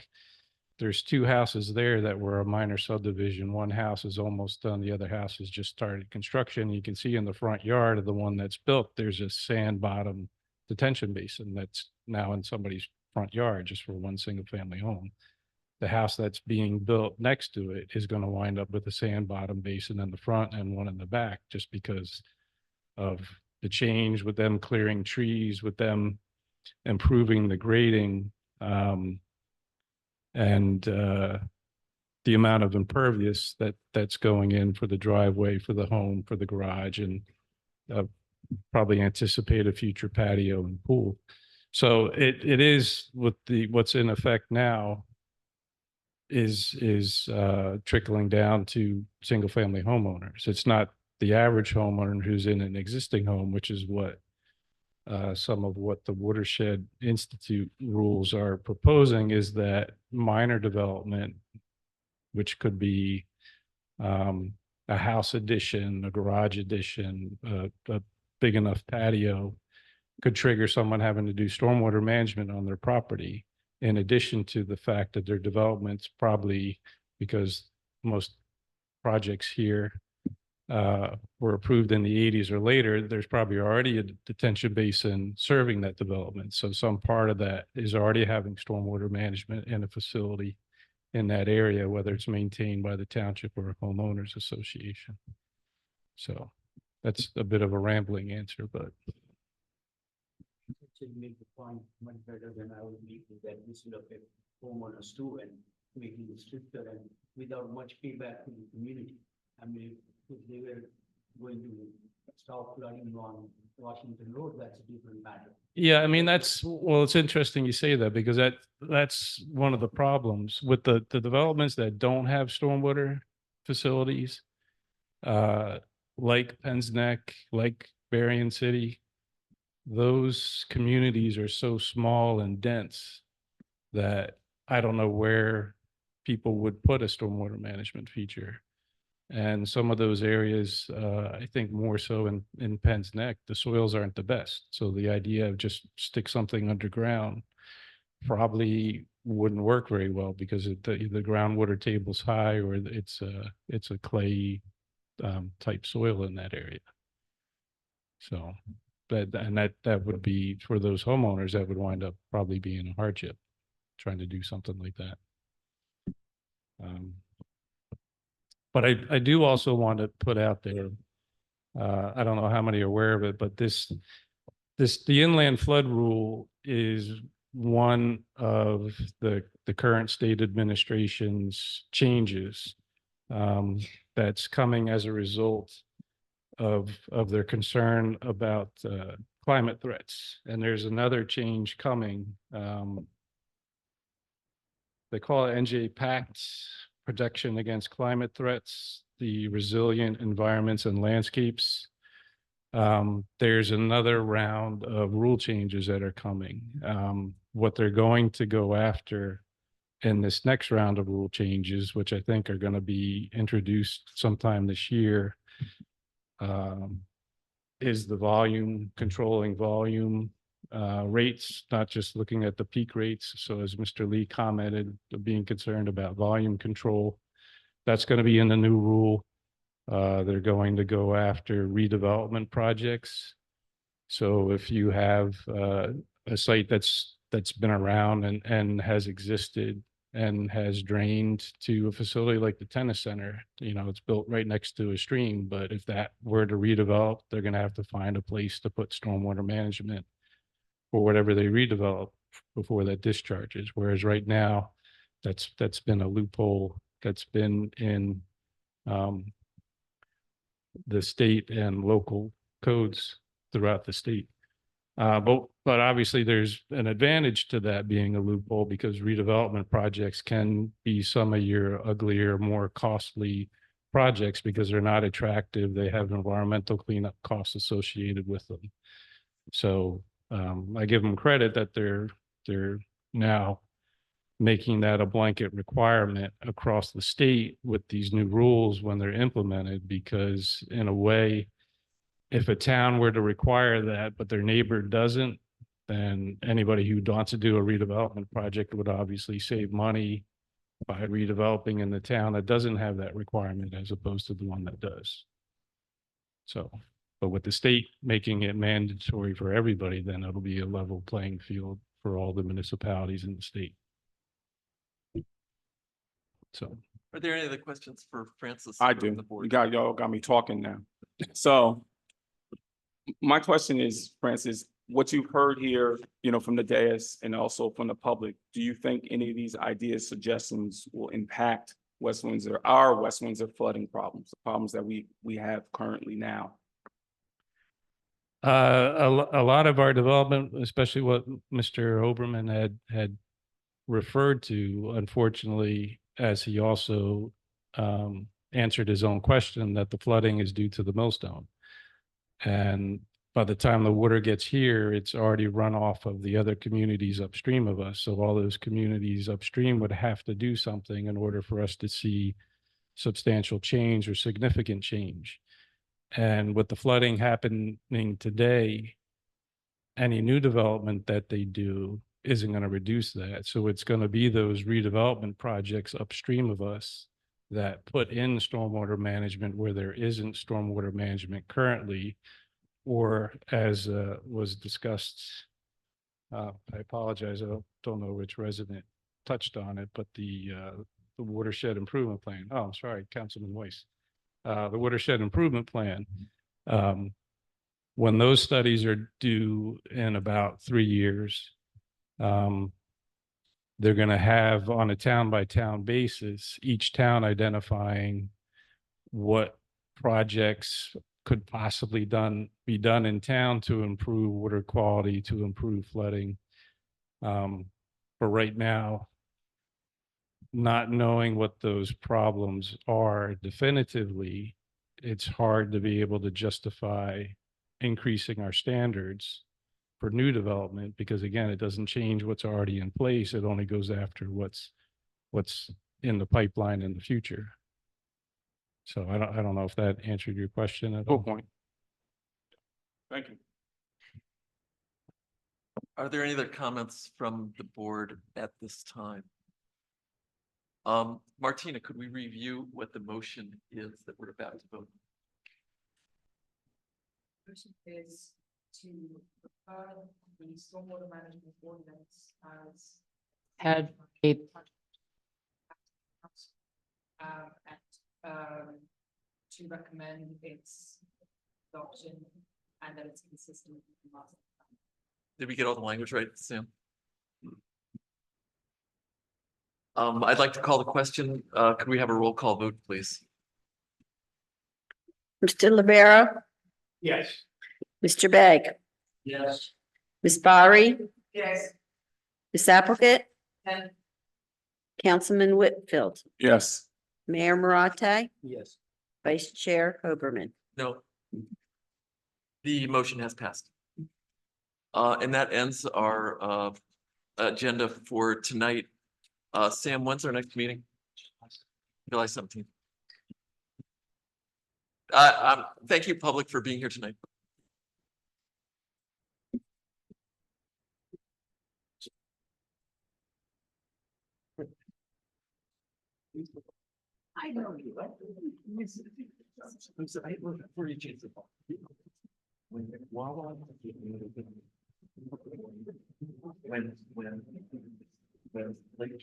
There's 2 houses there that were a minor subdivision. One house is almost done. The other house has just started construction. You can see in the front yard of the one that's built, there's a sand bottom detention basin that's now in somebody's front yard just for one single family home. The house that's being built next to it is going to wind up with a sand bottom basin in the front and one in the back, just because of the change with them clearing trees, with them improving the grading. And the amount of impervious that's going in for the driveway, for the home, for the garage, and probably anticipate a future patio and pool. So it is what's in effect now is trickling down to single family homeowners. It's not the average homeowner who's in an existing home, which is what some of what the Watershed Institute rules are proposing, is that minor development, which could be a house addition, a garage addition, a big enough patio, could trigger someone having to do stormwater management on their property, in addition to the fact that their developments probably, because most projects here were approved in the 80s or later, there's probably already a detention basin serving that development. So some part of that is already having stormwater management in a facility in that area, whether it's maintained by the township or a homeowners association. So that's a bit of a rambling answer, but. Actually make the point much better than I would make it, that we should look at homeowners too and making it stricter and without much payback to the community. I mean, if they were going to stop flooding on Washington Road, that's a different matter. Yeah, I mean, well, it's interesting you say that, because that's one of the problems with the developments that don't have stormwater facilities, like Penn's Neck, like Berrien City. Those communities are so small and dense that I don't know where people would put a stormwater management feature. And some of those areas, I think more so in Penn's Neck, the soils aren't the best. So the idea of just stick something underground probably wouldn't work very well, because the groundwater table's high, or it's a clay type soil in that area. So that would be, for those homeowners, that would wind up probably being a hardship, trying to do something like that. But I do also want to put out there, I don't know how many are aware of it, but the inland flood rule is one of the current state administration's changes that's coming as a result of their concern about climate threats. And there's another change coming. They call it NJ Pact, Protection Against Climate Threats, the Resilient Environments and Landscapes. There's another round of rule changes that are coming. What they're going to go after in this next round of rule changes, which I think are going to be introduced sometime this year, is the volume, controlling volume rates, not just looking at the peak rates. So as Mr. Lee commented, being concerned about volume control, that's going to be in the new rule. They're going to go after redevelopment projects. So if you have a site that's been around and has existed and has drained to a facility like the tennis center, it's built right next to a stream, but if that were to redevelop, they're going to have to find a place to put stormwater management for whatever they redevelop before that discharges. Whereas right now, that's been a loophole that's been in the state and local codes throughout the state. But obviously there's an advantage to that being a loophole, because redevelopment projects can be some of your uglier, more costly projects because they're not attractive. They have environmental cleanup costs associated with them. So I give them credit that they're now making that a blanket requirement across the state with these new rules when they're implemented, because in a way, if a town were to require that, but their neighbor doesn't, then anybody who wants to do a redevelopment project would obviously save money by redeveloping in the town that doesn't have that requirement, as opposed to the one that does. So, but with the state making it mandatory for everybody, then it'll be a level playing field for all the municipalities in the state. So, Are there any other questions for Francis? I from do. the board? Y'all got me talking now. So my question is, Francis, what you've heard here, from the dais and also from the public, do you think any of these ideas, suggestions will impact West Windsor, our West Windsor flooding problems, the problems that we have currently now? A lot of our development, especially what Mr. Oberman had referred to, unfortunately, as he also answered his own question, that the flooding is due to the millstone. And by the time the water gets here, it's already run off of the other communities upstream of us. So all those communities upstream would have to do something in order for us to see substantial change or significant change. And with the flooding happening today, any new development that they do isn't going to reduce that. So it's going to be those redevelopment projects upstream of us that put in stormwater management where there isn't stormwater management currently, or as was discussed, I apologize, I don't know which resident touched on it, but the watershed improvement plan. Oh, I'm sorry, Councilman Weiss. The watershed improvement plan. When those studies are due in about 3 years, they're going to have, on a town by town basis, each town identifying what projects could possibly be done in town to improve water quality, to improve flooding. For right now, not knowing what those problems are definitively, it's hard to be able to justify increasing our standards for new development, because again, it doesn't change what's already in place. It only goes after what's in the pipeline in the future. So I don't know if that answered your question at all. Good point. Thank you. Are there any other comments from the board at this time? Martina, could we review what the motion is that we're about to vote? Motion is to refer the stormwater management ordinance as Had a to recommend its adoption and that it's consistent with the master plan. Did we get all the language right, Sam? I'd like to call the question. Could we have a roll call vote, please? Mr. Rivera, Yes. Mr. Begg, Yes. Ms. Barry, Yes. Ms. Applegate, And Councilman Whitfield, Yes. Mayor Marate, Yes. Vice Chair Hoberman. No. The motion has passed. And that ends our agenda for tonight. Sam, when's our next meeting? July 17th. Thank you, public, for being here tonight. I know you. I'm sorry, before you change the ball. When like